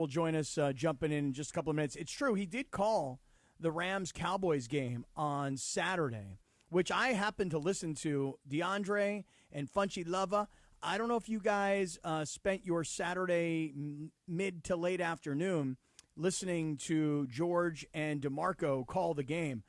will join us jumping in just a couple of minutes. It's true. He did call the Rams-Cowboys game on Saturday, which I happened to listen to. DeAndre and Funchy Lava. I don't know if you guys spent your Saturday mid to late afternoon listening to George and DeMarco call the game,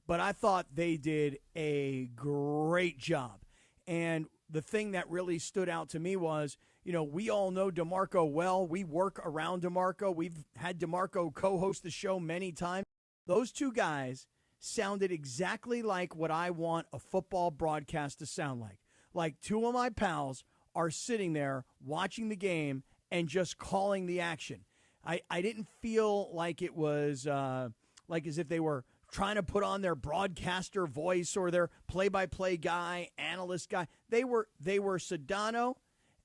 but I thought they did a great job. And the thing that really stood out to me was, we all know DeMarco well. We work around DeMarco. We've had DeMarco co-host the show many times. Those two guys sounded exactly like what I want a football broadcast to sound like. Like two of my pals are sitting there watching the game and just calling the action. I didn't feel like it was like as if they were trying to put on their broadcaster voice or their play-by-play guy, analyst guy. They were Sedano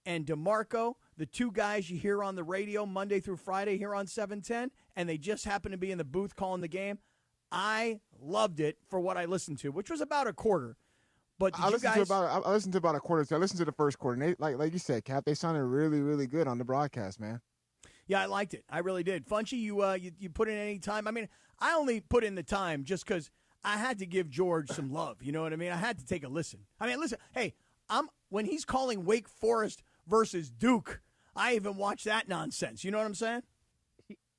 and DeMarco, the two guys you hear on the radio Monday through Friday here on 710, and they just happened to be in the booth calling the game. I loved it for what I listened to, which was about a quarter. But I listened to about a quarter. So I listened to the first quarter. And they, like you said, Cap, they sounded really, really good on the broadcast, man. Yeah, I liked it. I really did. Funchy, you put in any time? I mean, I only put in the time just because I had to give George some love. You know what I mean? I had to take a listen. I mean, listen, hey, when he's calling Wake Forest versus Duke, I even watch that nonsense. You know what I'm saying?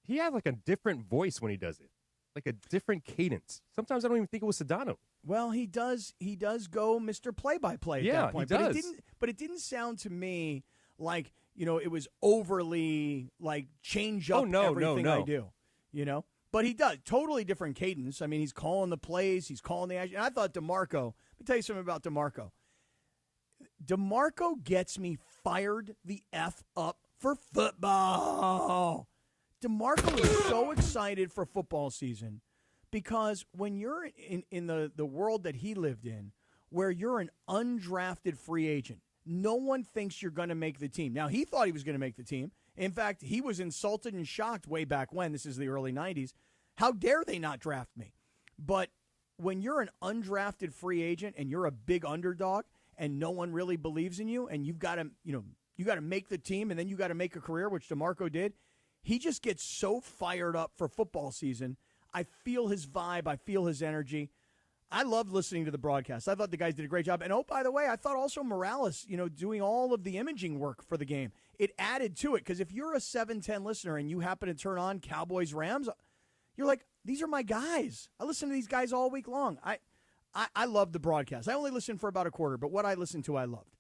He has like a different voice when he does it, like a different cadence. Sometimes I don't even think it was Sedano. Well, he does go Mr. Play-by-Play at that point. He does. But it didn't sound to me like, it was overly like change up everything I do, But he does. Totally different cadence. I mean, he's calling the plays. He's calling the action. And I thought DeMarco, let me tell you something about DeMarco. DeMarco gets me fired the F up for football. DeMarco is so excited for football season because when you're in the world that he lived in, where you're an undrafted free agent, no one thinks you're going to make the team. Now, he thought he was going to make the team. In fact, he was insulted and shocked way back when. This is the early 90s. How dare they not draft me? But when you're an undrafted free agent and you're a big underdog and no one really believes in you and you've got to, you got to make the team and then you got to make a career, which DeMarco did, he just gets so fired up for football season. I feel his vibe. I feel his energy. I loved listening to the broadcast. I thought the guys did a great job. And, oh, by the way, I thought also Morales, doing all of the imaging work for the game, it added to it. Because if you're a 710 listener and you happen to turn on Cowboys-Rams, you're like, these are my guys. I listen to these guys all week long. I love the broadcast. I only listened for about a quarter, but what I listened to, I loved.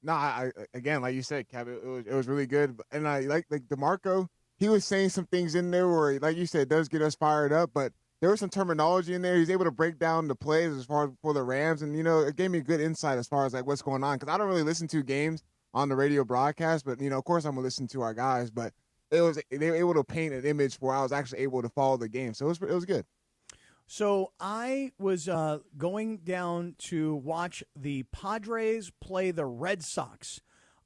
No, I again, like you said, Cap, it was really good. And I like DeMarco, he was saying some things in there where, like you said, it does get us fired up, but there was some terminology in there. He's able to break down the plays as far as for the Rams, and it gave me good insight as far as like what's going on because I don't really listen to games on the radio broadcast, but of course I'm gonna listen to our guys. But they were able to paint an image where I was actually able to follow the game, so it was good. So I was going down to watch the Padres play the Red Sox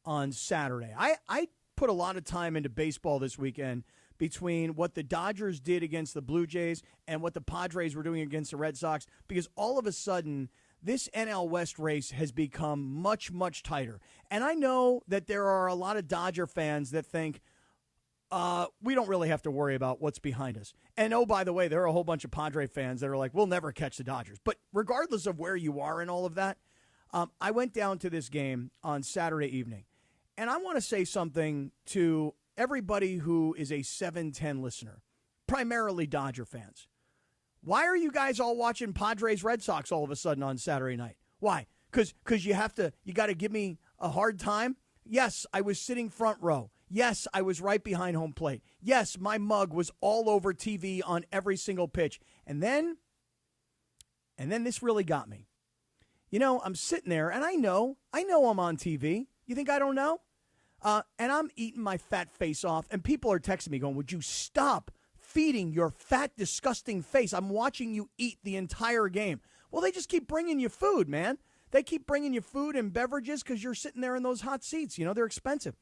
on Saturday. I put a lot of time into baseball this weekend between what the Dodgers did against the Blue Jays and what the Padres were doing against the Red Sox, because all of a sudden this NL West race has become much, much tighter. And I know that there are a lot of Dodger fans that think we don't really have to worry about what's behind us. And, oh, by the way, there are a whole bunch of Padre fans that are like, we'll never catch the Dodgers. But regardless of where you are and all of that, I went down to this game on Saturday evening. And I want to say something to everybody who is a 710 listener, primarily Dodger fans. Why are you guys all watching Padres Red Sox all of a sudden on Saturday night? Why? Because you got to give me a hard time? Yes, I was sitting front row. Yes, I was right behind home plate. Yes, my mug was all over TV on every single pitch. And then this really got me. I'm sitting there and I know I'm on TV. You think I don't know? And I'm eating my fat face off, and people are texting me going, would you stop feeding your fat, disgusting face? I'm watching you eat the entire game. Well, they just keep bringing you food, man. They keep bringing you food and beverages because you're sitting there in those hot seats. They're expensive.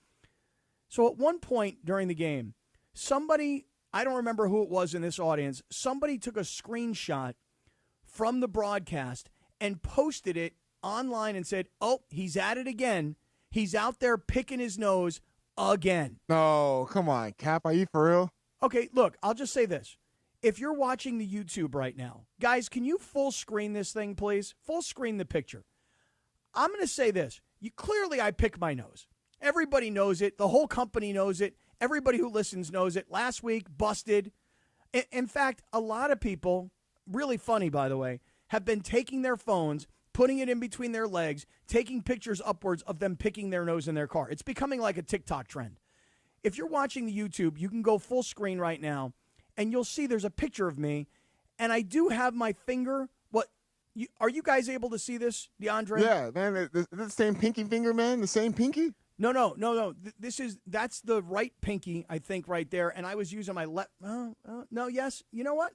So at one point during the game, somebody, I don't remember who it was in this audience, somebody took a screenshot from the broadcast and posted it online and said, oh, he's at it again. He's out there picking his nose again. No, come on, Cap. Are you for real? Okay, look, I'll just say this. If you're watching the YouTube right now, guys, can you full screen this thing, please? Full screen the picture. I'm going to say this. Clearly, I pick my nose. Everybody knows it. The whole company knows it. Everybody who listens knows it. Last week, busted. In fact, a lot of people, really funny, by the way, have been taking their phones, putting it in between their legs, taking pictures upwards of them picking their nose in their car. It's becoming like a TikTok trend. If you're watching the YouTube, you can go full screen right now, and you'll see there's a picture of me, and I do have my finger. Are you guys able to see this, DeAndre? Yeah, man. The same pinky finger, man. The same pinky. No. That's the right pinky, I think, right there. And I was using my left. No, yes. You know what?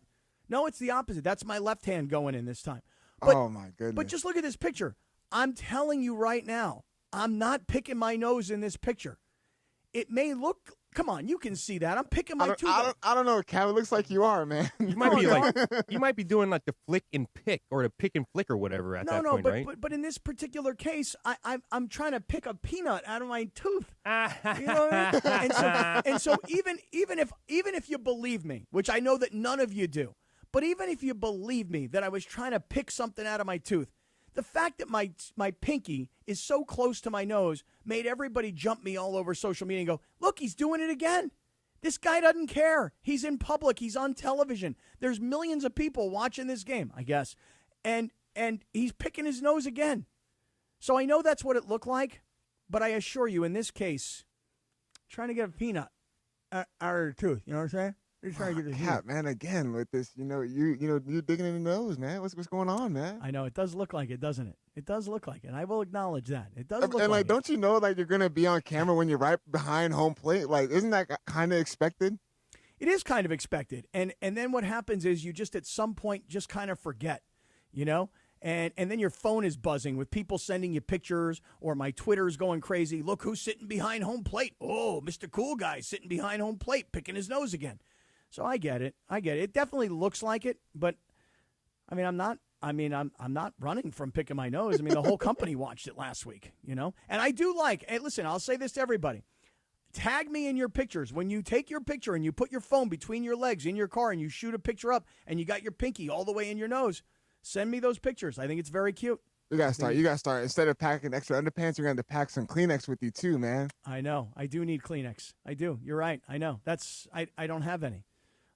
No, it's the opposite. That's my left hand going in this time. But, oh, my goodness. But just look at this picture. I'm telling you right now, I'm not picking my nose in this picture. It may look. Come on, you can see that. I'm picking my tooth. I don't know, Cap. It looks like you are, man. You might be doing like the flick and pick or the pick and flick or whatever at that point, right? But in this particular case, I'm trying to pick a peanut out of my tooth. You know what I mean? And so even if you believe me, which I know that none of you do, but even if you believe me that I was trying to pick something out of my tooth, the fact that my pinky is so close to my nose made everybody jump me all over social media and go, look, he's doing it again. This guy doesn't care. He's in public. He's on television. There's millions of people watching this game, I guess. And he's picking his nose again. So I know that's what it looked like, but I assure you in this case, trying to get a peanut out of your tooth. You know what I'm saying? Cap, man, again with this, you're digging in the nose, man. What's going on, man? I know it does look like it, doesn't it? It does look like it. I will acknowledge that. It does look and like don't you know, like, you're gonna be on camera when you're right behind home plate? Like, isn't that kind of expected? It is kind of expected, and then what happens is you just at some point just kind of forget, and then your phone is buzzing with people sending you pictures, or my Twitter's going crazy. Look who's sitting behind home plate. Oh, Mr. Cool Guy sitting behind home plate, picking his nose again. So I get it. It definitely looks like it, but I'm not running from picking my nose. The whole company watched it last week, And I do hey, listen, I'll say this to everybody. Tag me in your pictures. When you take your picture and you put your phone between your legs in your car and you shoot a picture up and you got your pinky all the way in your nose, send me those pictures. I think it's very cute. You gotta start. Instead of packing extra underpants, you're gonna have to pack some Kleenex with you too, man. I know. I do need Kleenex. I do. You're right. I know. I don't have any.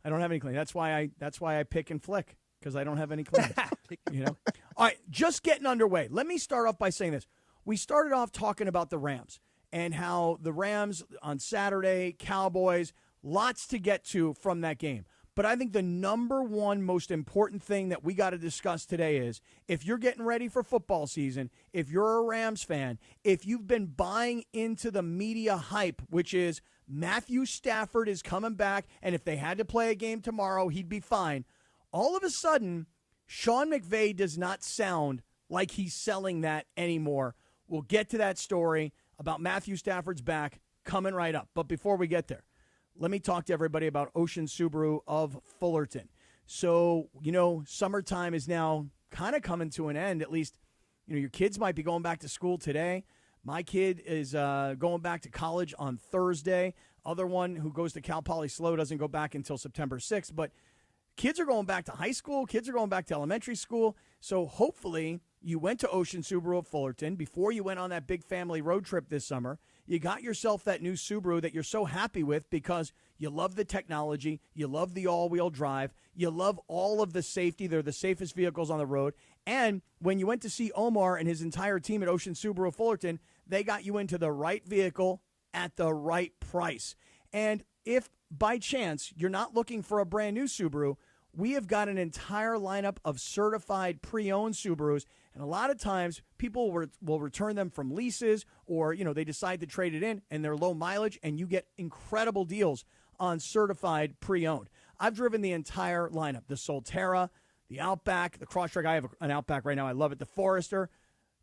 I don't have any Kleenex. That's why I pick and flick, because I don't have any Kleenex. All right, just getting underway. Let me start off by saying this. We started off talking about the Rams and how the Rams on Saturday, Cowboys, lots to get to from that game. But I think the number one most important thing that we got to discuss today is, if you're getting ready for football season, if you're a Rams fan, if you've been buying into the media hype, which is Matthew Stafford is coming back, and if they had to play a game tomorrow, he'd be fine. All of a sudden, Sean McVay does not sound like he's selling that anymore. We'll get to that story about Matthew Stafford's back coming right up. But before we get there, let me talk to everybody about Ocean Subaru of Fullerton. So, summertime is now kind of coming to an end. At least, your kids might be going back to school today. My kid is going back to college on Thursday. Other one who goes to Cal Poly SLO doesn't go back until September 6th. But kids are going back to high school. Kids are going back to elementary school. So hopefully you went to Ocean Subaru of Fullerton before you went on that big family road trip this summer. You got yourself that new Subaru that you're so happy with because you love the technology, you love the all-wheel drive, you love all of the safety. They're the safest vehicles on the road. And when you went to see Omar and his entire team at Ocean Subaru of Fullerton, they got you into the right vehicle at the right price. And if by chance you're not looking for a brand new Subaru, we have got an entire lineup of certified pre-owned Subarus. And a lot of times people will return them from leases, or, they decide to trade it in and they're low mileage, and you get incredible deals on certified pre-owned. I've driven the entire lineup, the Solterra, the Outback, the Crosstrek. I have an Outback right now. I love it. The Forester.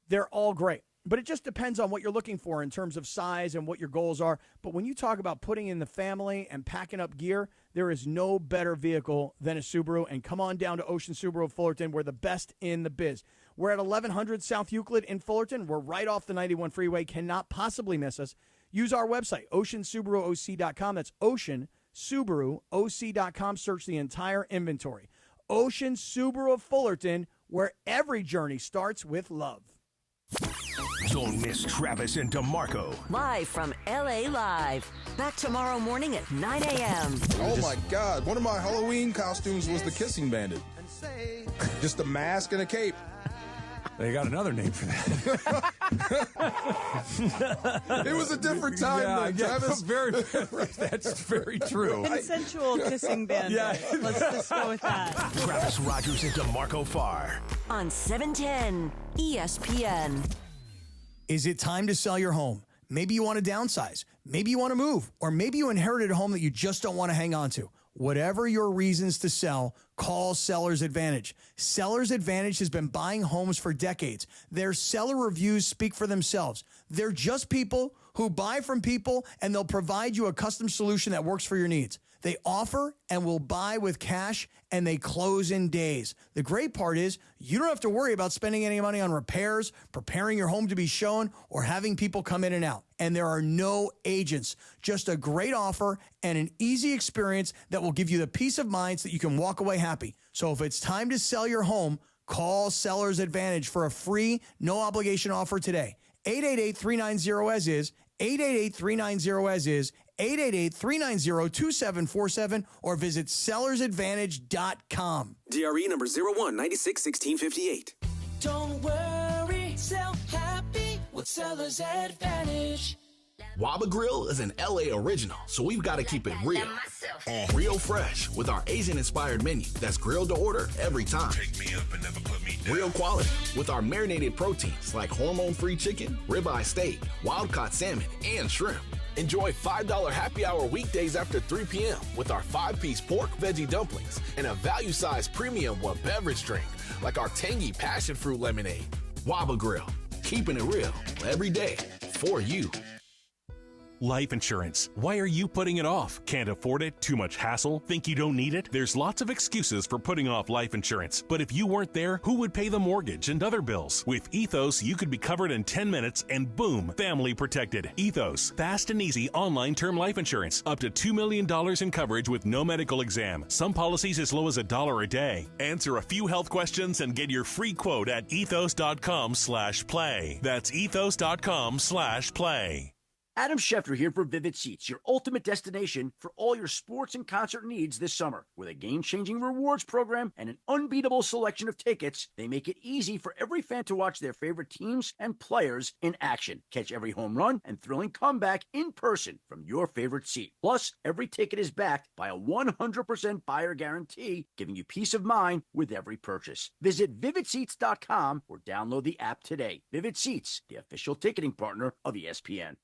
They're all great. But it just depends on what you're looking for in terms of size and what your goals are. But when you talk about putting in the family and packing up gear, there is no better vehicle than a Subaru. And come on down to Ocean Subaru of Fullerton. We're the best in the biz. We're at 1100 South Euclid in Fullerton. We're right off the 91 freeway. Cannot possibly miss us. use our website, oceansubarooc.com. That's oceansubarooc.com. Search the entire inventory. Ocean Subaru of Fullerton, where every journey starts with love. Don't miss Travis and DeMarco. Live from LA Live. Back tomorrow morning at 9 a.m. Oh my God. One of my Halloween costumes was the Kissing Bandit. Just a mask and a cape. They got another name for that. It was a different time then, Travis. That's very true. Consensual kissing band. Yeah. Let's just go with that. Travis Rogers and DeMarco Farr. On 710 ESPN. Is it time to sell your home? Maybe you want to downsize. Maybe you want to move. Or maybe you inherited a home that you just don't want to hang on to. Whatever your reasons to sell, call Seller's Advantage. Seller's Advantage has been buying homes for decades. Their seller reviews speak for themselves. They're just people who buy from people, and they'll provide you a custom solution that works for your needs. They offer and will buy with cash, and they close in days. The great part is you don't have to worry about spending any money on repairs, preparing your home to be shown, or having people come in and out. And there are no agents, just a great offer and an easy experience that will give you the peace of mind so that you can walk away happy. So if it's time to sell your home, call Seller's Advantage for a free, no-obligation offer today. 888-390-AS-IS, 888-390-AS-IS, 888-390-2747, or visit sellersadvantage.com. DRE number 01961658. Don't worry, sell happy with Seller's Advantage. Waba Grill is an LA original, so we've got to keep it real. Real fresh with our Asian-inspired menu that's grilled to order every time. Take me up and never put me down. Real quality with our marinated proteins like hormone-free chicken, ribeye steak, wild-caught salmon, and shrimp. Enjoy $5 happy hour weekdays after 3 p.m. with our 5-piece pork veggie dumplings and a value-sized premium one beverage drink like our tangy passion fruit lemonade. Waba Grill, keeping it real every day for you. Life insurance. Why are you putting it off? Can't afford it? Too much hassle? Think you don't need it? There's lots of excuses for putting off life insurance. But if you weren't there, who would pay the mortgage and other bills? With Ethos, you could be covered in 10 minutes and boom, family protected. Ethos, fast and easy online term life insurance. Up to $2 million in coverage with no medical exam. Some policies as low as $1 a day. Answer a few health questions and get your free quote at ethos.com/play. That's ethos.com/play. Adam Schefter here for Vivid Seats, your ultimate destination for all your sports and concert needs this summer. With a game-changing rewards program and an unbeatable selection of tickets, they make it easy for every fan to watch their favorite teams and players in action. Catch every home run and thrilling comeback in person from your favorite seat. Plus, every ticket is backed by a 100% buyer guarantee, giving you peace of mind with every purchase. Visit VividSeats.com or download the app today. Vivid Seats, the official ticketing partner of ESPN.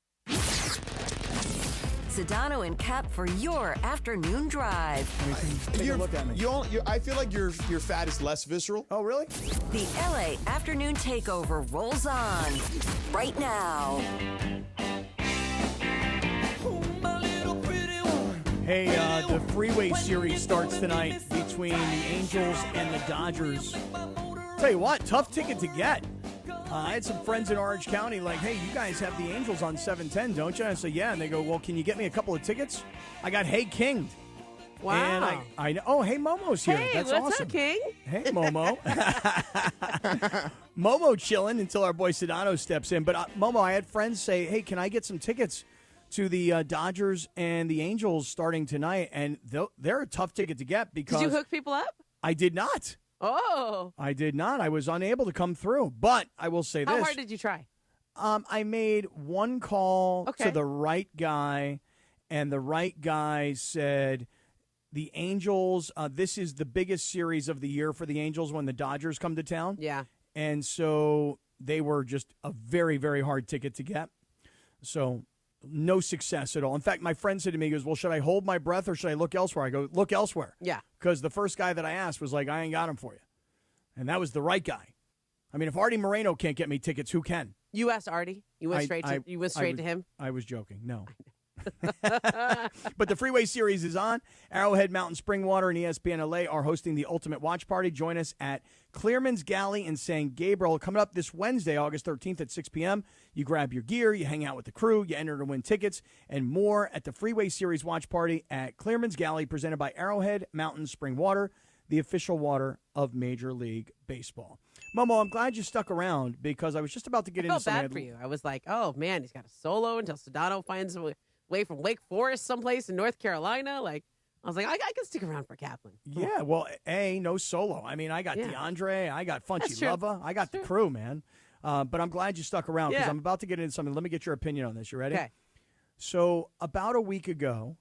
Sedano and Kap for your afternoon drive. Take a look at me. I feel like your fat is less visceral. Oh, really? The LA Afternoon Takeover rolls on right now. Hey, the Freeway series starts tonight between the Angels and the Dodgers. Tell you what, tough ticket to get. I had some friends in Orange County like, hey, you guys have the Angels on 710, don't you? I said, yeah. And they go, well, can you get me a couple of tickets? I got Hey King. Wow. And I oh, hey, Momo's here. Hey, That's what's awesome. up, King? Hey, Momo. Momo chilling until our boy Sedano steps in. But, Momo, I had friends say, hey, can I get some tickets to the Dodgers and the Angels starting tonight? And they're a tough ticket to get because... Did you hook people up? I did not. Oh. I did not. I was unable to come through. But I will say this. How hard did you try? I made one call to the right guy, and the right guy said, the Angels, this is the biggest series of the year for the Angels when the Dodgers come to town. Yeah. And so they were just a very, very hard ticket to get. So no success at all. In fact, my friend said to me, he goes, well, should I hold my breath or should I look elsewhere? I go, look elsewhere. Yeah. Because the first guy that I asked was like, I ain't got him for you. And that was the right guy. I mean, if Artie Moreno can't get me tickets, who can? You asked Artie? You went straight to him? I was joking. No. But the Freeway Series is on. Arrowhead Mountain Springwater and ESPN LA are hosting the Ultimate Watch Party. Join us at Clearman's Galley in San Gabriel. Coming up this Wednesday, August 13th at 6 p.m. You grab your gear, you hang out with the crew, you enter to win tickets, and more at the Freeway Series Watch Party at Clearman's Galley, presented by Arrowhead Mountain Springwater, the official water of Major League Baseball. Momo, I'm glad you stuck around because I was just about to get into something. I felt bad for you. I was like, oh, man, he's got a solo until Sedano finds a way from Wake Forest someplace in North Carolina. Like, I was like, I can stick around for Kaplan. Yeah, well, no solo. I mean, I got DeAndre, I got Funchy Lova, I got the crew, man. But I'm glad you stuck around because I'm about to get into something. Let me get your opinion on this. You ready? Okay. So about a week ago,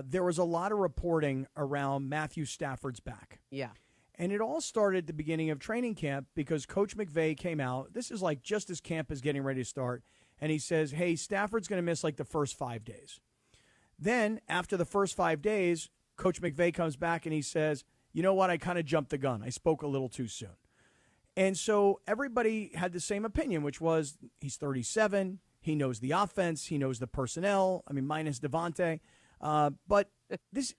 there was a lot of reporting around Matthew Stafford's back. Yeah. And it all started at the beginning of training camp because Coach McVay came out. This is like just as camp is getting ready to start. And he says, hey, Stafford's going to miss like the first 5 days. Then after the first 5 days, Coach McVay comes back and he says, you know what? I kind of jumped the gun. I spoke a little too soon. And so everybody had the same opinion, which was he's 37. He knows the offense. He knows the personnel. I mean, minus Devontae. But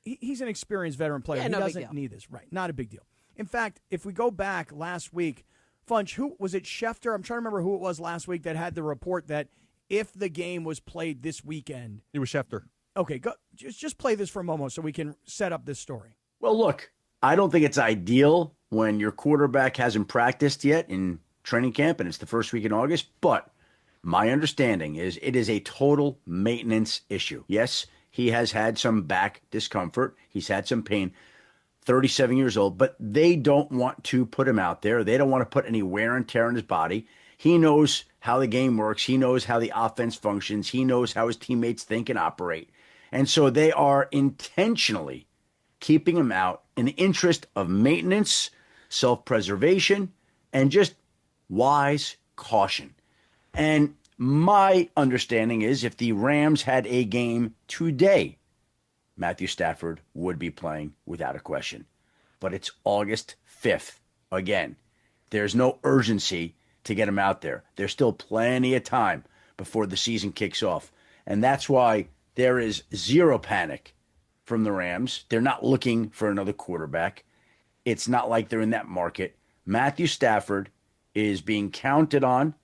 he's an experienced veteran player. Yeah, he no doesn't need this. Right. Not a big deal. In fact, if we go back last week, Funch, who was it? Schefter? I'm trying to remember who it was last week that had the report that if the game was played this weekend. It was Schefter. Okay, go, just play this for a moment so we can set up this story. Well, look, I don't think it's ideal when your quarterback hasn't practiced yet in training camp and it's the first week in August, but my understanding is it is a total maintenance issue. Yes, he has had some back discomfort. He's had some pain. 37 years old, but they don't want to put him out there. They don't want to put any wear and tear on his body. He knows how the game works. He knows how the offense functions. He knows how his teammates think and operate. And so they are intentionally keeping him out in the interest of maintenance, self-preservation, and just wise caution. And my understanding is if the Rams had a game today, Matthew Stafford would be playing without a question. But it's August 5th. Again, there's no urgency to get him out there. There's still plenty of time before the season kicks off. And that's why there is zero panic from the Rams. They're not looking for another quarterback. It's not like they're in that market. Matthew Stafford is being counted on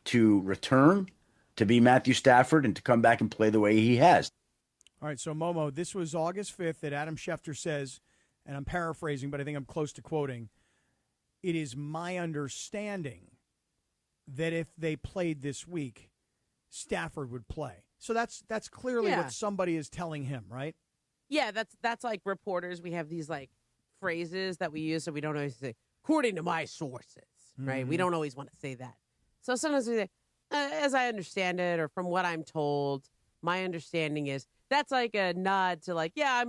to return, to be Matthew Stafford, and to come back and play the way he has. All right, so Momo, this was August 5th that Adam Schefter says, and I'm paraphrasing, but I think I'm close to quoting, it is my understanding that if they played this week, Stafford would play. So that's clearly what somebody is telling him, right? Yeah, that's like reporters. We have these like phrases that we use, so we don't always say, according to my sources, right? We don't always want to say that. So sometimes we say, as I understand it, or from what I'm told, my understanding is, that's like a nod to like, yeah,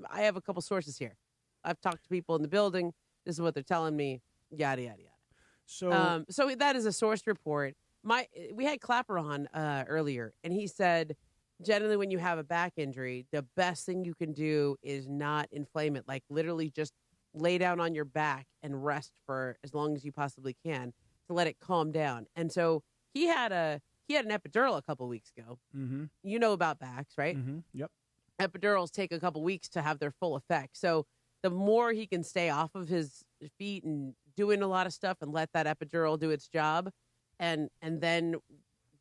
I have a couple sources here. I've talked to people in the building. This is what they're telling me. Yada yada yada. So that is a source report. We had Clapper on earlier, and he said, generally when you have a back injury, the best thing you can do is not inflame it. Like literally just lay down on your back and rest for as long as you possibly can to let it calm down. And so he had an epidural a couple weeks ago. Mm-hmm. You know about backs, right? Mm-hmm. Yep. Epidurals take a couple weeks to have their full effect. So the more he can stay off of his feet and doing a lot of stuff and let that epidural do its job and then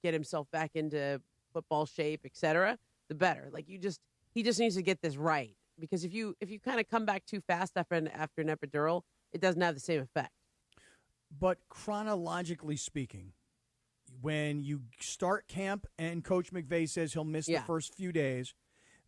get himself back into football shape, etc., the better. Like he just needs to get this right. Because if you kind of come back too fast after an epidural, it doesn't have the same effect. But chronologically speaking, when you start camp and Coach McVay says he'll miss the first few days,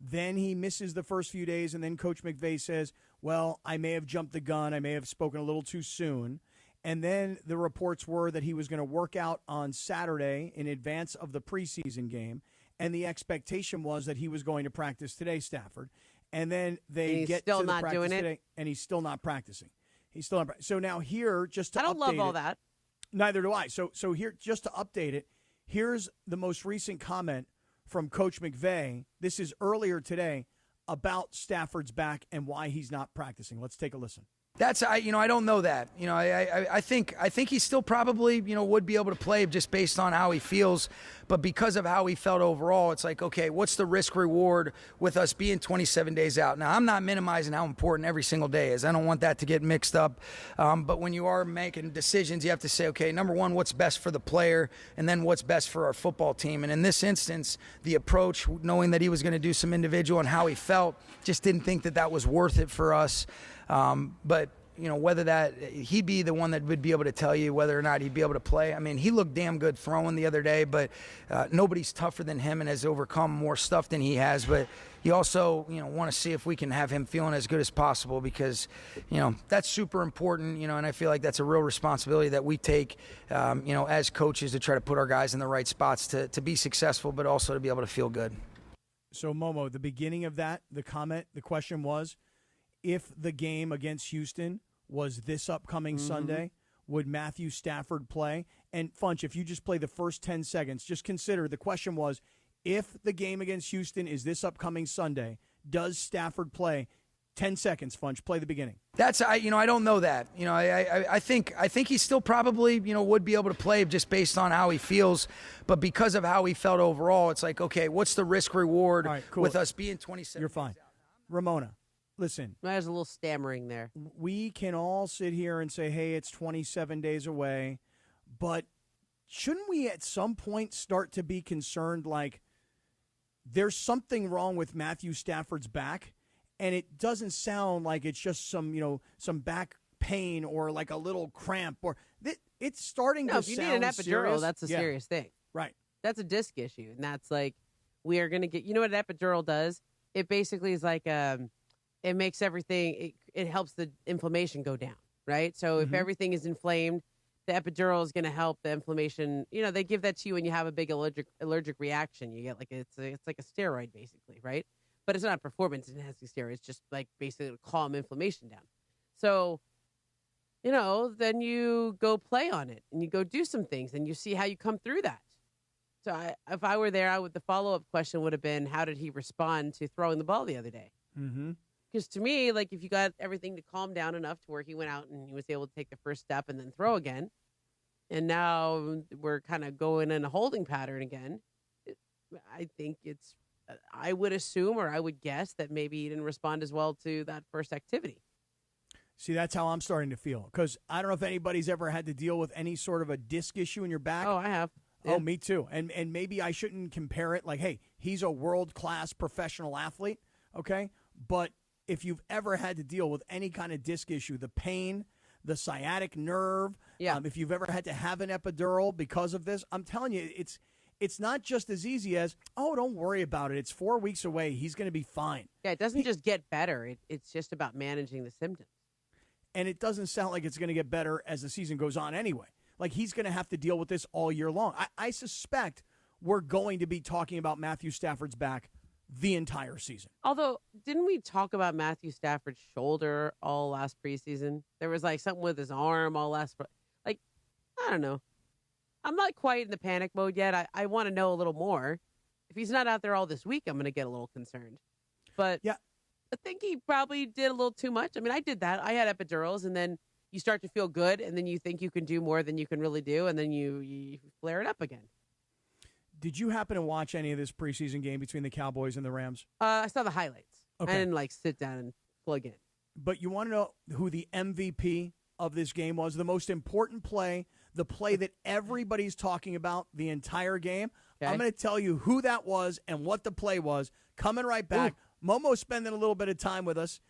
then he misses the first few days, and then Coach McVay says, well, I may have jumped the gun. I may have spoken a little too soon. And then the reports were that he was going to work out on Saturday in advance of the preseason game, and the expectation was that he was going to practice today, Stafford. And then they get to the practice today, and he's still not practicing. He's still not. So now here, just to I don't love all that. Neither do I. So here, just to update it, here's the most recent comment from Coach McVay. This is earlier today about Stafford's back and why he's not practicing. Let's take a listen. I don't know that. I think he still probably, would be able to play just based on how he feels. But because of how he felt overall, it's like, okay, what's the risk reward with us being 27 days out? Now, I'm not minimizing how important every single day is. I don't want that to get mixed up. But when you are making decisions, you have to say, okay, number one, what's best for the player, and then what's best for our football team. And in this instance, the approach, knowing that he was going to do some individual and how he felt, just didn't think that was worth it for us. But whether he'd be the one that would be able to tell you whether or not he'd be able to play. I mean, he looked damn good throwing the other day, but nobody's tougher than him and has overcome more stuff than he has. But you also, want to see if we can have him feeling as good as possible because, that's super important, and I feel like that's a real responsibility that we take, as coaches to try to put our guys in the right spots to be successful, but also to be able to feel good. So, Momo, the beginning of that, the question was, if the game against Houston was this upcoming Sunday, would Matthew Stafford play? And, Funch, if you just play the first 10 seconds, just consider the question was, if the game against Houston is this upcoming Sunday, does Stafford play? 10 seconds, Funch. Play the beginning. I don't know that. I think he still probably, would be able to play just based on how he feels. But because of how he felt overall, it's like, okay, what's the risk reward with us being 27? You're fine. Ramona. Listen, there's a little stammering there. We can all sit here and say, hey, it's 27 days away, but shouldn't we at some point start to be concerned like there's something wrong with Matthew Stafford's back, and it doesn't sound like it's just some back pain or like a little cramp or it's starting to sound serious. If you need an epidural, serious. That's a serious thing. Right. That's a disc issue, and that's like we are going to get – you know what an epidural does? It basically is like it makes everything, it helps the inflammation go down, right? So if everything is inflamed, the epidural is going to help the inflammation. They give that to you when you have a big allergic reaction. You get it's like a steroid basically, right? But it's not performance enhancing steroid. It's just like basically to calm inflammation down. So, then you go play on it and you go do some things and you see how you come through that. So if I were there, the follow-up question would have been, how did he respond to throwing the ball the other day? Mm-hmm. Because to me, like if you got everything to calm down enough to where he went out and he was able to take the first step and then throw again, and now we're kind of going in a holding pattern again, I think I would assume or I would guess that maybe he didn't respond as well to that first activity. See, that's how I'm starting to feel. Because I don't know if anybody's ever had to deal with any sort of a disc issue in your back. Oh, I have. Yeah. Oh, me too. And maybe I shouldn't compare it like, hey, he's a world-class professional athlete, okay? But if you've ever had to deal with any kind of disc issue, the pain, the sciatic nerve, if you've ever had to have an epidural because of this, I'm telling you, it's not just as easy as, oh, don't worry about it. It's 4 weeks away. He's going to be fine. Yeah, it doesn't just get better. It's just about managing the symptoms. And it doesn't sound like it's going to get better as the season goes on anyway. Like he's going to have to deal with this all year long. I suspect we're going to be talking about Matthew Stafford's back the entire season. Although, didn't we talk about Matthew Stafford's shoulder all last preseason? There was like something with his arm all last. Like, I don't know. I'm not quite in the panic mode yet. I want to know a little more. If he's not out there all this week, I'm going to get a little concerned. But yeah, I think he probably did a little too much. I mean, I did that. I had epidurals, and then you start to feel good, and then you think you can do more than you can really do, and then you flare it up again. Did you happen to watch any of this preseason game between the Cowboys and the Rams? I saw the highlights. Okay. I didn't sit down and plug in. But you want to know who the MVP of this game was? The most important play, the play that everybody's talking about the entire game. Okay. I'm going to tell you who that was and what the play was. Coming right back. Ooh. Momo's spending a little bit of time with us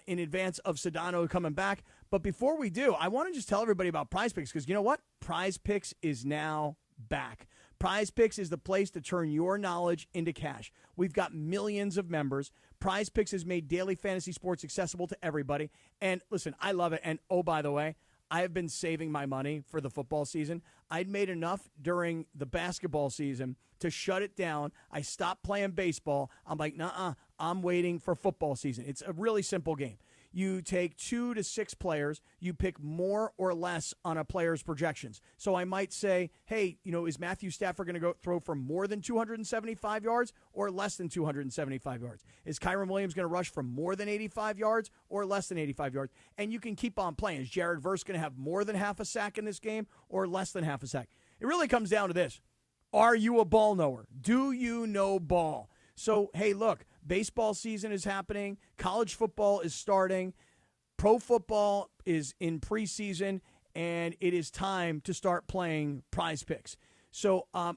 in advance of Sedano coming back. But before we do, I want to just tell everybody about Prize Picks because you know what? Prize Picks is now back. Prize Picks is the place to turn your knowledge into cash. We've got millions of members. Prize Picks has made daily fantasy sports accessible to everybody. And listen, I love it. And oh, by the way, I have been saving my money for the football season. I'd made enough during the basketball season to shut it down. I stopped playing baseball. I'm like, nuh-uh, I'm waiting for football season. It's a really simple game. You take 2 to 6 players. You pick more or less on a player's projections. So I might say, hey, is Matthew Stafford going to go throw for more than 275 yards or less than 275 yards? Is Kyron Williams going to rush for more than 85 yards or less than 85 yards? And you can keep on playing. Is Jared Verse going to have more than half a sack in this game or less than half a sack? It really comes down to this. Are you a ball knower? Do you know ball? So, hey, look, baseball season is happening. College football is starting. Pro football is in preseason, and it is time to start playing Prize Picks. So I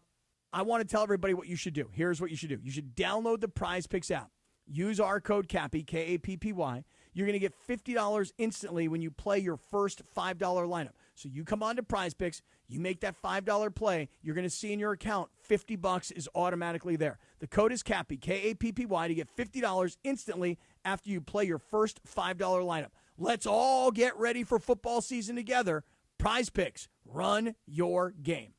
want to tell everybody what you should do. Here's what you should do. You should download the Prize Picks app. Use our code CAPPY, K-A-P-P-Y. You're going to get $50 instantly when you play your first $5 lineup. So you come on to Prize Picks, you make that $5 play, you're going to see in your account $50 is automatically there. The code is CAPPY, K-A-P-P-Y, to get $50 instantly after you play your first $5 lineup. Let's all get ready for football season together. Prize Picks, run your game.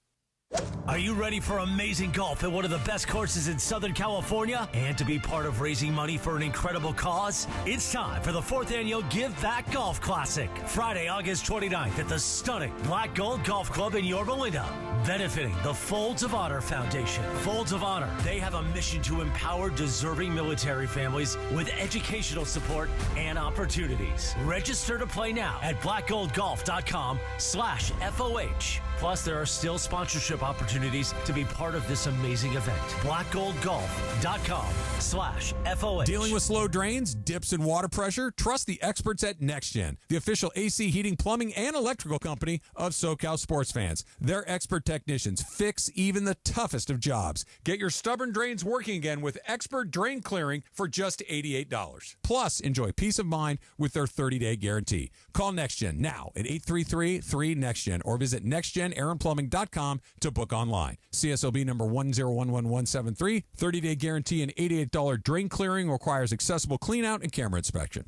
Are you ready for amazing golf at one of the best courses in Southern California and to be part of raising money for an incredible cause? It's time for the 4th annual Give Back Golf Classic, Friday, August 29th at the stunning Black Gold Golf Club in Yorba Linda, benefiting the Folds of Honor Foundation. Folds of Honor, they have a mission to empower deserving military families with educational support and opportunities. Register to play now at blackgoldgolf.com/FOH. Plus, there are still sponsorship opportunities to be part of this amazing event. blackgoldgolf.com/FOH. Dealing with slow drains, dips in water pressure? Trust the experts at NextGen, the official AC, heating, plumbing, and electrical company of SoCal sports fans. Their expert technicians fix even the toughest of jobs. Get your stubborn drains working again with expert drain clearing for just $88. Plus, enjoy peace of mind with their 30-day guarantee. Call NextGen now at 833-3-NEXTGen or visit nextgenaaronplumbing.com to book online. CSLB number 1011173. 30-day guarantee and $88 drain clearing requires accessible clean-out and camera inspection.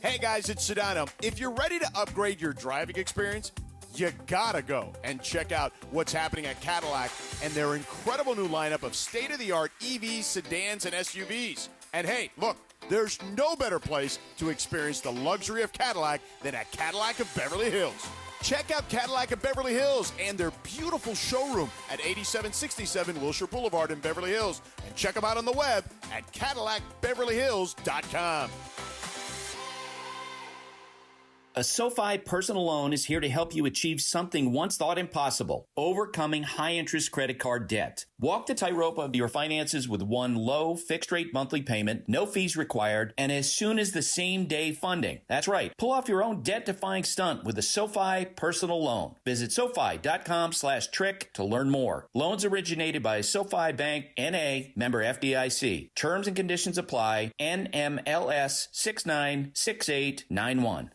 Hey guys, it's Sedano. If you're ready to upgrade your driving experience, you gotta go and check out what's happening at Cadillac and their incredible new lineup of state-of-the-art EVs, sedans, and SUVs. And hey, look, there's no better place to experience the luxury of Cadillac than at Cadillac of Beverly Hills. Check out Cadillac of Beverly Hills and their beautiful showroom at 8767 Wilshire Boulevard in Beverly Hills. And check them out on the web at CadillacBeverlyHills.com. A SoFi personal loan is here to help you achieve something once thought impossible, overcoming high-interest credit card debt. Walk the tightrope of your finances with one low, fixed-rate monthly payment, no fees required, and as soon as the same-day funding. That's right. Pull off your own debt-defying stunt with a SoFi personal loan. Visit SoFi.com/trick to learn more. Loans originated by SoFi Bank, N.A., member FDIC. Terms and conditions apply. NMLS 696891.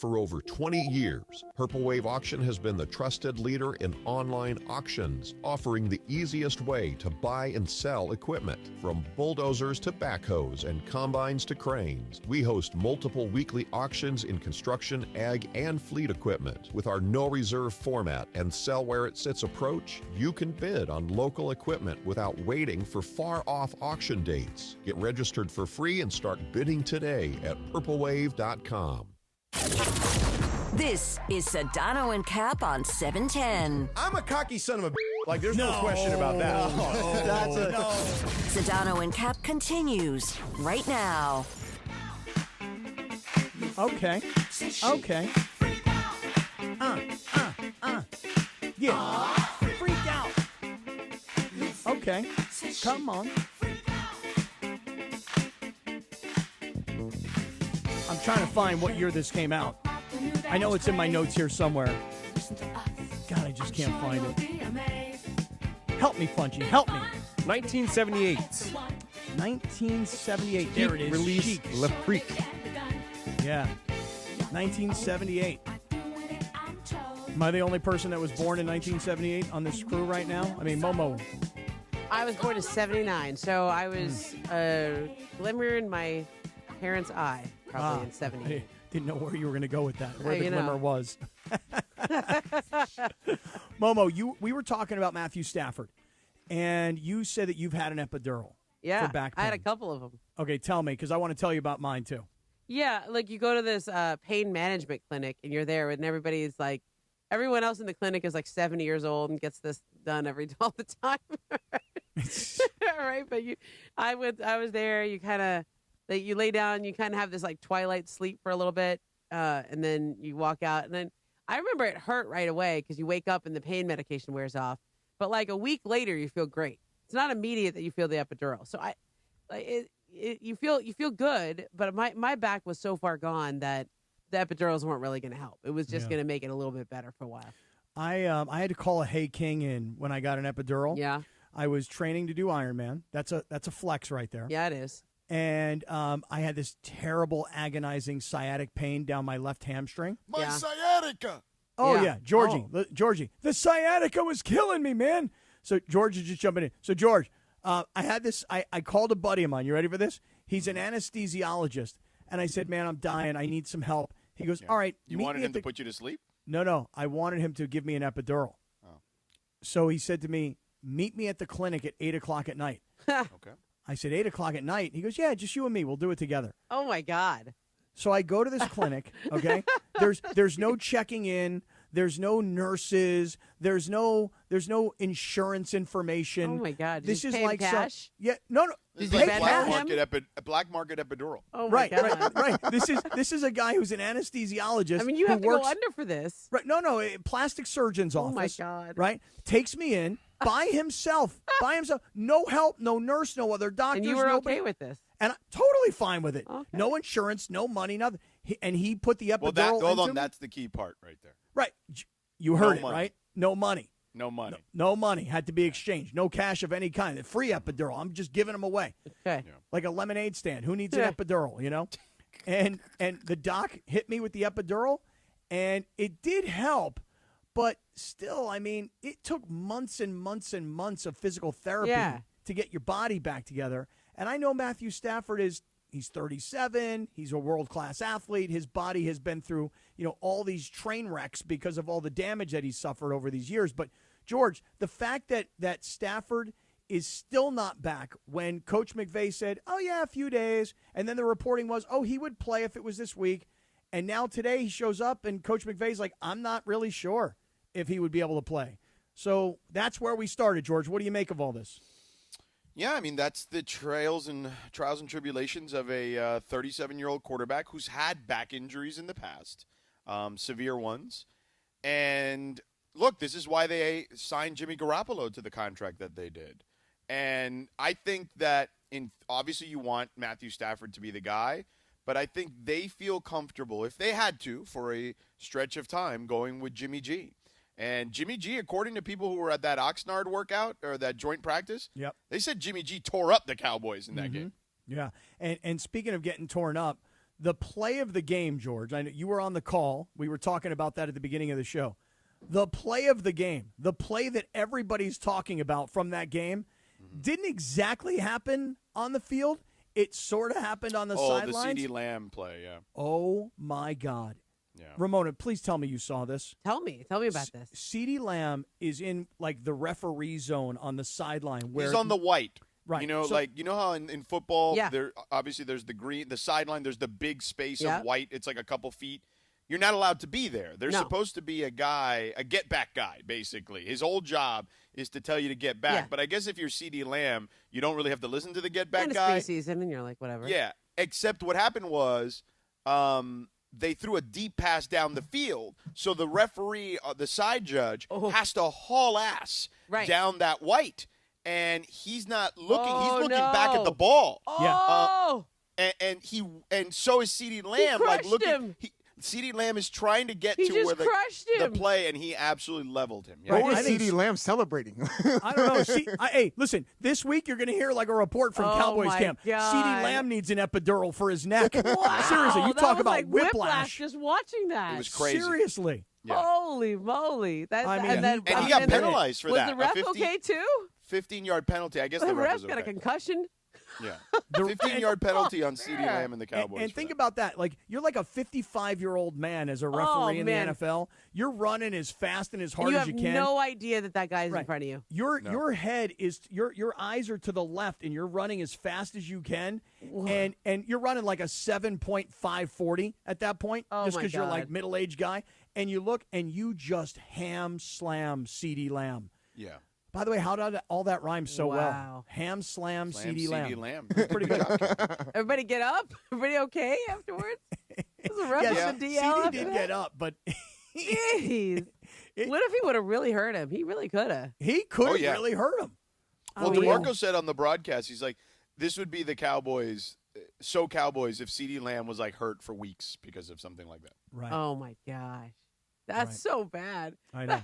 For over 20 years, Purple Wave Auction has been the trusted leader in online auctions, offering the easiest way to buy and sell equipment. From bulldozers to backhoes and combines to cranes, we host multiple weekly auctions in construction, ag, and fleet equipment. With our no reserve format and sell where it sits approach, you can bid on local equipment without waiting for far-off auction dates. Get registered for free and start bidding today at purplewave.com. This is Sedano and Kap on 710. I'm a cocky son of a like, there's no question about that. Sedano and Kap continues right now. Okay. Yeah. Freak out. Okay. Come on. I'm trying to find what year this came out. I know it's in my notes here somewhere. God, I just can't find it. Help me, Funchy. Help me. 1978. 1978. There it is. Release Chic. Le Freak. Yeah. 1978. Am I the only person that was born in 1978 on this crew right now? I mean, Momo. I was born in 79, so I was a glimmer in my parents' eye, probably in 78. I didn't know where you were going to go with that, where the glimmer was. Momo, we were talking about Matthew Stafford, and you said that you've had an epidural Yeah, for back I pain. had a couple of them. Okay, tell me, because I want to tell you about mine, too. Yeah, like you go to this pain management clinic, and you're there, and everybody's like, everyone else in the clinic is like 70 years old and gets this done all the time. Right? But I was there. You kind of, you lay down, you kind of have this like twilight sleep for a little bit, and then you walk out. And then I remember it hurt right away because you wake up and the pain medication wears off. But like a week later, you feel great. It's not immediate that you feel the epidural. So you feel good, but my back was so far gone that the epidurals weren't really going to help. It was just going to make it a little bit better for a while. I had to call a Hey King in when I got an epidural. Yeah. I was training to do Ironman. That's a flex right there. Yeah, it is. And I had this terrible, agonizing sciatic pain down my left hamstring. My sciatica. Oh, yeah. Georgie, the sciatica was killing me, man. So George is just jumping in. So, George, I had this. I called a buddy of mine. You ready for this? He's an anesthesiologist. And I said, man, I'm dying. I need some help. He goes, all right. You wanted him to put you to sleep? No. I wanted him to give me an epidural. Oh. So he said to me, meet me at the clinic at 8 o'clock at night. Okay. I said, 8 o'clock at night? He goes, yeah, just you and me. We'll do it together. Oh, my God. So I go to this clinic, okay? There's no checking in. There's no nurses. There's no insurance information. Oh, my God. Did This you is pay him like cash? Yeah, no. This Did is you like Venmo black market epidural. Oh, my God. Right. This is a guy who's an anesthesiologist. I mean, you have to works, go under for this. Right? No. Plastic surgeon's Oh, office. my God. Right? Takes me in by himself. No help, no nurse, no other doctors. And you were nobody. okay with this? And I'm totally fine with it. Okay. No insurance, no money, nothing. And he put the epidural Hold on, into me. that's the key part right there. Right. You heard No it, money. right? No money. No money. No money had to be exchanged. No cash of any kind. A free epidural. I'm just giving them away. Okay. Like a lemonade stand. Who needs an epidural, you know? And the doc hit me with the epidural, and it did help. But still, I mean, it took months and months and months of physical therapy to get your body back together. And I know Matthew Stafford he's 37. He's a world-class athlete. His body has been through, all these train wrecks because of all the damage that he's suffered over these years. But, George, the fact that Stafford is still not back when Coach McVay said, oh, yeah, a few days, and then the reporting was, oh, he would play if it was this week, and now today he shows up and Coach McVay's like, I'm not really sure if he would be able to play. So that's where we started, George. What do you make of all this? Yeah, I mean, that's the trials and tribulations of a 37-year-old quarterback who's had back injuries in the past, severe ones. And, look, this is why they signed Jimmy Garoppolo to the contract that they did. And I think that, obviously you want Matthew Stafford to be the guy, but I think they feel comfortable, if they had to, for a stretch of time, going with Jimmy G. And Jimmy G, according to people who were at that Oxnard workout or that joint practice, they said Jimmy G tore up the Cowboys in that game. Yeah, and speaking of getting torn up, the play of the game, George, I know you were on the call. We were talking about that at the beginning of the show. The play of the game, the play that everybody's talking about from that game, didn't exactly happen on the field. It sort of happened on the sidelines. The CeeDee Lamb play, yeah. Oh, my God. Yeah. Ramona, please tell me you saw this. Tell me about this. CeeDee Lamb is in like the referee zone on the sideline. Where he's on the white. Right. You know, So- how in football, Yeah. there obviously there's the green, the sideline, there's the big space Yeah. of white. It's like a couple feet. You're not allowed to be there. There's No. supposed to be a get back guy, basically. His whole job is to tell you to get back. Yeah. But I guess if you're CeeDee Lamb, you don't really have to listen to the get back And it's guy. preseason, and you're like, whatever. Yeah, except what happened was they threw a deep pass down the field, so the referee, the side judge, has to haul ass down that white, and he's not looking. Oh, he's looking no. back at the ball. Oh! And so is CeeDee Lamb. crushed him. CeeDee Lamb is trying to get He to just where the crushed him. play, and he absolutely leveled him. What Yeah. was CeeDee Lamb celebrating? I don't know. Hey, listen, this week you're going to hear like a report from Oh, Cowboys my camp. God. CeeDee Lamb needs an epidural for his neck. Wow, Seriously, you that talk was about like whiplash. just watching that. It was crazy. Seriously. Yeah. Holy moly. That, I mean, and then, and he got and then- penalized for was that. the ref 15 okay, too? 15-yard penalty. I guess The the ref ref was got a okay. concussion. Yeah. 15-yard penalty on CeeDee Lamb and the Cowboys. And think about that. Like, you're like a 55-year-old man as a referee in the NFL. You're running as fast and as hard as you can. You have no idea that guy's in front of you. Your head is your eyes are to the left, and you're running as fast as you can, and you're running like a 7.540 at that point, just because you're like middle-aged guy, and you look and you just ham slam CeeDee Lamb. Yeah. By the way, how did all that rhyme so well? Ham slam CeeDee Lamb. Pretty good. Everybody get up? Everybody okay afterwards? It was a rough on the DL. CeeDee did get up, but jeez. What if he would have really hurt him? He really could have. He could have really hurt him. Well, DeMarco said on the broadcast, he's like, this would be the Cowboys, Cowboys if CeeDee Lamb was like hurt for weeks because of something like that. Right. Oh my gosh. That's so bad. I know.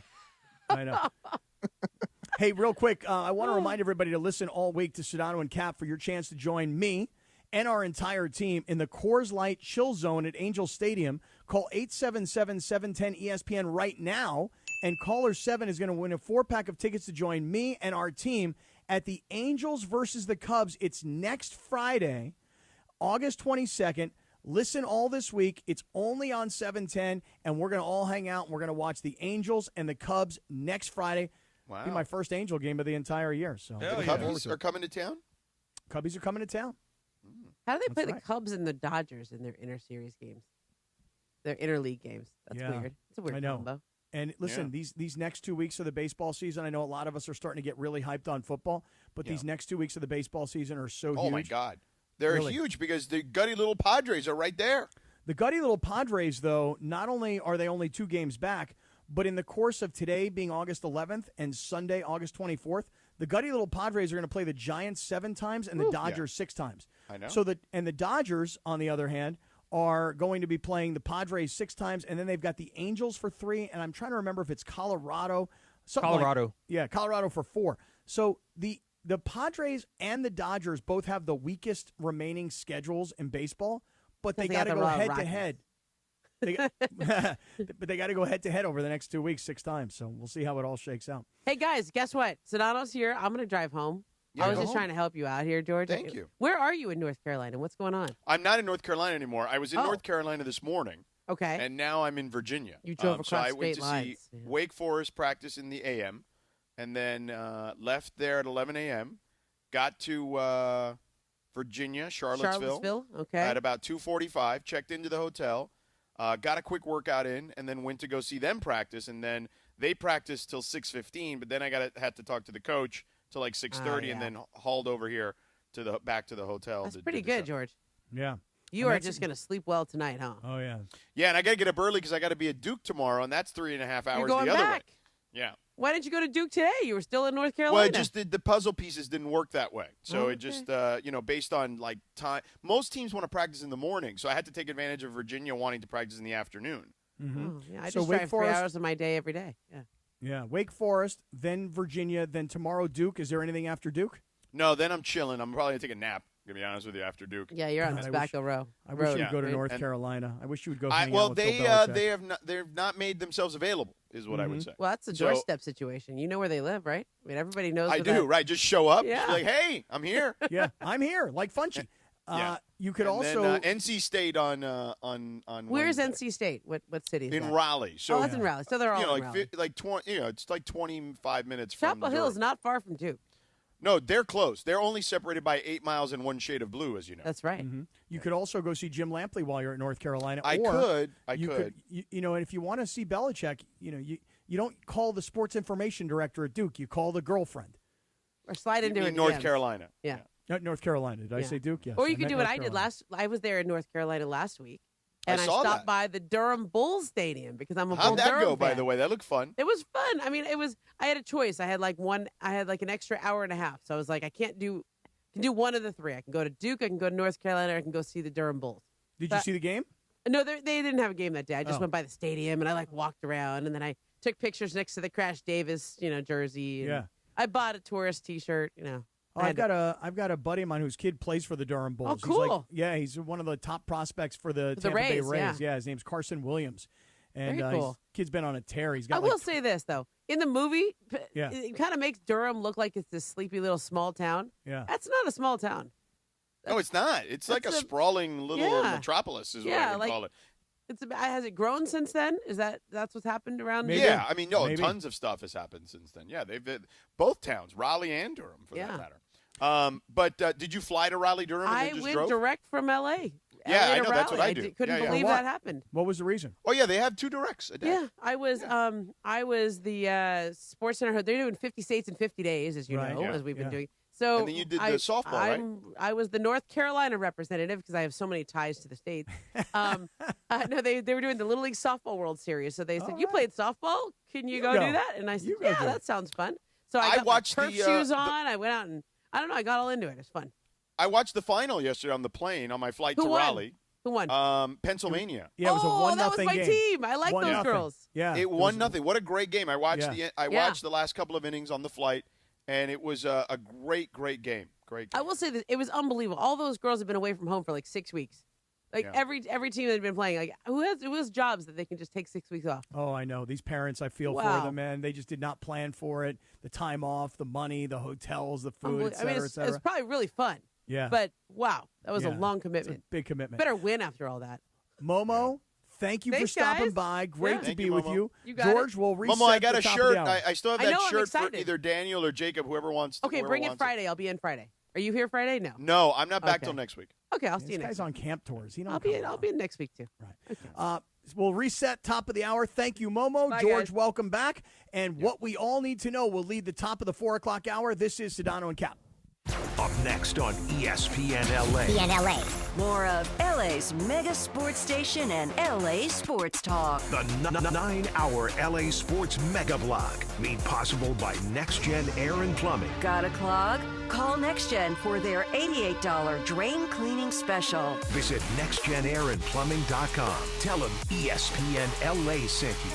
Hey, real quick, I want to remind everybody to listen all week to Sedano and Kap for your chance to join me and our entire team in the Coors Light Chill Zone at Angel Stadium. Call 877-710-ESPN right now, and caller 7 is going to win a 4-pack of tickets to join me and our team at the Angels versus the Cubs. It's next Friday, August 22nd. Listen all this week. It's only on 710, and we're going to all hang out, and we're going to watch the Angels and the Cubs next Friday. Wow. Be my first Angel game of the entire year. So the Cubbies are coming to town? Cubbies are coming to town. How do they play the Cubs and the Dodgers in their inter-series games? Their interleague games. That's weird. It's a weird combo. And listen, these next 2 weeks of the baseball season, I know a lot of us are starting to get really hyped on football, but these next 2 weeks of the baseball season are so huge. Oh, my God. They're huge because the gutty little Padres are right there. The gutty little Padres, though, not only are they only 2 games back, but in the course of today being August 11th and Sunday, August 24th, the gutty little Padres are going to play the Giants 7 times and the Dodgers 6 times. I know. So the Dodgers, on the other hand, are going to be playing the Padres 6 times, and then they've got the Angels for 3, and I'm trying to remember if it's Colorado. Colorado. Colorado for 4. So the Padres and the Dodgers both have the weakest remaining schedules in baseball, but they got to go head-to-head. But they got to go head-to-head over the next 2 weeks 6 times, so we'll see how it all shakes out. Hey, guys, guess what? Sedano's here. I'm going to drive home. I was just trying to help you out here, George. Thank you. Where are you in North Carolina? What's going on? I'm not in North Carolina anymore. I was in North Carolina this morning. Okay. And now I'm in Virginia. You drove across so I went to lines. see Wake Forest practice in the a.m., and then left there at 11 a.m., got to Virginia, Charlottesville. Okay. At about 2:45, checked into the hotel, got a quick workout in, and then went to go see them practice. And then they practiced till 6:15, but then I had to talk to the coach till like 6:30, and then hauled over here back to the hotel. That's pretty good, George. Yeah. You are just going to sleep well tonight, huh? Oh, yeah. Yeah, and I got to get up early because I got to be at Duke tomorrow, and that's 3.5 hours You're going the other back. way. Yeah. Why didn't you go to Duke today? You were still in North Carolina. Well, it just the puzzle pieces didn't work that way. So it just, based on like time, most teams want to practice in the morning. So I had to take advantage of Virginia wanting to practice in the afternoon. Mm-hmm. Oh, yeah, I just drive 3 hours of my day every day. Yeah. Yeah. Wake Forest, then Virginia, then tomorrow Duke. Is there anything after Duke? No, then I'm chilling. I'm probably going to take a nap, to be honest with you, after Duke. Yeah, you're on Tobacco Row. I wish you would go to North Carolina. I wish you would go hang well, out with Bill Belichick. they've not made themselves available, is what I would say. Well, that's a doorstep situation. You know where they live, right? I mean, everybody knows. I do, right? Just show up. Yeah. Just be like, hey, I'm here. Yeah, I'm here, like Funchy. Yeah. You could and also then, NC State on Where's Wednesday. NC State? What city is in that? Raleigh? So that's in Raleigh. So they're all in Raleigh. like 20. It's like 25 minutes from Chapel Hill is not far from Duke. No, they're close. They're only separated by 8 miles and one shade of blue, as you know. That's right. Mm-hmm. You could also go see Jim Lampley while you're at North Carolina. I could. And if you want to see Belichick, you don't call the sports information director at Duke. You call the girlfriend. Or slide into it. North Carolina. Yeah. Not North Carolina. Did I say Duke? Yes. Or you could do what I did I was there in North Carolina last week. And I saw stopped that. by the Durham Bulls Stadium because I'm a How'd Bull that Durham go, by fan. the way? That looked fun. It was fun. I mean, I had a choice. I had like an extra hour and a half. So I was like, I can do one of the three. I can go to Duke, I can go to North Carolina, or I can go see the Durham Bulls. Did you see the game? No, they didn't have a game that day. I just went by the stadium and I walked around, and then I took pictures next to the Crash Davis, jersey. And I bought a tourist T-shirt, I've got a buddy of mine whose kid plays for the Durham Bulls. Oh, cool. He's one of the top prospects for the Tampa Rays, Bay Rays. Yeah, his name's Carson Williams. And Very cool. his kid's been on a tear. He's got I will say this, though. In the movie, Yeah. it kind of makes Durham look like it's this sleepy little small town. Yeah. That's not a small town. No, it's not. It's like a sprawling little metropolis is what I would call it. Has it grown since then? That's what's happened around? Maybe. Yeah, I mean, tons of stuff has happened since then. Yeah, they've both towns, Raleigh and Durham, for that matter. But did you fly to Raleigh, Durham? And I went direct from L.A. Yeah, LA I know. Raleigh. That's what I do. Couldn't believe that happened. What was the reason? Oh yeah, they have 2 directs a day. Yeah, I was the Sports Center. They're doing 50 states in 50 days, as you know, as we've been doing. So and then you did the softball, right? I was the North Carolina representative because I have so many ties to the states. No, they were doing the Little League Softball World Series. So they said, "You played softball? Can you go do that?" And I said, "Yeah, that sounds fun." So I got my turf shoes on. I went out and I don't know. I got all into it. It was fun. I watched the final yesterday on the plane on my flight to Raleigh. Who won? Pennsylvania. Yeah, it was a 1-0 that was my game. team. I like those girls. Yeah, it 1-0. What a great game! I watched watched the last couple of innings on the flight, and it was a great game. Great game. I will say that it was unbelievable. All those girls have been away from home for like 6 weeks. Like every team that had been playing, like who has jobs that they can just take 6 weeks off? Oh, I know. These parents, I feel for them, man. They just did not plan for it. The time off, the money, the hotels, the food, et cetera, et cetera. It's probably really fun. Yeah. But wow, that was a long commitment. It's a big commitment. Better win after all that. Momo, thank you for stopping by. Great to be with you. You got George, we'll reset Momo, I got the a top shirt. of the hour. I still have that shirt for either Daniel or Jacob, whoever wants to. Okay, bring it Friday. I'll be in Friday. Are you here Friday? No. No, I'm not back till next week. Okay, I'll see you next week. This guy's on camp tours. I'll be in next week too. Right. Okay. We'll reset top of the hour. Thank you, Momo. Bye, George, guys. welcome back. And what we all need to know will lead the top of the 4 o'clock hour. This is Sedano and Kap. Up next on ESPN LA. More of LA's mega sports station and LA Sports Talk. The 9-hour LA Sports Mega Block. Made possible by Next Gen Air and Plumbing. Got a clog? Call NextGen for their $88 drain cleaning special. Visit nextgenairandplumbing.com. Tell them ESPN LA sent you.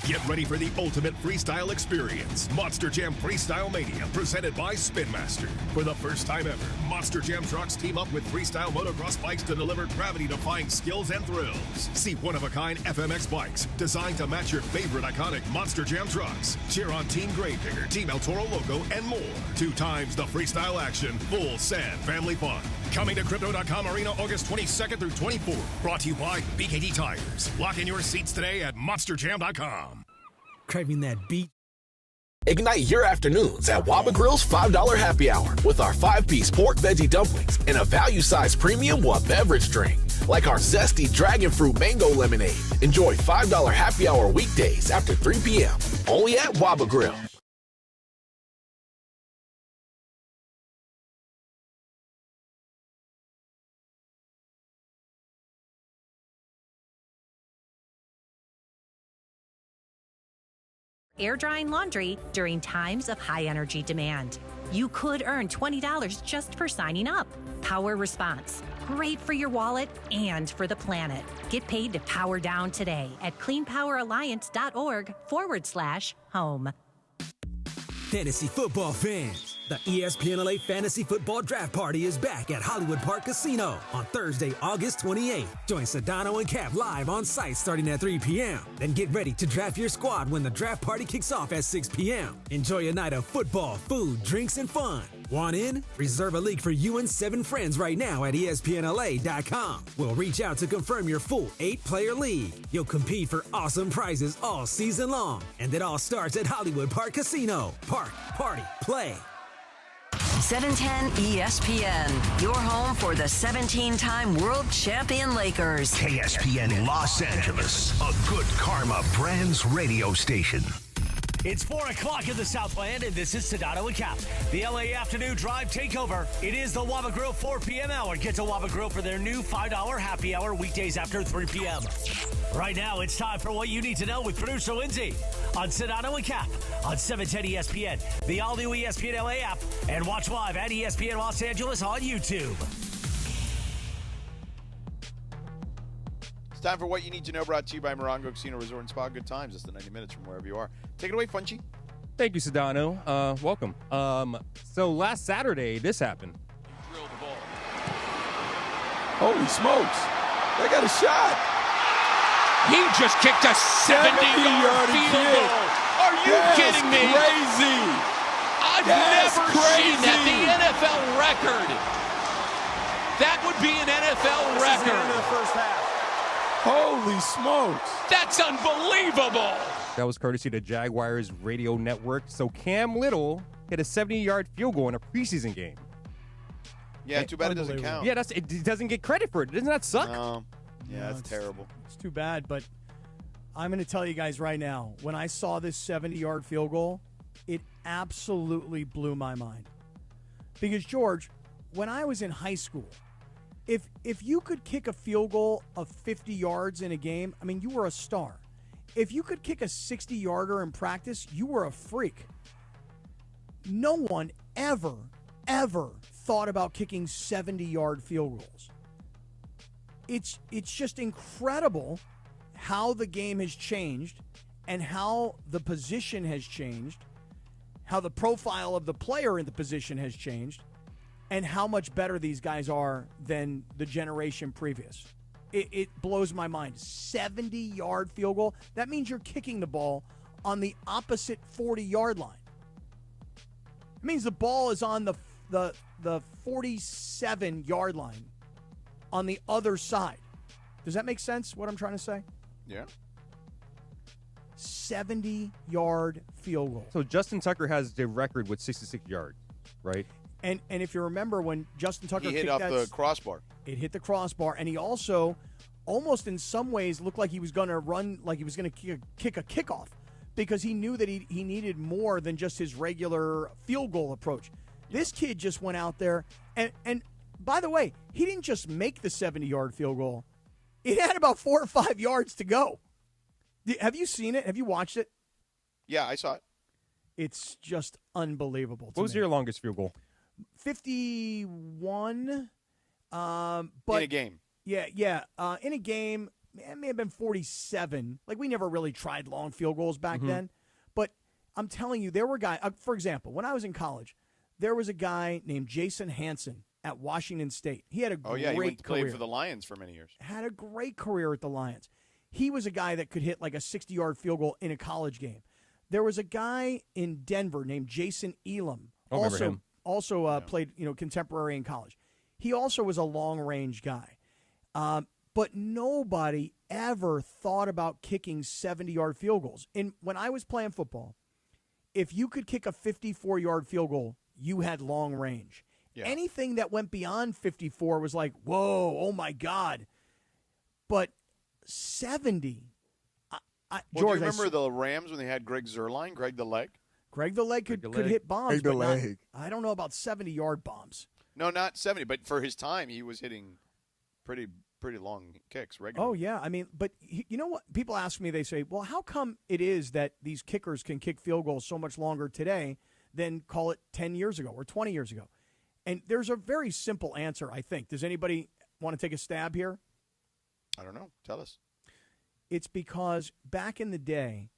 Get ready for the ultimate freestyle experience. Monster Jam Freestyle Mania, presented by Spin Master. For the first time ever, Monster Jam trucks team up with freestyle motocross bikes to deliver gravity-defying skills and thrills. See one-of-a-kind FMX bikes designed to match your favorite iconic Monster Jam trucks. Cheer on Team Gravedigger, Team El Toro logo, and more. 2 times the freestyle action, full sand family fun. Coming to Crypto.com Arena August 22nd through 24th. Brought to you by BKD Tires. Lock in your seats today at MonsterJam.com. Craving that beat. Ignite your afternoons at Waba Grill's $5 happy hour with our 5-piece pork veggie dumplings and a value-sized premium beverage drink, like our zesty dragon fruit mango lemonade. Enjoy $5 happy hour weekdays after 3 p.m. only at Waba Grill. Air drying laundry during times of high energy demand. You could earn $20 just for signing up. Power Response. Great for your wallet and for the planet. Get paid to power down today at cleanpoweralliance.org/home. Fantasy football fans, the ESPN LA Fantasy Football Draft Party is back at Hollywood Park Casino on Thursday, August 28th. Join Sedano and Kap live on site starting at 3 p.m. Then get ready to draft your squad when the draft party kicks off at 6 p.m. Enjoy a night of football, food, drinks, and fun. Want in? Reserve a league for you and 7 friends right now at ESPNLA.com. We'll reach out to confirm your full 8-player league. You'll compete for awesome prizes all season long. And it all starts at Hollywood Park Casino. Park, party, play. 710 ESPN, your home for the 17-time world champion Lakers. KSPN Los Angeles, a good karma brands radio station. It's 4 o'clock in the Southland, and this is Sedano and Kap. The LA Afternoon Drive Takeover. It is the Waba Grill 4 p.m. hour. Get to Waba Grill for their new $5 happy hour weekdays after 3 p.m. Right now, it's time for what you need to know with producer Lindsay on Sedano and Kap on 710 ESPN, the all-new ESPN LA app, and watch live at ESPN Los Angeles on YouTube. Time for what you need to know, brought to you by Morongo Casino Resort and Spa. Good times, less than 90 minutes from wherever you are. Take it away, Funchy. Thank you, Sedano. Welcome. So last Saturday, this happened. Holy smokes. They got a shot. He just kicked a 70-yard field goal. Are you kidding me? Crazy. I've never seen that. The NFL record would be an NFL record. Holy smokes. That's unbelievable. That was courtesy of the Jaguars radio network. So Cam Little hit a 70-yard field goal in a preseason game. Yeah, too bad it doesn't count. Yeah, it doesn't get credit for it. Doesn't that suck? No. Yeah, that's terrible. It's too bad, but I'm going to tell you guys right now, when I saw this 70-yard field goal, it absolutely blew my mind. Because, George, when I was in high school, if you could kick a field goal of 50 yards in a game, I mean, you were a star. If you could kick a 60-yarder in practice, you were a freak. No one ever thought about kicking 70-yard field goals. It's just incredible how the game has changed and how the position has changed, how the profile of the player in the position has changed, and how much better these guys are than the generation previous. It blows my mind. 70-yard field goal. That means you're kicking the ball on the opposite 40-yard line. It means the ball is on the 47-yard line on the other side. Does that make sense, what I'm trying to say? Yeah. 70-yard field goal. So Justin Tucker has the record with 66 yards, right? And if you remember when Justin Tucker He hit kicked off that, the crossbar. It hit the crossbar, and he also almost in some ways looked like he was going to run, like he was going to kick a kickoff, because he knew that he needed more than just his regular field goal approach. This kid just went out there, and by the way, he didn't just make the 70-yard field goal. It had about 4 or 5 yards to go. Have you seen it? Have you watched it? Yeah, I saw it. It's just unbelievable. What was your longest field goal? 51. But in a game. Yeah. In a game, it may have been 47. Like, we never really tried long field goals back then. But I'm telling you, there were guys, for example, when I was in college, there was a guy named Jason Hansen at Washington State. He had a great he went to play career. for the Lions for many years. Had a great career at the Lions. He was a guy that could hit like a 60-yard field goal in a college game. There was a guy in Denver named Jason Elam. Also played, contemporary in college. He also was a long-range guy. But nobody ever thought about kicking 70-yard field goals. When I was playing football, if you could kick a 54-yard field goal, you had long range. Yeah. Anything that went beyond 54 was like, whoa, oh, my God. But 70. George, do you remember the Rams when they had Greg Zuerlein, Greg the Leg? Greg the Leg could hit bombs, Greg the but Leg. I don't know about 70-yard bombs. No, not 70, but for his time, he was hitting pretty long kicks regularly. Oh, yeah. I mean, but you know what? People ask me, they say, well, how come it is that these kickers can kick field goals so much longer today than, call it, 10 years ago or 20 years ago? And there's a very simple answer, I think. Does anybody want to take a stab here? I don't know. Tell us. It's because back in the day,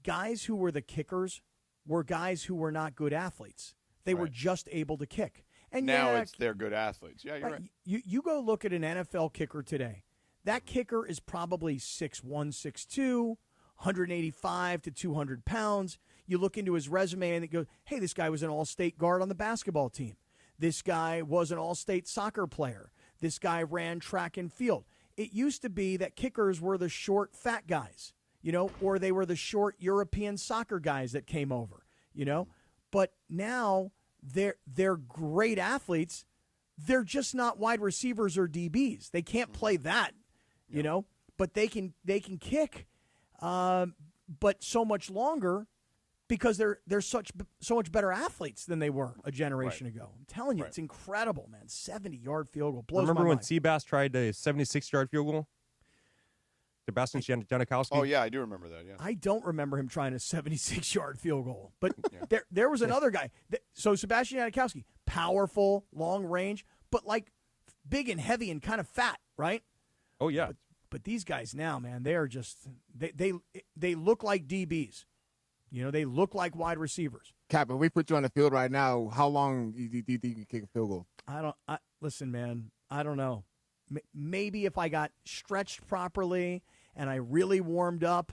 guys who were the kickers were guys who were not good athletes. They were just able to kick. And now they're good athletes. Yeah, you're right. You go look at an NFL kicker today. That kicker is probably 6'1", 6'2", 185 to 200 pounds. You look into his resume and it goes, hey, this guy was an all-state guard on the basketball team. This guy was an all-state soccer player. This guy ran track and field. It used to be that kickers were the short, fat guys, or they were the short European soccer guys that came over, But now they're great athletes. They're just not wide receivers or DBs. They can't play that, but they can kick, but so much longer because they're so much better athletes than they were a generation ago. I'm telling you, it's incredible, man. 70-yard field goal blows Remember my when mind. Seabass tried a 76-yard field goal? Sebastian Janikowski? Oh, yeah, I do remember that, yeah. I don't remember him trying a 76-yard field goal. But there was another guy. So Sebastian Janikowski, powerful, long range, but like big and heavy and kind of fat, right? Oh, yeah. But these guys now, man, they are just they look like DBs. They look like wide receivers. Cap, if we put you on the field right now, how long do you think you can kick a field goal? Listen, man, I don't know. Maybe if I got stretched properly and I really warmed up,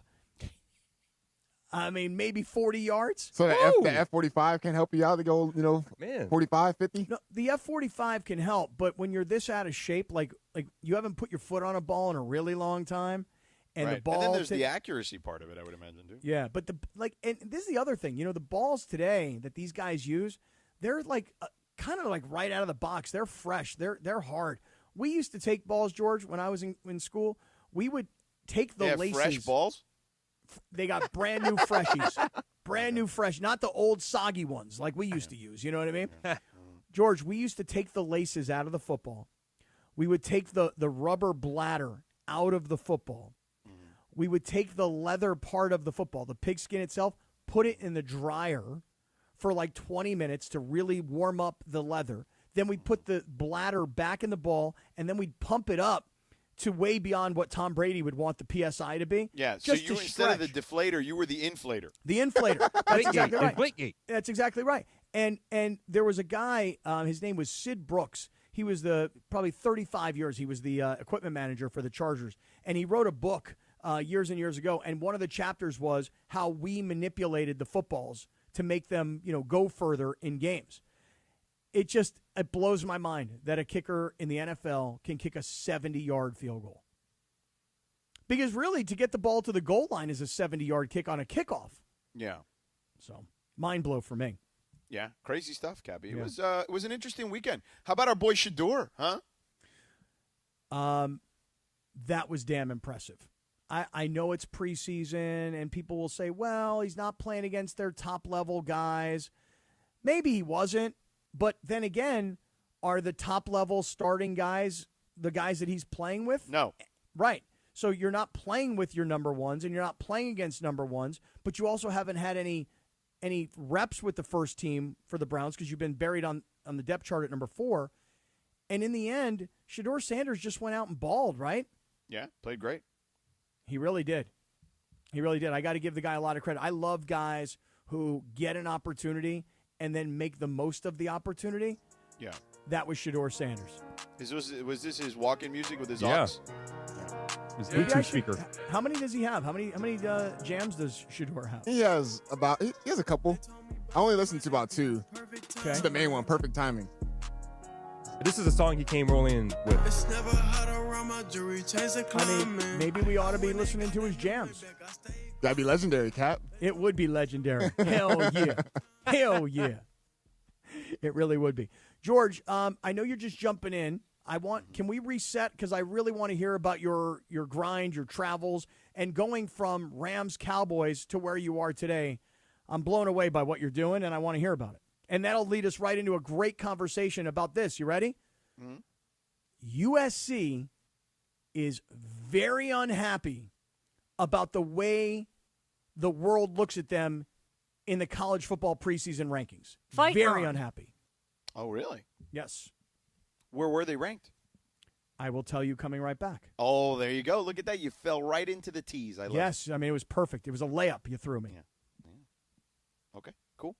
I mean, maybe 40 yards. So the F-45 can help you out to go, 45, 50? No, the F-45 can help, but when you're this out of shape, like you haven't put your foot on a ball in a really long time, and the ball. And then there's the accuracy part of it, I would imagine, too. Yeah, but and this is the other thing. The balls today that these guys use, they're like kind of like right out of the box. They're fresh. They're hard. We used to take balls, George, when I was in school. We would take the laces. Fresh balls? They got brand new freshies. Brand new fresh, not the old soggy ones like we used to use. You know what I mean? George, we used to take the laces out of the football. We would take the rubber bladder out of the football. We would take the leather part of the football, the pigskin itself, put it in the dryer for like 20 minutes to really warm up the leather. Then we'd put the bladder back in the ball, and then we'd pump it up to way beyond what Tom Brady would want the PSI to be. Yeah, just so you instead of the deflator, you were the inflator. The inflator. That's exactly right. Inflategate. That's exactly right. And there was a guy, his name was Sid Brooks. He was probably 35 years. He was the equipment manager for the Chargers. And he wrote a book years and years ago. And one of the chapters was how we manipulated the footballs to make them, go further in games. It blows my mind that a kicker in the NFL can kick a 70-yard field goal. Because really, to get the ball to the goal line is a 70-yard kick on a kickoff. Yeah. So, mind blow for me. Yeah, crazy stuff, Cappy. It was an interesting weekend. How about our boy Shador, huh? That was damn impressive. I know it's preseason, and people will say, well, he's not playing against their top-level guys. Maybe he wasn't. But then again, are the top-level starting guys the guys that he's playing with? No. Right. So you're not playing with your number ones, and you're not playing against number ones, but you also haven't had any reps with the first team for the Browns because you've been buried on the depth chart at number 4. And in the end, Shador Sanders just went out and balled, right? Yeah, played great. He really did. He really did. I got to give the guy a lot of credit. I love guys who get an opportunity and then make the most of the opportunity. Yeah. That was Shador Sanders. Was this his walk-in music with his Yeah. aux? His Bluetooth speaker. How many does he have? How many jams does Shador have? He has a couple. I only listened to about 2. Okay. It's the main one, Perfect Timing. This is a song he came rolling with. I mean, maybe we ought to be listening to his jams. That'd be legendary, Cap. It would be legendary. Hell yeah. Hell yeah. It really would be. George, I know you're just jumping in. Can we reset? Because I really want to hear about your grind, your travels, and going from Rams Cowboys to where you are today. I'm blown away by what you're doing, and I want to hear about it. And that'll lead us right into a great conversation about this. You ready? Mm-hmm. USC is very unhappy about the way the world looks at them in the college football preseason rankings. Very unhappy. Oh, really? Yes. Where were they ranked? I will tell you coming right back. Oh, there you go. Look at that. You fell right into the tease. I love Yes. I mean, it was perfect. It was a layup you threw me. Yeah. Okay, cool.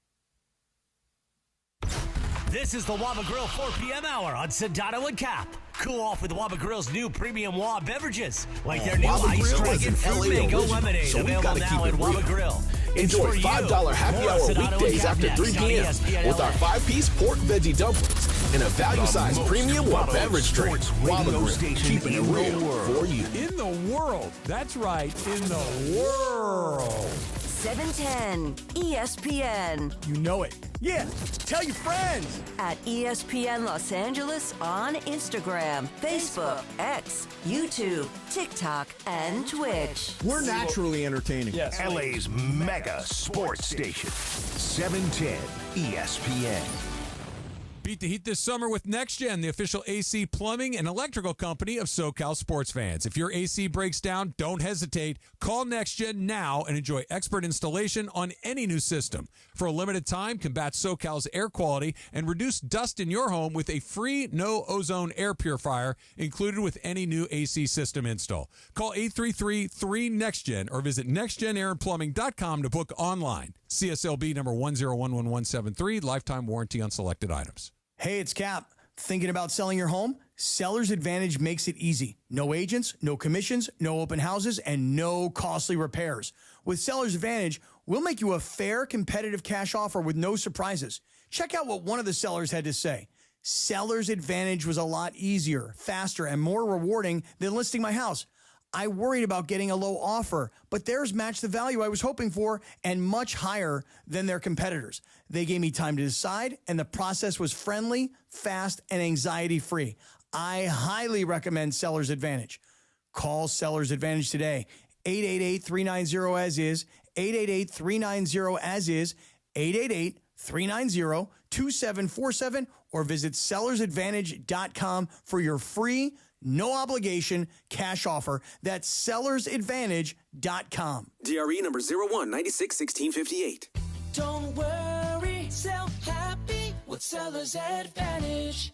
This is the Waba Grill 4 p.m. hour on Sedano and Kap. Cool off with Waba Grill's new premium Waba beverages, like their new Waba Ice Grill is Dragon an Fruit LA Mango original, Lemonade, so we've available gotta now keep at it Waba real. Grill. It's Enjoy for you. $5 happy More hour Sedano and weekdays Kap after next 3 on p.m. ESPN with our LA. 5-piece pork veggie dumplings and a value-sized premium Waba beverage drink. Waba Grill, keeping it real for you. In the world. That's right. In the world. 710 ESPN. You know it. Yeah. Tell your friends. At ESPN Los Angeles on Instagram, Facebook, X, YouTube, TikTok, and Twitch. We're naturally entertaining. Yes. LA's mega sports station. 710 ESPN. Beat the heat this summer with NextGen, the official AC plumbing and electrical company of SoCal sports fans. If your AC breaks down, don't hesitate. Call NextGen now and enjoy expert installation on any new system. For a limited time, combat SoCal's air quality and reduce dust in your home with a free no-ozone air purifier included with any new AC system install. Call 833-3NEXTGen or visit nextgenairandplumbing.com to book online. CSLB number 1011173, lifetime warranty on selected items. Hey, it's Cap. Thinking about selling your home? Seller's Advantage makes it easy. No agents, no commissions, no open houses, and no costly repairs. With Seller's Advantage, We'll make you a fair, competitive cash offer with no surprises. Check out what one of the sellers had to say. Seller's Advantage was a lot easier, faster, and more rewarding than listing my house. I worried about getting a low offer, but theirs matched the value I was hoping for and much higher than their competitors. They gave me time to decide, and the process was friendly, fast, and anxiety-free. I highly recommend Seller's Advantage. Call Seller's Advantage today. 888-390-AS-IS, 888-390-AS-IS, 888-390-2747, or visit sellersadvantage.com for your free, no obligation cash offer. That's sellersadvantage.com. DRE number 01961658. Don't worry, sell happy with Seller's Advantage.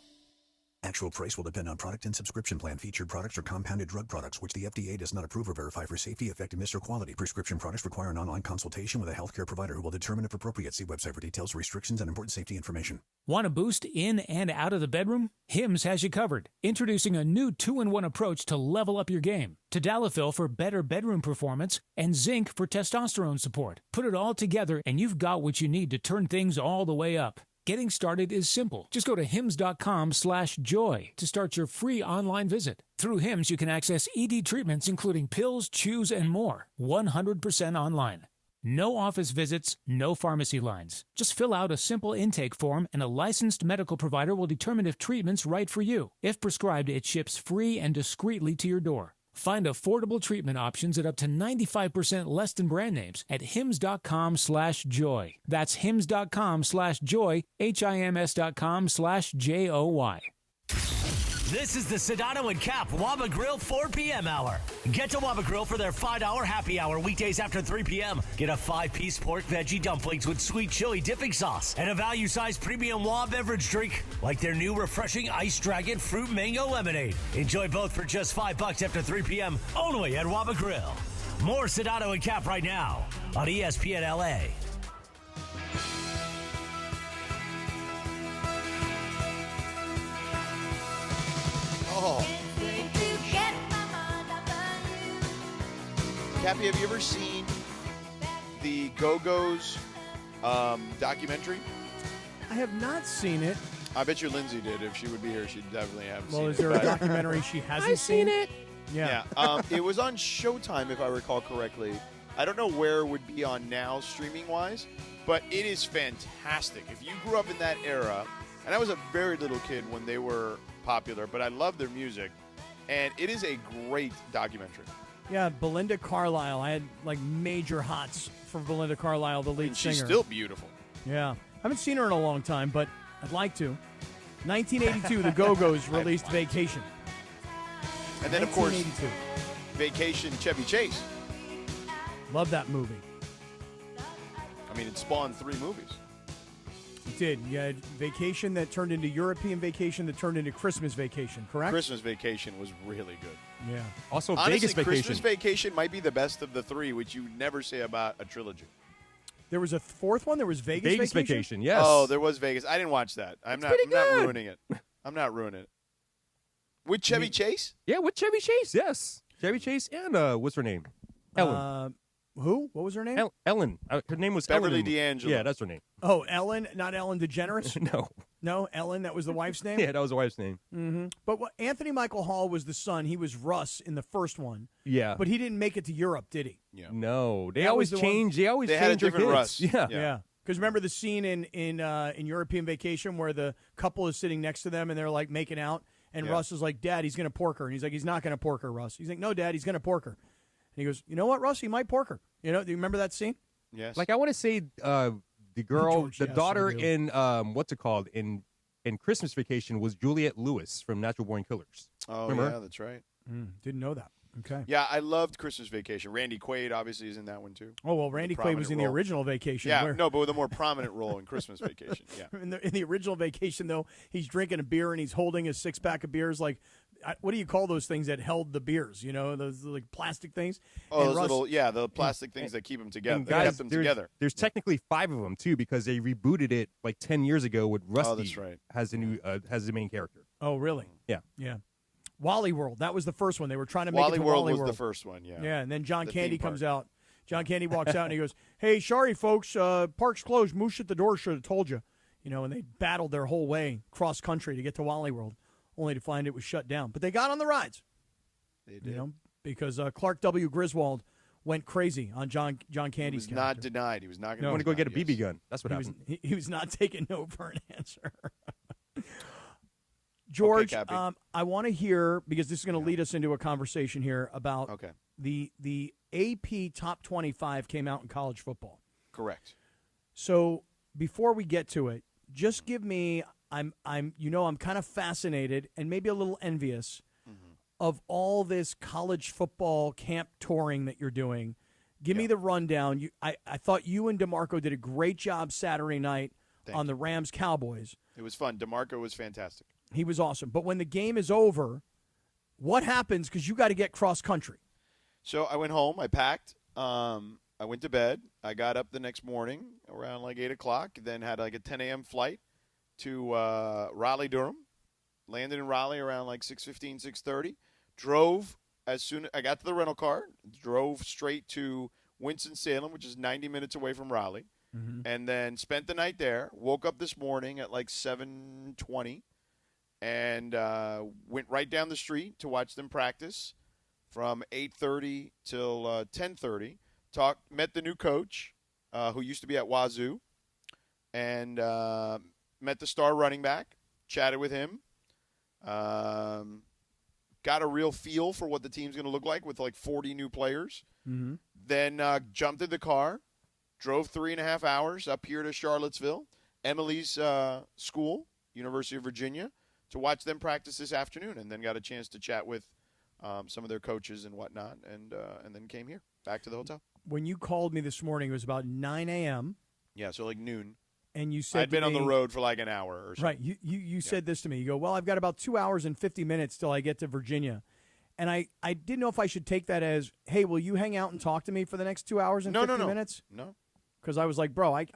Actual price will depend on product and subscription plan. Featured products are compounded drug products, which the FDA does not approve or verify for safety, effectiveness, or quality. Prescription products require an online consultation with a healthcare provider who will determine if appropriate. See website for details, restrictions, and important safety information. Want a boost in and out of the bedroom? Hims has you covered. Introducing a new 2-in-1 approach to level up your game. Tadalafil for better bedroom performance and zinc for testosterone support. Put it all together and you've got what you need to turn things all the way up. Getting started is simple. Just go to hims.com/joy to start your free online visit. Through Hims, you can access ED treatments, including pills, chews, and more, 100% online. No office visits, no pharmacy lines. Just fill out a simple intake form, and a licensed medical provider will determine if treatment's right for you. If prescribed, it ships free and discreetly to your door. Find affordable treatment options at up to 95% less than brand names at hims.com/joy. That's hims.com/joy, HIMS.com/JOY. This is the Sedano and Kap Waba Grill 4 p.m. hour. Get to Waba Grill for their $5 happy hour weekdays after 3 p.m. Get a 5-piece pork veggie dumplings with sweet chili dipping sauce and a value-sized premium Waba beverage drink like their new refreshing Ice Dragon Fruit Mango Lemonade. Enjoy both for just $5 after 3 p.m. only at Waba Grill. More Sedano and Kap right now on ESPN LA. Oh. Cappy, have you ever seen the Go-Go's documentary? I have not seen it. I bet you Lindsay did. If she would be here, she'd definitely have seen it. Well, is there a documentary she hasn't seen? it. Yeah. It was on Showtime, if I recall correctly. I don't know where it would be on now, streaming-wise, but it is fantastic. If you grew up in that era, and I was a very little kid when they were popular, but I love their music, and it is a great documentary. Yeah, Belinda Carlisle. I had like major hots for Belinda Carlisle, the lead singer. She's still beautiful. Yeah. I haven't seen her in a long time, but I'd like to. 1982, the Go-Go's released Vacation. And then, of course, Vacation, Chevy Chase. Love that movie. I mean, it spawned 3 movies. It did. You had Vacation that turned into European Vacation that turned into Christmas Vacation, correct? Christmas Vacation was really good. Yeah. Also, honestly, Vegas Vacation. Christmas Vacation might be the best of the 3, which you never say about a trilogy. There was a fourth one. There was Vegas Vacation. Yes. Oh, there was Vegas. I didn't watch that. I'm not ruining it. I'm not ruining it. With Chevy Chase? Yeah, with Chevy Chase. Yes, Chevy Chase and what's her name? Ellen. Who? What was her name? Ellen. Her name was Beverly Ellen. D'Angelo. Yeah, that's her name. Oh, Ellen, not Ellen DeGeneres? No. No, Ellen, that was the wife's name? Yeah, that was the wife's name. Mm-hmm. But Anthony Michael Hall was the son. He was Russ in the first one. Yeah. But he didn't make it to Europe, did he? Yeah. No. They That always was the one- change. They always They change had a their different kids. Russ. Yeah. Yeah. Because remember the scene in European Vacation where the couple is sitting next to them and they're like making out, and Yeah. Russ is like, "Dad, he's going to pork her," and he's like, "He's not going to pork her, Russ." He's like, "No, Dad, he's going to pork her." And he goes, "You know what, Russ? He might pork her." You know? Do you remember that scene? Yes. Like I want to say, the girl, George, the yes, daughter I do. in what's it called in Christmas Vacation was Juliette Lewis from Natural Born Killers. Oh, Remember? yeah, that's right. Didn't know that. Okay. Yeah, I loved Christmas Vacation. Randy Quaid obviously is in that one too. Oh, well, Randy Quaid was in the original Vacation. Yeah, where- no, but with a more prominent role in Christmas Vacation. Yeah. In the original Vacation, though, he's drinking a beer and he's holding a 6-pack of beers. Like, what do you call those things that held the beers? You know, those like plastic things. Oh, And those Russ- the plastic things that keep them together. And That guys, kept them there's, together. There's technically 5 of them too because they rebooted it like 10 years ago with Rusty. Oh, that's right. Has the main character. Oh, really? Yeah. Yeah. Wally World. That was the first one. They were trying to make Wally it to World Wally was World. the first one. Yeah. Yeah, and then John The Candy theme comes park. out. John Candy walks out and he goes, "Hey, sorry, folks, park's closed. Moose at the door should have told you." And they battled their whole way cross country to get to Wally World, only to find it was shut down. But they got on the rides. They did. Because Clark W. Griswold went crazy on John Candy's He was not denied. He was not going to. I want to go get a BB gun. That's what happened. He was not taking no for an answer. George, Okay, I want to hear, because this is going to lead us into a conversation here about the AP Top 25 came out in college football. Correct. So before we get to it, just give me, I'm kind of fascinated and maybe a little envious of all this college football camp touring that you're doing. Give me the rundown. I thought you and DeMarco did a great job Saturday night on the Rams-Cowboys. It was fun. DeMarco was fantastic. He was awesome. But when the game is over, what happens? Because you got to get cross-country. So I went home. I packed. I went to bed. I got up the next morning around like 8 o'clock, then had like a 10 a.m. flight to Raleigh-Durham. Landed in Raleigh around like 6:15, 6:30. Drove as soon as I got to the rental car. Drove straight to Winston-Salem, which is 90 minutes away from Raleigh. And then spent the night there. Woke up this morning at like 7:20. And went right down the street to watch them practice from 8:30 till 10:30. Met the new coach, who used to be at Wazoo, and met the star running back. Chatted with him. Got a real feel for what the team's going to look like with like 40 new players. Then jumped in the car, drove 3.5 hours up here to Charlottesville, Emily's school, University of Virginia, to watch them practice this afternoon, and then got a chance to chat with some of their coaches and whatnot, and then came here, back to the hotel. When you called me this morning, it was about 9 a.m. Yeah, so like noon. And you said I'd been on the road for like an hour or so. Right. You said this to me. You go, well, I've got about 2 hours and 50 minutes till I get to Virginia. And I didn't know if I should take that as, hey, will you hang out and talk to me for the next 2 hours and 50 minutes? No. Because I was like, bro, I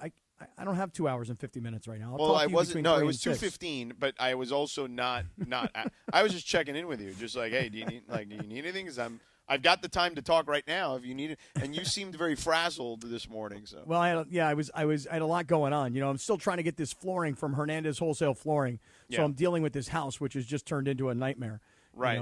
don't have 2 hours and 50 minutes right now. I'll Well, talk I to you wasn't. between No, 3 it was and 6. 2:15, but I was also not. I was just checking in with you, just like, hey, do you need anything? Because I've got the time to talk right now if you need it. And you seemed very frazzled this morning. So Well, I had a lot going on. I'm still trying to get this flooring from Hernandez Wholesale Flooring, so I'm dealing with this house, which has just turned into a nightmare. Right.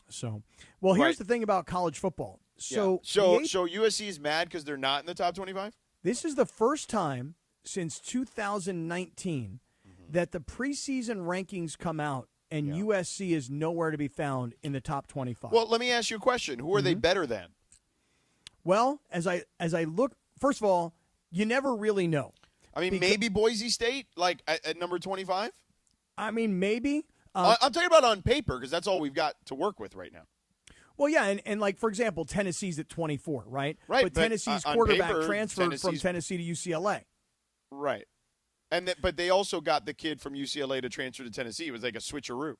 So, well, here's the thing about college football. So USC is mad because they're not in the top 25. This is the first time since 2019 that the preseason rankings come out and USC is nowhere to be found in the top 25. Well, let me ask you a question. Who are they better than? Well, as I look, first of all, you never really know. I mean, maybe Boise State, like at number 25? I mean, maybe. I'm talking about on paper because that's all we've got to work with right now. Well, yeah, and like, for example, Tennessee's at 24, right? Right. But Tennessee's on quarterback paper, transferred from Tennessee to UCLA. Right. But they also got the kid from UCLA to transfer to Tennessee. It was like a switcheroo.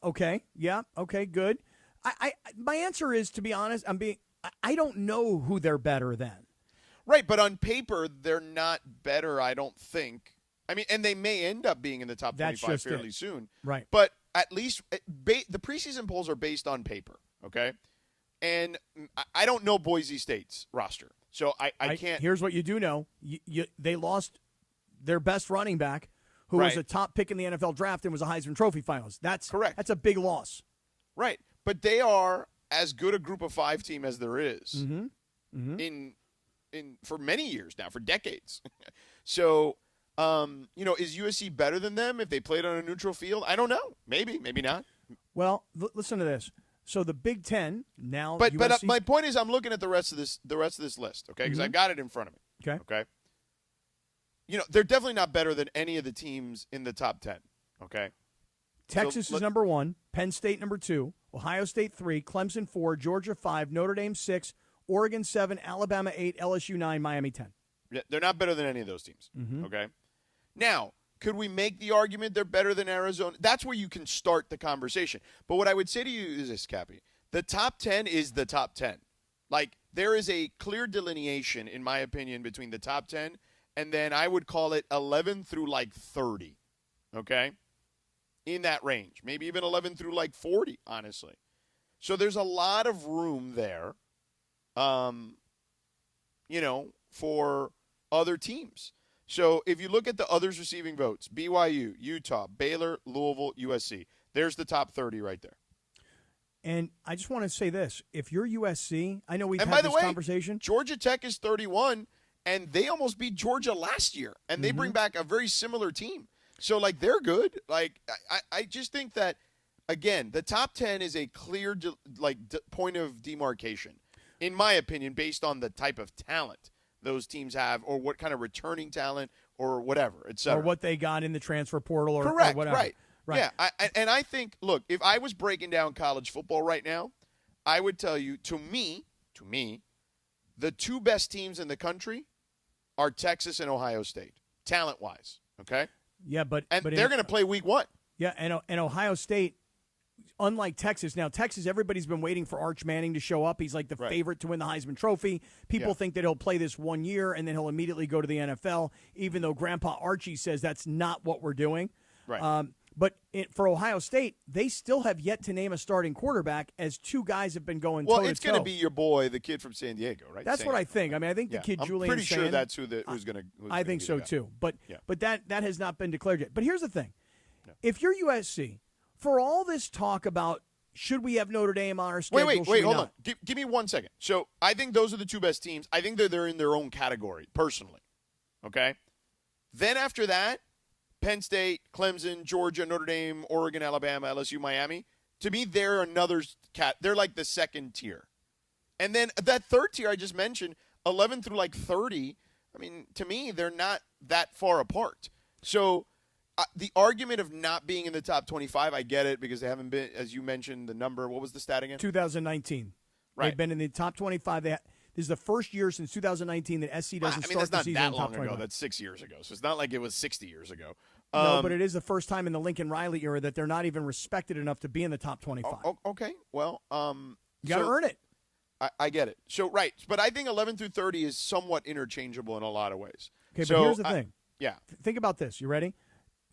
Okay. Yeah. Okay. Good. My answer is, to be honest, I don't know who they're better than. Right, but on paper they're not better. I don't think. I mean, and they may end up being in the top 25 fairly soon. Right. But at least the preseason polls are based on paper. Okay. And I don't know Boise State's roster, so I can't. Here's what you do know: they lost their best running back, who was a top pick in the NFL draft and was a Heisman Trophy finalist. That's correct. That's a big loss. Right, but they are as good a Group of 5 team as there is in for many years now, for decades. So, is USC better than them if they played on a neutral field? I don't know. Maybe not. Well, listen to this. So the Big Ten now, but USC, my point is, I'm looking at the rest of this list, okay? Because I've got it in front of me. Okay. They're definitely not better than any of the teams in the top 10. Okay. Texas is number 1, Penn State number 2, Ohio State 3, Clemson 4, Georgia 5, Notre Dame 6, Oregon 7, Alabama 8, LSU 9, Miami 10. Yeah, they're not better than any of those teams. Okay. Now, could we make the argument they're better than Arizona? That's where you can start the conversation. But what I would say to you is this, Cappy. The top 10 is the top 10. Like, there is a clear delineation, in my opinion, between the top 10 and then I would call it 11 through like 30. Okay? In that range. Maybe even 11 through like 40, honestly. So there's a lot of room there for other teams. So if you look at the others receiving votes, BYU, Utah, Baylor, Louisville, USC, there's the top 30 right there. And I just want to say this. If you're USC, I know we've And had by the this way, conversation. Georgia Tech is 31, and they almost beat Georgia last year, and they bring back a very similar team. So, they're good. I just think that, again, the top 10 is a clear, point of demarcation, in my opinion, based on the type of talent those teams have or what kind of returning talent or whatever, et cetera. Or what they got in the transfer portal or Correct, whatever. Right. Right. Yeah, I think, look, if I was breaking down college football right now, I would tell you, to me, the two best teams in the country are Texas and Ohio State, talent-wise, okay? Yeah, but they're going to play week 1. Yeah, and Ohio State, unlike Texas, now Texas, everybody's been waiting for Arch Manning to show up. He's like the favorite to win the Heisman Trophy. People think that he'll play this 1 year and then he'll immediately go to the NFL, even though Grandpa Archie says that's not what we're doing. Right. But for Ohio State, they still have yet to name a starting quarterback, as two guys have been going toe-to-toe. Well, it's going to be your boy, the kid from San Diego, right? That's what I think. I mean, I think the kid Julian I'm pretty sure Sand, that's who's going to. I think so too. But that has not been declared yet. But here's the thing: if you're USC, for all this talk about should we have Notre Dame on our schedule, wait, hold on. Give me 1 second. So I think those are the two best teams. I think they're in their own category, personally. Okay. Then after that, Penn State, Clemson, Georgia, Notre Dame, Oregon, Alabama, LSU, Miami. To me, they're another cat. They're like the second tier. And then that third tier I just mentioned, 11 through 30, I mean, to me, they're not that far apart. So the argument of not being in the top 25, I get it because they haven't been, as you mentioned, the number. What was the stat again? 2019. Right. They've been in the top 25. This is the first year since 2019 that SC doesn't start the season in the top 25. That's not that long ago. That's 6 years ago. So it's not like it was 60 years ago. No, but it is the first time in the Lincoln Riley era that they're not even respected enough to be in the top 25. Okay. Well, you got to earn it. I get it. So, right. But I think 11 through 30 is somewhat interchangeable in a lot of ways. Okay, but here's the thing. Yeah. Think about this. You ready?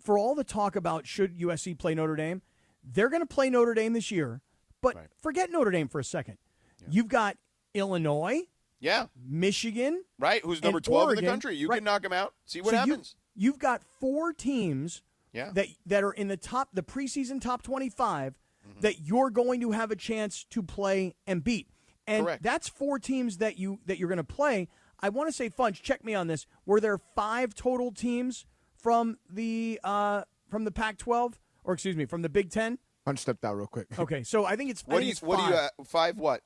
For all the talk about should USC play Notre Dame, they're going to play Notre Dame this year. But forget Notre Dame for a second. Yeah. You've got Illinois. Yeah. Michigan. Right. Who's number 12 Oregon. in the country. You can knock them out. See what happens. You've got 4 teams that are in the preseason top 25 that you're going to have a chance to play and beat. And that's 4 teams that you're going to play. I want to say, Funch, check me on this. Were there 5 total teams from the Pac-12, or excuse me, from the Big Ten? Funch stepped out real quick. Okay, so I think it's 5. What do you 5 what?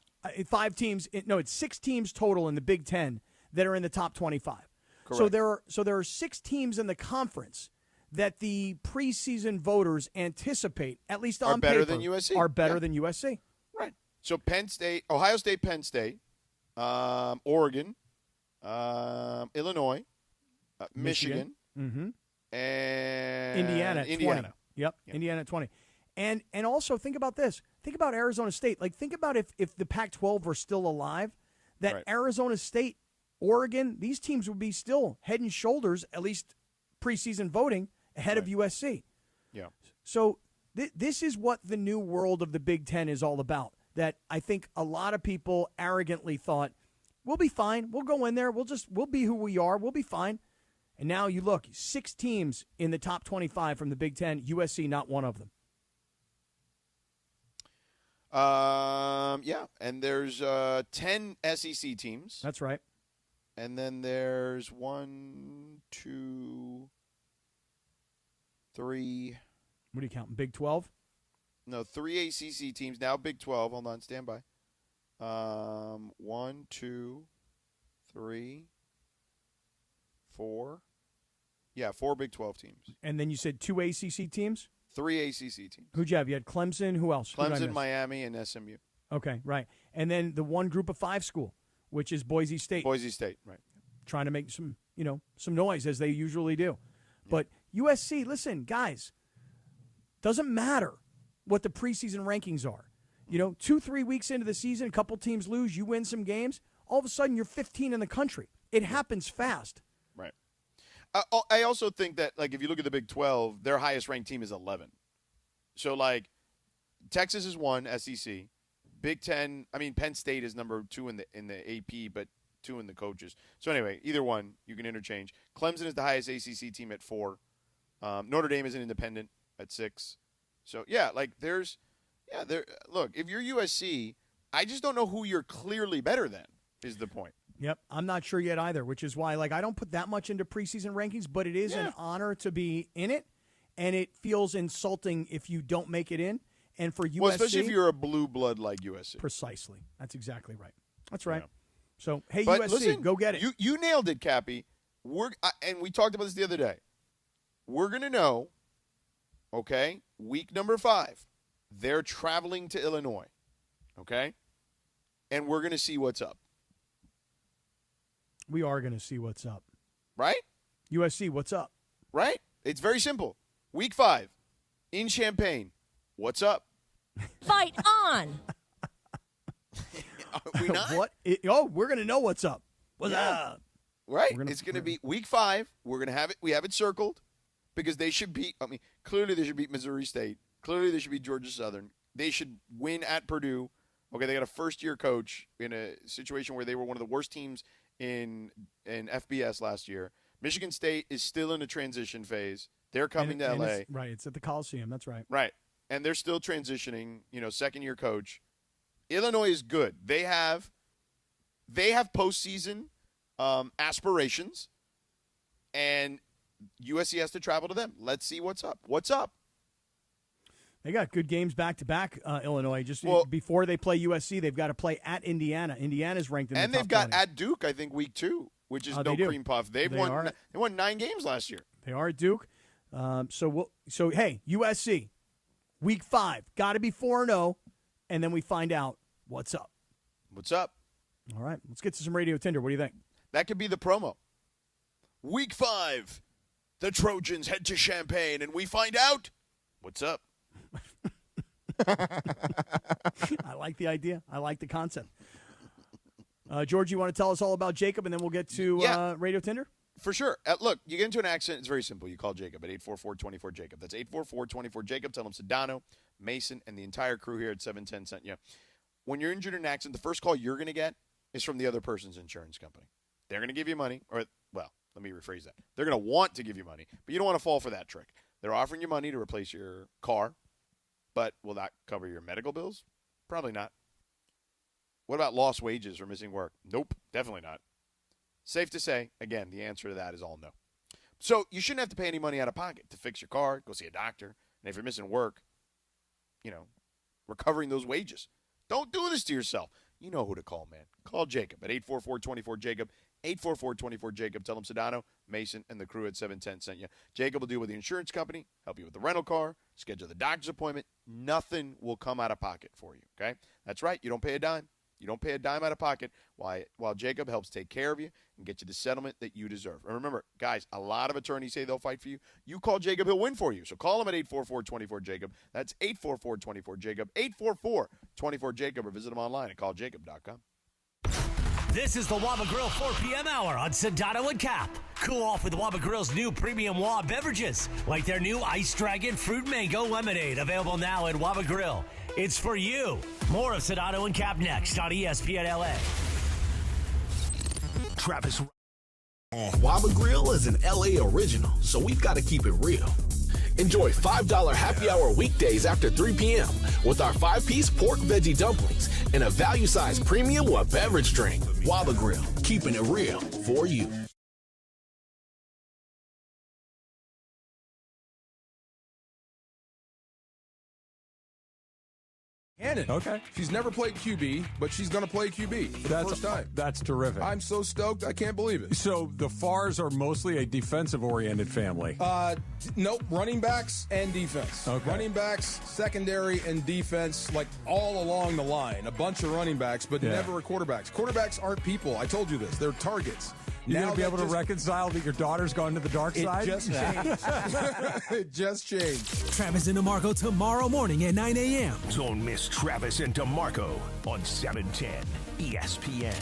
5 teams. No, it's 6 teams total in the Big Ten that are in the top 25. Correct. So there are 6 teams in the conference that the preseason voters anticipate, at least on paper, than USC. Are better than USC. Right. So Penn State, Ohio State, Penn State, Oregon, Illinois, Michigan, and Indiana. At 20. Yep, Indiana at 20. And also think about this. Think about Arizona State. Think about if the Pac-12 were still alive, that Arizona State, Oregon, these teams would be still head and shoulders, at least preseason voting, ahead of USC. Yeah. So this is what the new world of the Big Ten is all about. That I think a lot of people arrogantly thought, we'll be fine. We'll go in there. We'll be who we are. We'll be fine. And now you look, 6 teams in the top 25 from the Big Ten, USC not one of them. Yeah, and there's 10 SEC teams. That's right. And then there's 1, 2, 3. What are you counting? Big 12? No, 3 ACC teams. Now Big 12. Hold on, stand by. 1, 2, 3, 4. Yeah, 4 Big 12 teams. And then you said 2 ACC teams? 3 ACC teams. Who'd you have? You had Clemson. Who else? Clemson, Miami, and SMU. Okay, right. And then the one group of 5 school, which is Boise State. Boise State, right. Trying to make some noise, as they usually do. Yeah. But USC, listen, guys, doesn't matter what the preseason rankings are. 2-3 weeks into the season, a couple teams lose, you win some games, all of a sudden you're 15 in the country. It happens fast. Right. I also think that, if you look at the Big 12, their highest ranked team is 11. So, Texas is 1, SEC. Big Ten. I mean, Penn State is number 2 in the AP, but 2 in the coaches. So anyway, either one you can interchange. Clemson is the highest ACC team at 4. Notre Dame is an independent at 6. So yeah, like there. Look, if you're USC, I just don't know who you're clearly better than. Is the point? Yep, I'm not sure yet either, which is why I don't put that much into preseason rankings, but it is an honor to be in it, and it feels insulting if you don't make it in. And for USC, well, especially if you're a blue blood like USC. Precisely, that's exactly right. That's right. Yeah. So hey, but USC, listen, go get it. You nailed it, Cappy. And we talked about this the other day. We're gonna know. Okay, week number 5, they're traveling to Illinois. Okay, and we're gonna see what's up. We are going to see what's up. Right? USC, what's up? Right? It's very simple. Week 5, in Champaign, what's up? Fight on! Are we not? We're going to know what's up. What's up? Right? It's going to be week 5. We're going to have it. We have it circled because they should beat, clearly they should beat Missouri State. Clearly they should beat Georgia Southern. They should win at Purdue. Okay, they got a first-year coach in a situation where they were one of the worst teams in FBS last year. Michigan State is still in a transition phase. They're coming to LA. It's at the Coliseum. That's right. Right. And they're still transitioning, second-year coach. Illinois is good. They have postseason aspirations, and USC has to travel to them. Let's see what's up. What's up? They got good games back-to-back, Illinois. Before they play USC, they've got to play at Indiana. Indiana's ranked in the top 20. And they've got at Duke, I think, week 2, which is no cream puff. They won 9 games last year. They are at Duke. So hey, USC, week 5, got to be 4-0, and then we find out what's up. What's up? All right, let's get to some Radio Tinder. What do you think? That could be the promo. Week 5, the Trojans head to Champaign, and we find out what's up. I like the idea. I like the concept. George, you want to tell us all about Jacob, and then we'll get to Radio Tinder? For sure. Look, you get into an accident, it's very simple. You call Jacob at 844-24-JACOB. That's 844-24-JACOB. Tell him Sedano, Mason, and the entire crew here at 710 sent you. When you're injured in an accident, the first call you're going to get is from the other person's insurance company. They're going to give you money, let me rephrase that. They're going to want to give you money, but you don't want to fall for that trick. They're offering you money to replace your car. But will that cover your medical bills? Probably not. What about lost wages or missing work? Nope, definitely not. Safe to say, again, the answer to that is all no. So you shouldn't have to pay any money out of pocket to fix your car, go see a doctor, and if you're missing work, recovering those wages. Don't do this to yourself. You know who to call, man. Call Jacob at 844-24-JACOB, 844-24-JACOB. Tell him Sedano, Mason, and the crew at 710 sent you. Jacob will deal with the insurance company, help you with the rental car, schedule the doctor's appointment. Nothing will come out of pocket for you, okay? That's right. You don't pay a dime. You don't pay a dime out of pocket while Jacob helps take care of you and get you the settlement that you deserve. And remember, guys, a lot of attorneys say they'll fight for you. You call Jacob, he'll win for you. So call him at 844-24-JACOB. That's 844-24-JACOB, 844-24-JACOB, or visit him online at calljacob.com. This is the Waba Grill 4 p.m. hour on Sedano and Cap. Cool off with Waba Grill's new premium Waba beverages, like their new Ice Dragon Fruit Mango Lemonade, available now at Waba Grill. It's for you. More of Sedano and Cap next on ESPN LA. Travis. Waba Grill is an LA original, so we've got to keep it real. Enjoy $5 happy hour weekdays after 3 p.m. with our 5-piece pork veggie dumplings and a value-sized premium or beverage drink. Waba Grill, keeping it real for you. Hannon. Okay. She's never played QB, but she's going to play QB for the first time. That's terrific. I'm so stoked. I can't believe it. So the Farrs are mostly a defensive-oriented family. Nope. Running backs and defense. Okay. Running backs, secondary, and defense, like all along the line. A bunch of running backs, but never quarterbacks. Quarterbacks aren't people. I told you this. They're targets. You're going to be able to reconcile that your daughter's gone to the dark side? It just changed. It just changed. Travis and DeMarco tomorrow morning at 9 a.m. Don't miss Travis and DeMarco on 710 ESPN.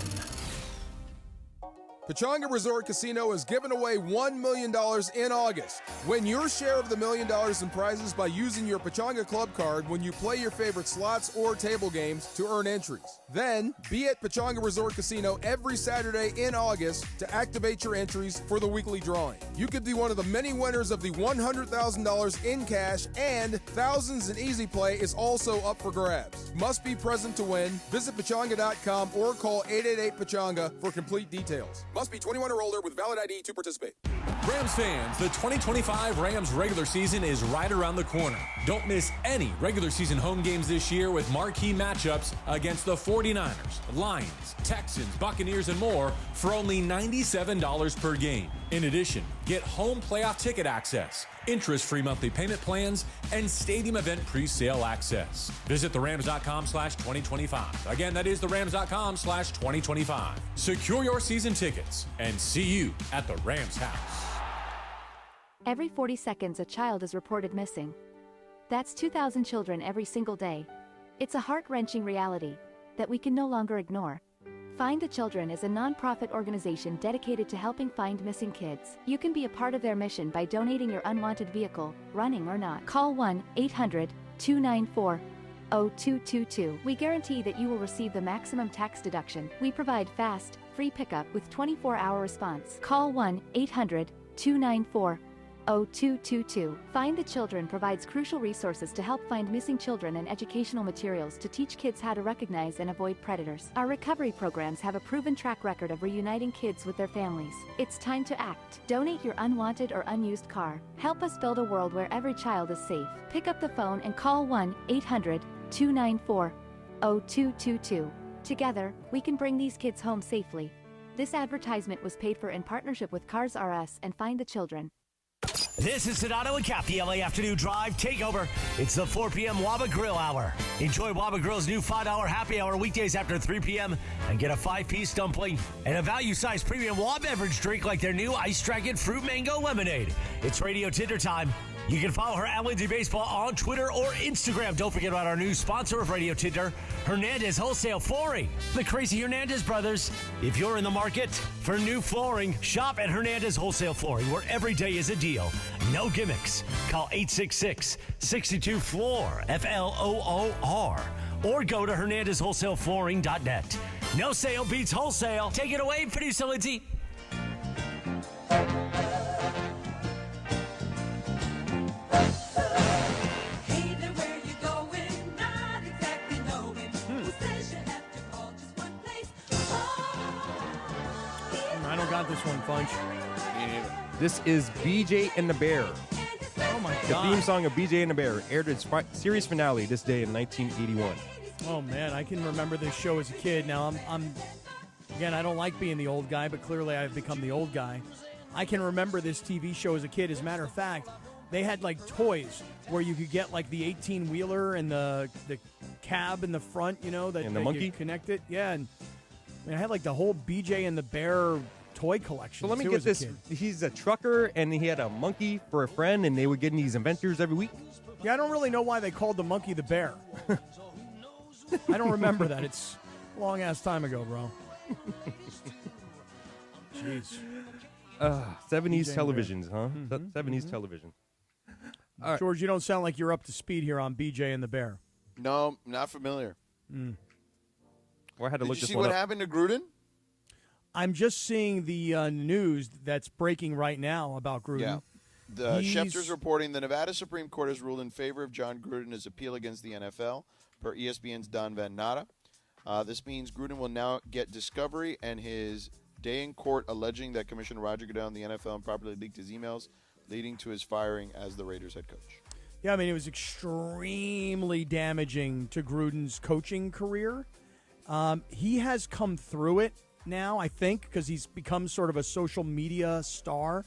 Pechanga Resort Casino is giving away $1 million in August. Win your share of the $1 million in prizes by using your Pechanga Club card when you play your favorite slots or table games to earn entries. Then, be at Pechanga Resort Casino every Saturday in August to activate your entries for the weekly drawing. You could be one of the many winners of the $100,000 in cash, and thousands in easy play is also up for grabs. Must be present to win. Visit Pechanga.com or call 888-PECHANGA for complete details. Must be 21 or older with valid ID to participate. Rams fans, the 2025 Rams regular season is right around the corner. Don't miss any regular season home games this year with marquee matchups against the 49ers, Lions, Texans, Buccaneers, and more for only $97 per game. In addition, get home playoff ticket access, interest-free monthly payment plans, and stadium event pre-sale access. Visit therams.com/2025. Again, that is therams.com/2025. Secure your season tickets and see you at the Rams house. Every 40 seconds, a child is reported missing. That's 2,000 children every single day. It's a heart-wrenching reality that we can no longer ignore. Find the Children is a non-profit organization dedicated to helping find missing kids. You can be a part of their mission by donating your unwanted vehicle, running or not. Call 1-800-294-0222. We guarantee that you will receive the maximum tax deduction. We provide fast, free pickup with 24-hour response. Call 1-800-294-0222. Find the Children provides crucial resources to help find missing children and educational materials to teach kids how to recognize and avoid predators. Our recovery programs have a proven track record of reuniting kids with their families. It's time to act. Donate your unwanted or unused car. Help us build a world where every child is safe. Pick up the phone and call 1-800-294-0222. Together, we can bring these kids home safely. This advertisement was paid for in partnership with Cars R Us and Find the Children. This is Sedano Kap, the LA Afternoon Drive Takeover. It's the 4 p.m. Waba Grill Hour. Enjoy Waba Grill's new $5 happy hour weekdays after 3 p.m. and get a 5-piece dumpling and a value-sized premium Waba beverage drink like their new Ice Dragon Fruit Mango Lemonade. It's Radio Tinder time. You can follow her at Lindsay Baseball on Twitter or Instagram. Don't forget about our new sponsor of Radio Tinder, Hernandez Wholesale Flooring. The Crazy Hernandez brothers. If you're in the market for new flooring, shop at Hernandez Wholesale Flooring, where every day is a deal. No gimmicks. Call 866-62-FLOOR, FLOOR, or go to HernandezWholesaleFlooring.net. No sale beats wholesale. Take it away, producer Lindsay. I don't got this one, Punch. This is BJ and the Bear. Oh, my The God. theme song of BJ and the Bear aired its series finale this day in 1981. Oh, man, I can remember this show as a kid. Now, again, I don't like being the old guy, but clearly I've become the old guy. I can remember this TV show as a kid. As a matter of fact, they had, like, toys where you could get, like, the 18-wheeler and the cab in the front, you know, that, And the that monkey? you connect it. Yeah, and I had, like, the whole BJ and the Bear toy collection. So let me get this. He's a trucker, and he had a monkey for a friend, and they would get in these adventures every week. Yeah, I don't really know why they called the monkey the bear. I don't remember that. It's a long-ass time ago, bro. Jeez. 70s BJ televisions, huh? Mhm, 70s television. All right. George, you don't sound like you're up to speed here on BJ and the Bear. No, not familiar. Mm. Well, I had to Did look you this see one what up. happened to Gruden? I'm just seeing the news that's breaking right now about Gruden. Yeah. Schefter's reporting the Nevada Supreme Court has ruled in favor of John Gruden's appeal against the NFL, per ESPN's Don Van Natta. This means Gruden will now get discovery, and his day in court alleging that Commissioner Roger Goodell and the NFL improperly leaked his emails, leading to his firing as the Raiders head coach. Yeah, I mean, it was extremely damaging to Gruden's coaching career. He has come through it now, I think, because he's become sort of a social media star.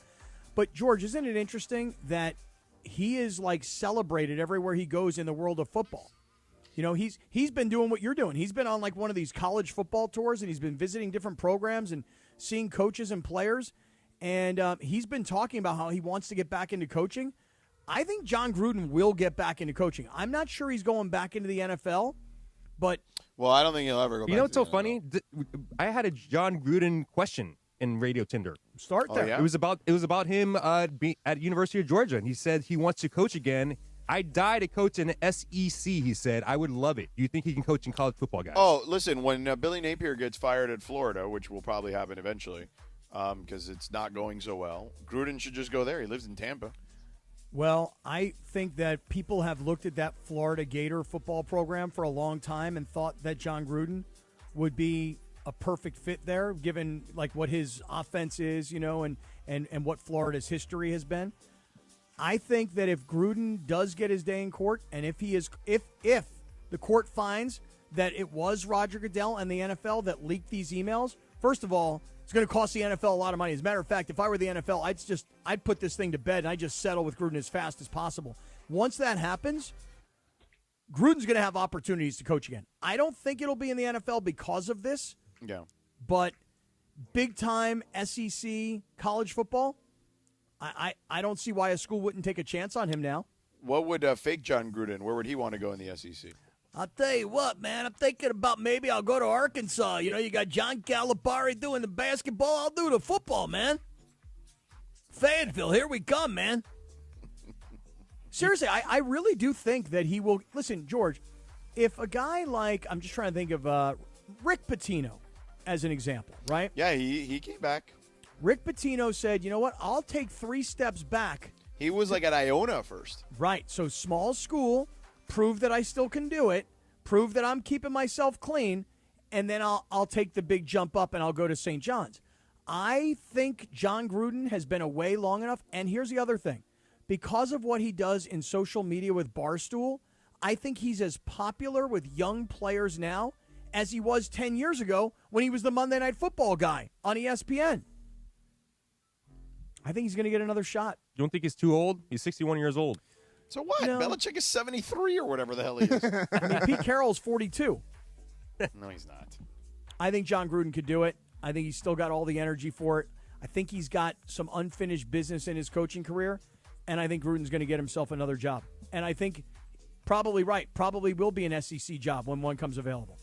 But, George, isn't it interesting that he is, like, celebrated everywhere he goes in the world of football? You know, he's been doing what you're doing. He's been on, like, one of these college football tours, and he's been visiting different programs and seeing coaches and players. And he's been talking about how he wants to get back into coaching. I think John Gruden will get back into coaching. I'm not sure he's going back into the NFL, but Well, I don't think he'll ever go back. You know what's to so funny? I had a John Gruden question in radio Tinder. Start there. yeah? It was about him at University of Georgia, and he said he wants to coach again. I die to coach in the SEC, he said. I would love it. Do you think he can coach in college football, guys? Oh, listen, when Billy Napier gets fired at Florida, which will probably happen eventually because it's not going so well, Gruden should just go there. He lives in Tampa. Well, I think that people have looked at that Florida Gator football program for a long time and thought that John Gruden would be a perfect fit there, given like what his offense is, and what Florida's history has been. I think that if Gruden does get his day in court, and if the court finds that it was Roger Goodell and the NFL that leaked these emails, first of all, it's going to cost the NFL a lot of money. As a matter of fact, if I were the NFL, I'd put this thing to bed and I'd just settle with Gruden as fast as possible. Once that happens, Gruden's going to have opportunities to coach again. I don't think it'll be in the NFL because of this. Yeah. But big-time SEC college football, I don't see why a school wouldn't take a chance on him now. What would fake John Gruden, where would he want to go in the SEC? I'll tell you what, man. I'm thinking about maybe I'll go to Arkansas. You got John Calipari doing the basketball. I'll do the football, man. Fayetteville, here we come, man. Seriously, I really do think that he will. Listen, George, if a guy like, I'm just trying to think of Rick Pitino as an example, right? Yeah, he came back. Rick Pitino said, you know what, I'll take 3 steps back. He was like at Iona first. Right, so small school, prove that I still can do it, prove that I'm keeping myself clean, and then I'll take the big jump up and I'll go to St. John's. I think John Gruden has been away long enough, and here's the other thing. Because of what he does in social media with Barstool, I think he's as popular with young players now as he was 10 years ago when he was the Monday Night Football guy on ESPN. I think he's going to get another shot. You don't think he's too old? He's 61 years old. So what? Belichick is 73 or whatever the hell he is. I mean, Pete Carroll's 42. No, he's not. I think John Gruden could do it. I think he's still got all the energy for it. I think he's got some unfinished business in his coaching career, and I think Gruden's going to get himself another job. And I think probably right, probably will be an SEC job when one comes available.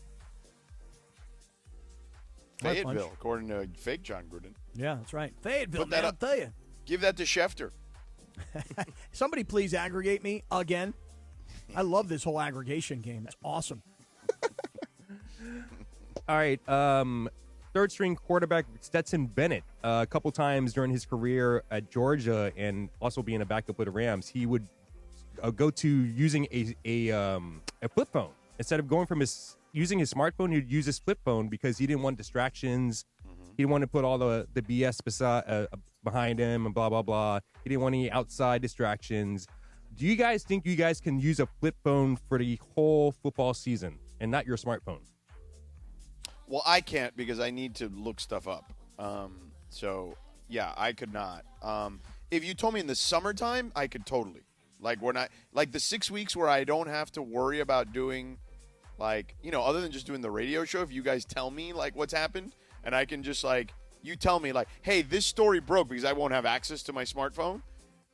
Fayetteville, according to fake John Gruden. Yeah, that's right. Fayetteville, man, I'll tell you. Give that to Schefter. Somebody please aggregate me again. I love this whole aggregation game. It's awesome. All right. Third-string quarterback Stetson Bennett, a couple times during his career at Georgia and also being a backup with the Rams, he would go to using a flip phone. Instead of going from using his smartphone, he'd use his flip phone because he didn't want distractions. He didn't want to put all the BS behind him and blah, blah, blah. He didn't want any outside distractions. Do you guys think you guys can use a flip phone for the whole football season and not your smartphone? Well, I can't because I need to look stuff up. So, yeah, I could not. If you told me in the summertime, I could totally. Like, we're not like the 6 weeks where I don't have to worry about doing, like, other than just doing the radio show. If you guys tell me like what's happened, and I can just like you tell me like, hey, this story broke because I won't have access to my smartphone,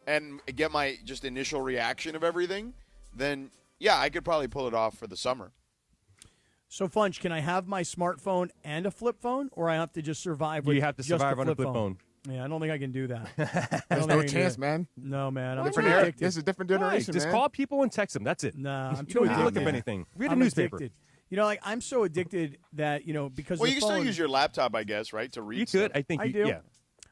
and get my just initial reaction of everything, then yeah, I could probably pull it off for the summer. So, Funch, can I have my smartphone and a flip phone, or I have to just survive with You have to just survive a on a flip phone. Yeah, I don't think I can do that. There's no chance, man. No, man. I'm Different too era. addicted. This is a different generation, Just man. call people and text them. That's it. Nah, I'm You too don't need to addicted. look up anything. Read a I'm newspaper. addicted. I'm so addicted that, because Well, the you can phone, still use your laptop, I guess, right, to read. You stuff. could. I think I you do. Yeah.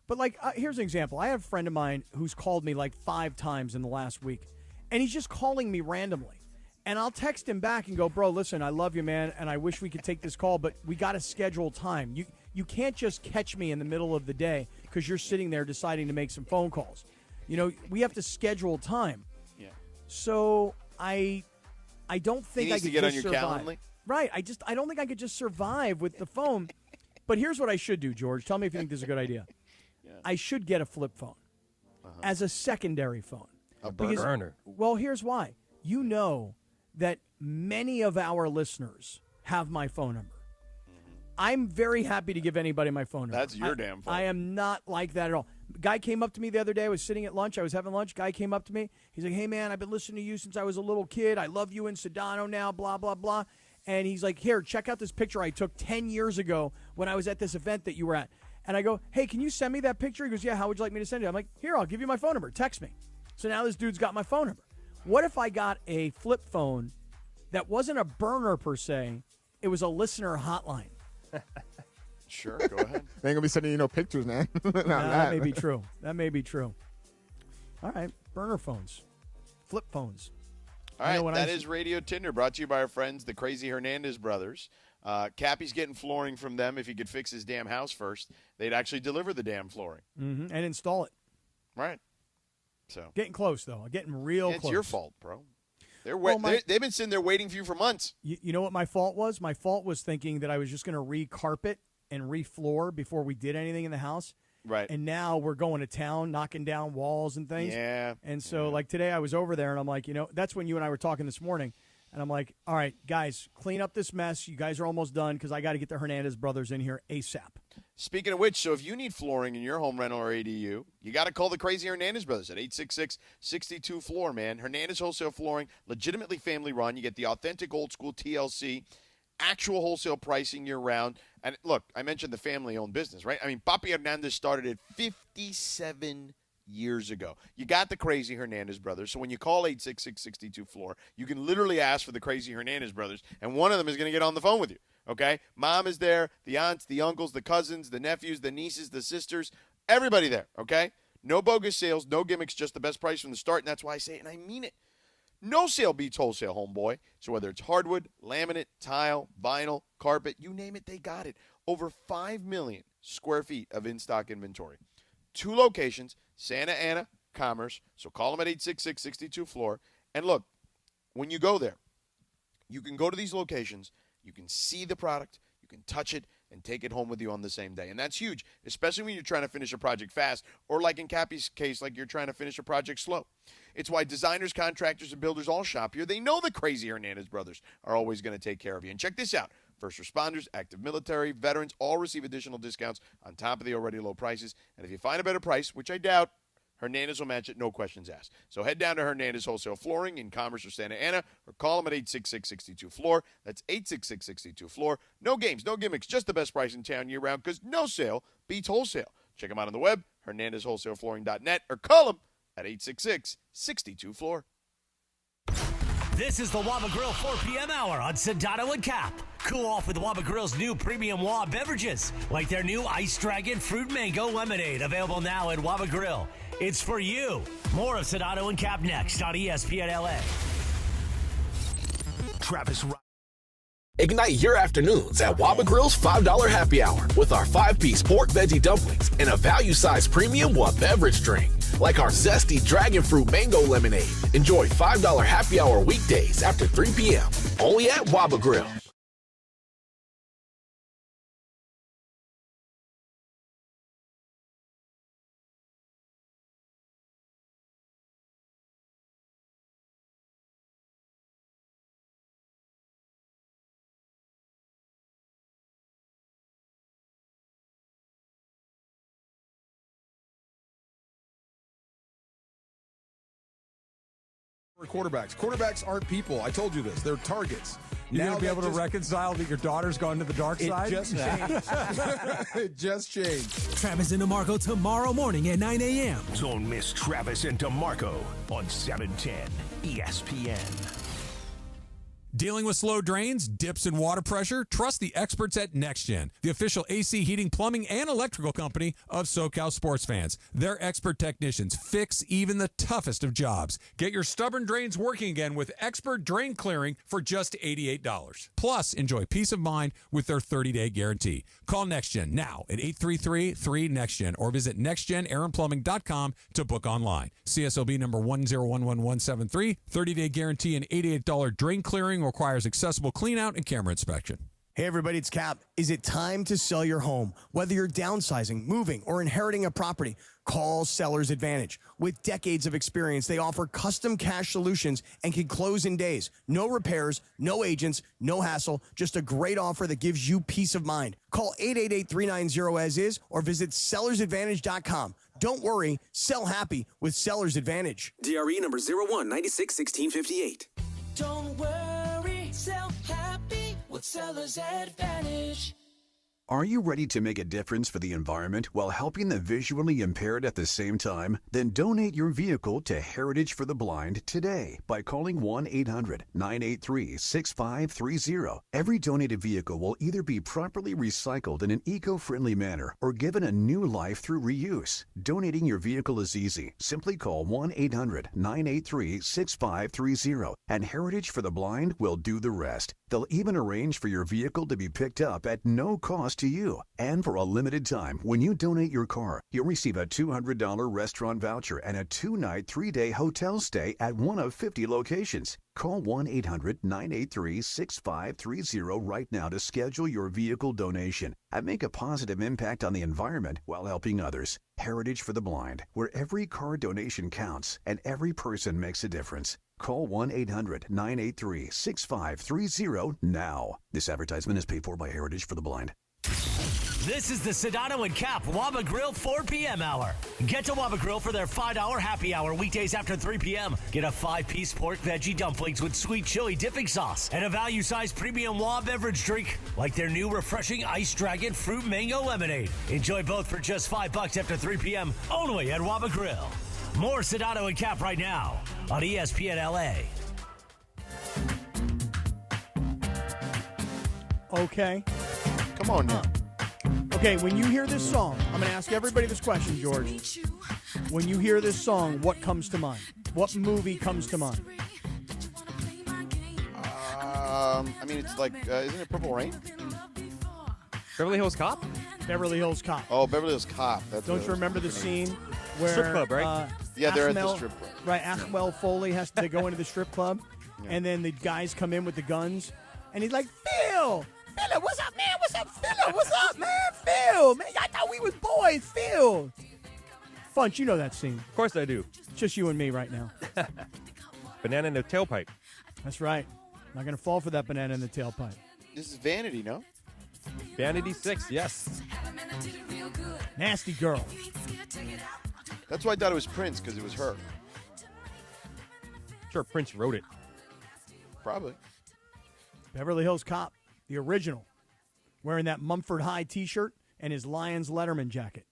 But, here's an example. I have a friend of mine who's called me 5 times in the last week, and he's just calling me randomly. And I'll text him back and go, bro, listen, I love you, man, and I wish we could take this call, but we got to schedule time. You can't just catch me in the middle of the day because you're sitting there deciding to make some phone calls. We have to schedule time. Yeah. So I don't think I could to get just on your survive. Calendly? Right. I don't think I could just survive with the phone. But here's what I should do, George. Tell me if you think this is a good idea. I should get a flip phone as a secondary phone. A burner. Well, here's why. You know that many of our listeners have my phone number. I'm very happy to give anybody my phone number. That's your damn phone. I am not like that at all. Guy came up to me the other day. I was sitting at lunch. I was having lunch. Guy came up to me. He's like, hey, man, I've been listening to you since I was a little kid. I love you in Sedano now, blah, blah, blah. And he's like, here, check out this picture I took 10 years ago when I was at this event that you were at. And I go, hey, can you send me that picture? He goes, yeah, how would you like me to send it? I'm like, here, I'll give you my phone number. Text me. So now this dude's got my phone number. What if I got a flip phone that wasn't a burner per se? It was a listener hotline. Sure, go ahead. They ain't gonna be sending you no pictures, man. That may be true. That may be true. All right, burner phones, flip phones. All right, that is Radio Tinder, brought to you by our friends, the Crazy Hernandez brothers. Cappy's getting flooring from them. If he could fix his damn house first, they'd actually deliver the damn flooring. Mm-hmm. And install it. Right. So getting close, though. Getting real close. It's your fault, bro. They've been sitting there waiting for you for months. You know what my fault was? My fault was thinking that I was just going to re-carpet and re-floor before we did anything in the house. Right. And now we're going to town, knocking down walls and things. Yeah. And so, like, today I was over there, and I'm like, that's when you and I were talking this morning. And I'm like, all right, guys, clean up this mess. You guys are almost done because I got to get the Hernandez brothers in here ASAP. Speaking of which, so if you need flooring in your home rental or ADU, you got to call the Crazy Hernandez brothers at 866-62-FLOOR, man. Hernandez Wholesale Flooring, legitimately family run. You get the authentic old school TLC, actual wholesale pricing year-round. And, look, I mentioned the family-owned business, right? I mean, Papi Hernandez started it 57 years ago. You got the Crazy Hernandez brothers. So when you call 866-62-FLOOR, you can literally ask for the Crazy Hernandez brothers, and one of them is going to get on the phone with you, okay? Mom is there, the aunts, the uncles, the cousins, the nephews, the nieces, the sisters, everybody there, okay? No bogus sales, no gimmicks, just the best price from the start, and that's why I say it, and I mean it. No sale beats wholesale, homeboy. So whether it's hardwood, laminate, tile, vinyl, carpet, you name it, they got it. Over 5 million square feet of in-stock inventory. 2 locations, Santa Ana, Commerce. So call them at 866-62-FLOOR. And look, when you go there, you can go to these locations, you can see the product, you can touch it, and take it home with you on the same day. And that's huge, especially when you're trying to finish a project fast, or like in Cappy's case, like you're trying to finish a project slow. It's why designers, contractors, and builders all shop here. They know the Crazy Hernandez brothers are always going to take care of you. And check this out. First responders, active military, veterans all receive additional discounts on top of the already low prices. And if you find a better price, which I doubt, Hernandez will match it, no questions asked. So head down to Hernandez Wholesale Flooring in Commerce or Santa Ana, or call them at 866-62-FLOOR. That's 866-62-FLOOR. No games, no gimmicks, just the best price in town year-round, because no sale beats wholesale. Check them out on the web, HernandezWholesaleFlooring.net, or call them at 866-62-FLOOR. This is the Waba Grill 4 p.m. hour on Sedano and Cap. Cool off with Waba Grill's new premium Waba beverages, like their new Ice Dragon Fruit Mango Lemonade, available now at Waba Grill. It's for you. More of Sedano and Cap next on ESPN LA. Travis. Ignite your afternoons at Waba Grill's $5 happy hour with our 5-piece pork veggie dumplings and a value-sized premium one beverage drink, like our zesty dragon fruit mango lemonade. Enjoy $5 happy hour weekdays after 3 p.m. only at Waba Grill. Quarterbacks. Quarterbacks aren't people. I told you this. They're targets. You're going to be able to reconcile that your daughter's gone to the dark side? It just changed. It just changed. Travis and DeMarco tomorrow morning at 9 a.m. Don't miss Travis and DeMarco on 710 ESPN. Dealing with slow drains, dips in water pressure? Trust the experts at NextGen, the official AC heating, plumbing, and electrical company of SoCal sports fans. Their expert technicians fix even the toughest of jobs. Get your stubborn drains working again with expert drain clearing for just $88. Plus, enjoy peace of mind with their 30-day guarantee. Call NextGen now at 833-3-NEXTGen or visit nextgenaironplumbing.com to book online. CSLB number 1011173, 30-day guarantee and $88 drain clearing requires accessible clean-out and camera inspection. Hey everybody, it's Cap. Is it time to sell your home? Whether you're downsizing, moving, or inheriting a property, call Seller's Advantage. With decades of experience, they offer custom cash solutions and can close in days. No repairs, no agents, no hassle, just a great offer that gives you peace of mind. Call 888-390-AS-IS or visit sellersadvantage.com. Don't worry, sell happy with Seller's Advantage. DRE number 01961658. Don't worry, sell happy with Seller's Advantage. Are you ready to make a difference for the environment while helping the visually impaired at the same time? Then donate your vehicle to Heritage for the Blind today by calling 1-800-983-6530. Every donated vehicle will either be properly recycled in an eco-friendly manner or given a new life through reuse. Donating your vehicle is easy. Simply call 1-800-983-6530 and Heritage for the Blind will do the rest. They'll even arrange for your vehicle to be picked up at no cost to you. And for a limited time, when you donate your car, you'll receive a $200 restaurant voucher and a 2-night, 3-day hotel stay at one of 50 locations. Call 1-800-983-6530 right now to schedule your vehicle donation and make a positive impact on the environment while helping others. Heritage for the Blind, where every car donation counts and every person makes a difference. Call 1-800-983-6530 now. This advertisement is paid for by Heritage for the Blind. This is the Sedano and Kap Waba Grill 4 p.m. hour. Get to Waba Grill for their $5 happy hour weekdays after 3 p.m. Get a 5-piece pork veggie dumplings with sweet chili dipping sauce and a value-sized premium Waba beverage drink like their new refreshing Ice Dragon Fruit Mango Lemonade. Enjoy both for just $5 after 3 p.m. only at Waba Grill. More Sedano and Kap right now on ESPN LA. Okay. Come on now. Okay, when you hear this song, I'm going to ask everybody this question, George. When you hear this song, what comes to mind? What movie comes to mind? I mean, it's like, isn't it Purple Rain? Beverly Hills Cop? Beverly Hills Cop. Oh, Beverly Hills Cop. Don't you remember the scene where Strip club, right? Yeah, they're at the strip club. Right, Ashwell Foley has to go into the strip club, and then the guys come in with the guns, and he's like, Phil, what's up, man? What's up, Phil? What's up, man? Phil, man, I thought we was boys, Phil. Funch, you know that scene. Of course I do. It's just you and me right now. Banana in the tailpipe. That's right. Not going to fall for that banana in the tailpipe. This is Vanity, no? Vanity 6, yes. Nasty girl. That's why I thought it was Prince, because it was her. Sure, Prince wrote it. Probably. Beverly Hills Cop, the original, wearing that Mumford High T-shirt and his Lions Letterman jacket.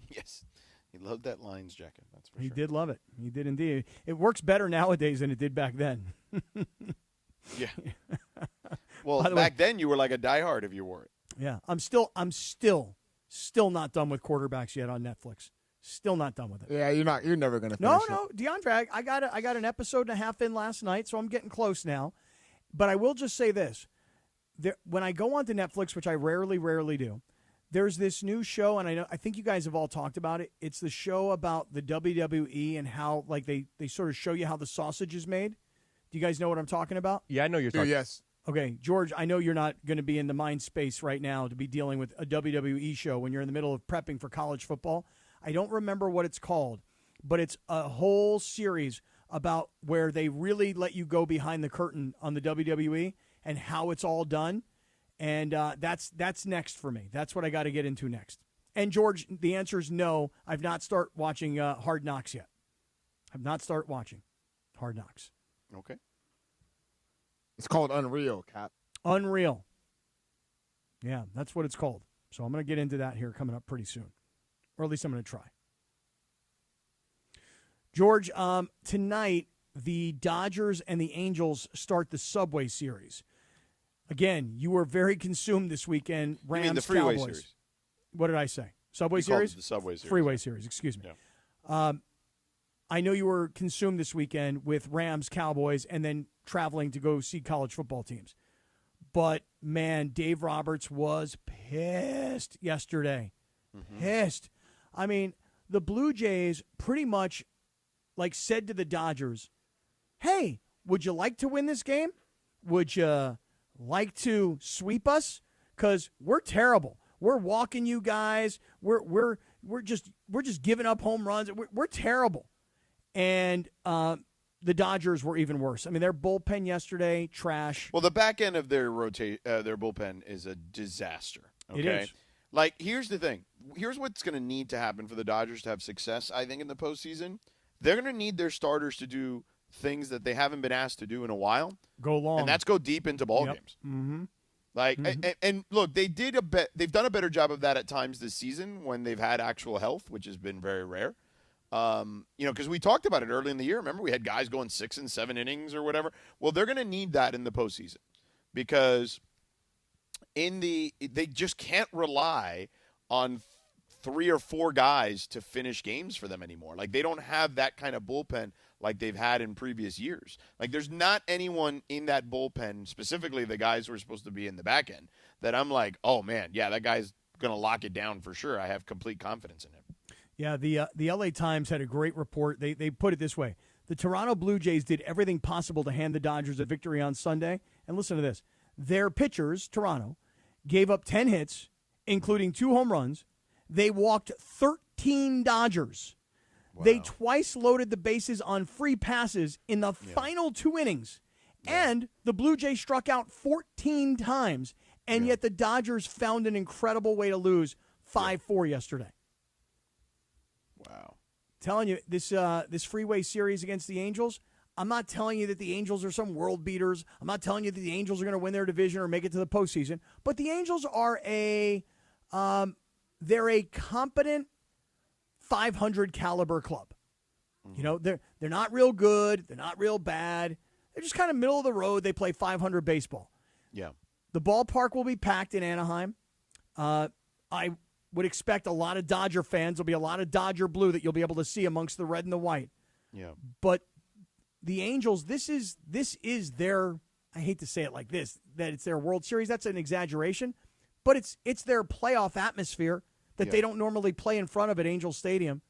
Yes. He loved that Lions jacket, that's for sure. He did love it. He did indeed. It works better nowadays than it did back then. Yeah. Well, back then you were like a diehard if you wore it. Yeah. I'm still not done with quarterbacks yet on Netflix. Still not done with it. Yeah, you're never gonna finish it. No, DeAndre, I got an episode and a half in last night, so I'm getting close now. But I will just say this. When I go onto Netflix, which I rarely do, there's this new show, and I think you guys have all talked about it. It's the show about the WWE and how like they sort of show you how the sausage is made. Do you guys know what I'm talking about? Yeah, I know you're talking. Yes. Okay, George, I know you're not going to be in the mind space right now to be dealing with a WWE show when you're in the middle of prepping for college football. I don't remember what it's called, but it's a whole series about where they really let you go behind the curtain on the WWE and how it's all done. And that's next for me. That's what I got to get into next. And, George, the answer is no. I've not started watching Hard Knocks yet. I've not started watching Hard Knocks. Okay. It's called Unreal, Cap. Unreal. Yeah, that's what it's called. So I'm going to get into that here coming up pretty soon. Or at least I'm going to try. George, tonight the Dodgers and the Angels start the Subway Series. Again, you were very consumed this weekend. Rams, you mean the Freeway Cowboys. Series? What did I say? Subway You called Series? it the Subway Series. Freeway Series, excuse me. Yeah. I know you were consumed this weekend with Rams, Cowboys, and then traveling to go see college football teams. But, man, Dave Roberts was pissed yesterday. Mm-hmm. Pissed. I mean, the Blue Jays pretty much said to the Dodgers, hey, would you like to win this game? Would you like to sweep us? Because we're terrible. We're walking you guys. We're just giving up home runs. We're terrible. And the Dodgers were even worse. I mean, their bullpen yesterday, trash. Well, the back end of their their bullpen is a disaster. Okay? It is. Here's the thing. Here's what's going to need to happen for the Dodgers to have success, I think, in the postseason. They're going to need their starters to do things that they haven't been asked to do in a while. Go long. And that's go deep into ball games. Mm-hmm. Like, and look, they've done a better job of that at times this season when they've had actual health, which has been very rare. Because we talked about it early in the year. Remember, we had guys going 6 and 7 innings or whatever. Well, they're going to need that in the postseason because they just can't rely on 3 or 4 guys to finish games for them anymore. Like, they don't have that kind of bullpen like they've had in previous years. Like, there's not anyone in that bullpen, specifically the guys who are supposed to be in the back end, that I'm like, oh, man, yeah, that guy's going to lock it down for sure. I have complete confidence in him. Yeah, the LA Times had a great report. They put it this way. The Toronto Blue Jays did everything possible to hand the Dodgers a victory on Sunday. And listen to this. Their pitchers, Toronto, gave up 10 hits, including 2 home runs. They walked 13 Dodgers. Wow. They twice loaded the bases on free passes in the final 2 innings. Yeah. And the Blue Jays struck out 14 times. And yet the Dodgers found an incredible way to lose 5-4 yesterday. Wow. Telling you, this Freeway series against the Angels, I'm not telling you that the Angels are some world beaters. I'm not telling you that the Angels are going to win their division or make it to the postseason. But the Angels are they're a competent 500 caliber club. You know, they're not real good. They're not real bad. They're just kind of middle of the road. They play 500 baseball. Yeah. The ballpark will be packed in Anaheim. I would expect a lot of Dodger fans. There'll be a lot of Dodger blue that you'll be able to see amongst the red and the white. Yeah. But the Angels, this is their, I hate to say it like this, that it's their World Series. That's an exaggeration. But it's their playoff atmosphere that they don't normally play in front of at Angel Stadium.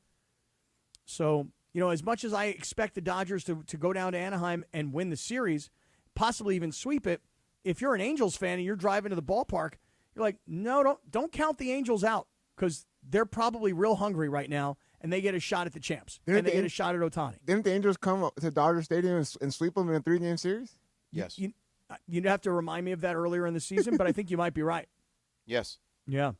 So, you know, as much as I expect the Dodgers to go down to Anaheim and win the series, possibly even sweep it, if you're an Angels fan and you're driving to the ballpark, you're like, no, don't count the Angels out because they're probably real hungry right now, and they get a shot at the champs, and they get a shot at Ohtani. Didn't the Angels come to Dodger Stadium and sweep them in a 3-game series? Yes. You'd have to remind me of that earlier in the season, but I think you might be right. Yes. Yeah.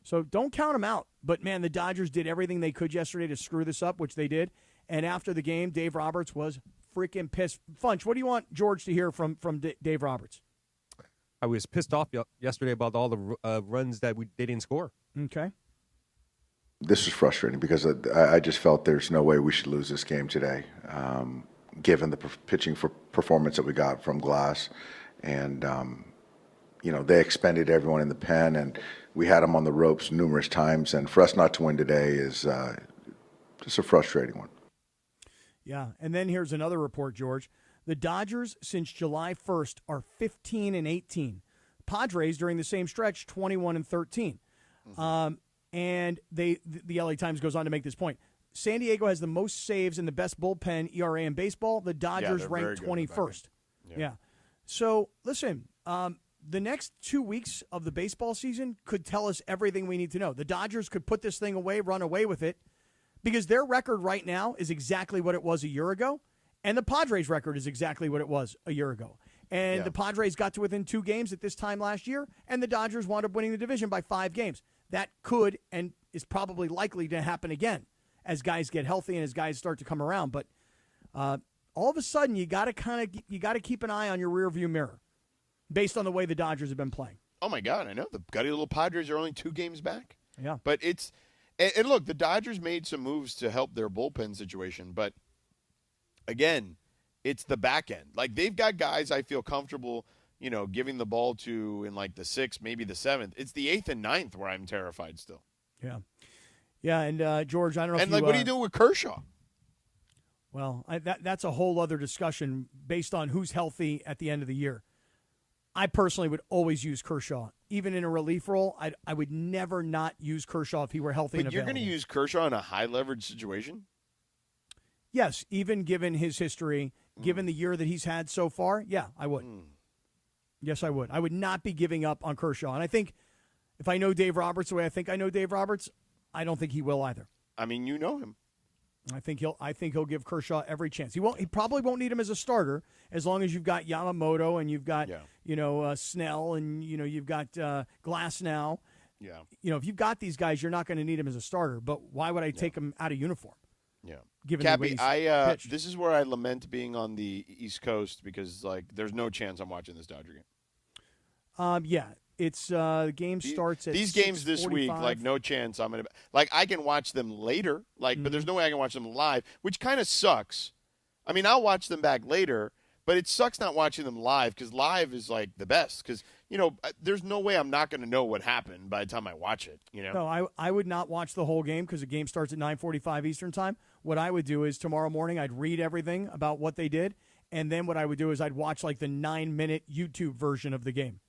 So don't count them out. But, man, the Dodgers did everything they could yesterday to screw this up, which they did. And after the game, Dave Roberts was freaking pissed. Funch, what do you want George to hear from Dave Roberts? I was pissed off yesterday about all the runs that they didn't score. Okay. This is frustrating because I just felt there's no way we should lose this game today, given the pitching performance that we got from Glass. And, they expended everyone in the pen, and we had them on the ropes numerous times. And for us not to win today is just a frustrating one. Yeah, and then here's another report, George. The Dodgers, since July 1st, are 15-18. Padres, during the same stretch, 21-13. And the LA Times goes on to make this point. San Diego has the most saves and the best bullpen ERA in baseball. The Dodgers rank 21st. Yeah. So, listen, the next 2 weeks of the baseball season could tell us everything we need to know. The Dodgers could put this thing away, run away with it, because their record right now is exactly what it was a year ago. And the Padres' record is exactly what it was a year ago. And the Padres got to within 2 games at this time last year, and the Dodgers wound up winning the division by 5 games. That could and is probably likely to happen again as guys get healthy and as guys start to come around. But all of a sudden, you got to keep an eye on your rearview mirror based on the way the Dodgers have been playing. Oh my God, I know the gutty little Padres are only 2 games back. Yeah, but it's and look, the Dodgers made some moves to help their bullpen situation, but again, it's the back end. Like, they've got guys I feel comfortable, giving the ball to in like the 6th, maybe the 7th. It's the 8th and 9th where I'm terrified still. Yeah. Yeah, and George, I don't know and if what do you do with Kershaw? Well, that's a whole other discussion based on who's healthy at the end of the year. I personally would always use Kershaw. Even in a relief role, I would never not use Kershaw if he were healthy and available. But you're going to use Kershaw in a high-leverage situation? Yes, even given his history, given the year that he's had so far, yeah, I would. Yes, I would. I would not be giving up on Kershaw. And I think if I know Dave Roberts the way I think I know Dave Roberts, I don't think he will either. I mean, you know him. I think he'll give Kershaw every chance. He probably won't need him as a starter as long as you've got Yamamoto and you've got Snell and you've got Glass now. Yeah. If you've got these guys, you're not going to need him as a starter. But why would I take him out of uniform? Yeah. Given Cappy, the way he's pitched. This is where I lament being on the East Coast because there's no chance I'm watching this Dodger game. Yeah. It's the game starts at these games this week. 6:45. Like no chance I'm gonna I can watch them later. But there's no way I can watch them live, which kind of sucks. I mean, I'll watch them back later, but it sucks not watching them live because live is like the best. Because there's no way I'm not going to know what happened by the time I watch it. No, I would not watch the whole game because the game starts at 9:45 Eastern time. What I would do is tomorrow morning I'd read everything about what they did, and then what I would do is I'd watch like the 9-minute YouTube version of the game.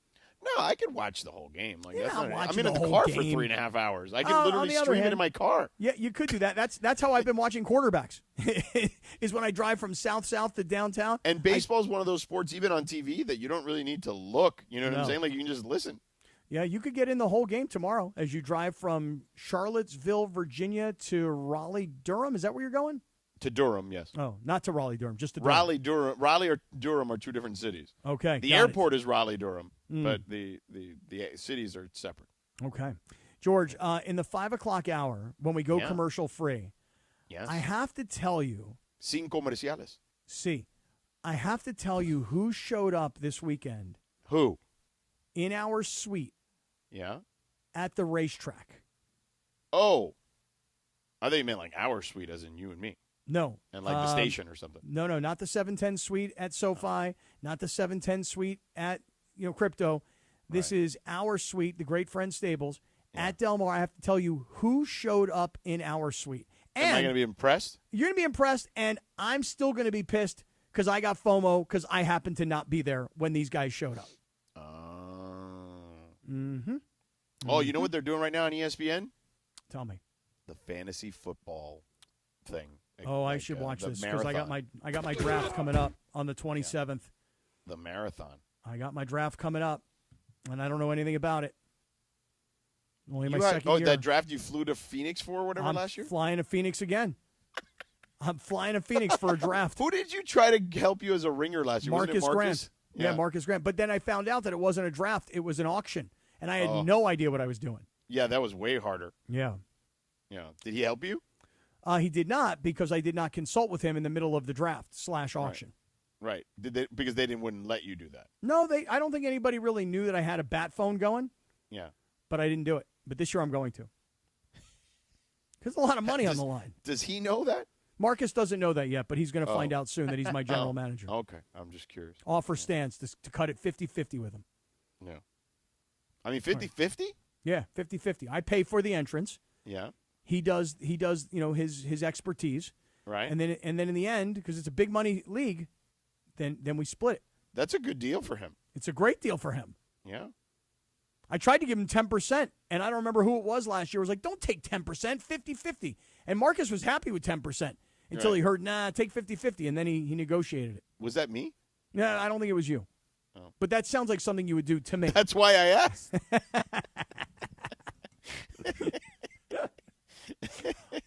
No, I could watch the whole game. Like that's not, I'm in the the whole car game. for 3.5 hours. I can literally stream it in my car. Yeah, you could do that. That's how I've been watching quarterbacks. Is when I drive from south to downtown. And baseball is one of those sports, even on TV, that you don't really need to look. You know what I'm saying? Like you can just listen. Yeah, you could get in the whole game tomorrow as you drive from Charlottesville, Virginia to Raleigh, Durham. Is that where you're going? To Durham, yes. Oh, not to Raleigh, Durham, just to Durham. Raleigh or Durham are two different cities. Okay. The airport is Raleigh, Durham, but the cities are separate. Okay. George, in the 5 o'clock hour, when we go commercial free, yes. I have to tell you. Sin comerciales. I have to tell you who showed up this weekend. Who? In our suite. Yeah. At the racetrack. Oh. I thought you meant like our suite, as in you and me. No. And like the station or something. No, not the 710 suite at SoFi, not the 710 suite at Crypto. This is our suite, the Great Friend Stables, at Del Mar. I have to tell you who showed up in our suite. And am I going to be impressed? You're going to be impressed, and I'm still going to be pissed because I got FOMO because I happened to not be there when these guys showed up. Oh, you know what they're doing right now on ESPN? Tell me. The fantasy football thing. Oh, I should watch this because I got my draft coming up on the 27th. The marathon. I got my draft coming up, and I don't know anything about it. Only my second year. That draft you flew to Phoenix for or whatever last year? Flying to Phoenix again. I'm flying to Phoenix for a draft. Who did you try to help you as a ringer last year? Marcus Wasn't it Marcus? Grant. Yeah, Marcus Grant. But then I found out that it wasn't a draft. It was an auction, and I had no idea what I was doing. Yeah, that was way harder. Yeah. Yeah. Did he help you? He did not because I did not consult with him in the middle of the draft / auction. Right. Because they wouldn't let you do that. No, I don't think anybody really knew that I had a bat phone going. Yeah. But I didn't do it. But this year I'm going to. Because a lot of money on the line. Does he know that? Marcus doesn't know that yet, but he's going to find out soon that he's my general manager. Okay. I'm just curious. Offer stands to cut it 50-50 with him. Yeah. I mean, 50-50? Yeah, 50-50. I pay for the entrance. Yeah. He does his expertise. Right. And then in the end, because it's a big money league, then we split it. That's a good deal for him. It's a great deal for him. Yeah. I tried to give him 10%, and I don't remember who it was last year. It was like, don't take 10%, 50-50. And Marcus was happy with 10% until he heard, nah, take 50-50, and then he negotiated it. Was that me? No, I don't think it was you. Oh. But that sounds like something you would do to me. That's why I asked.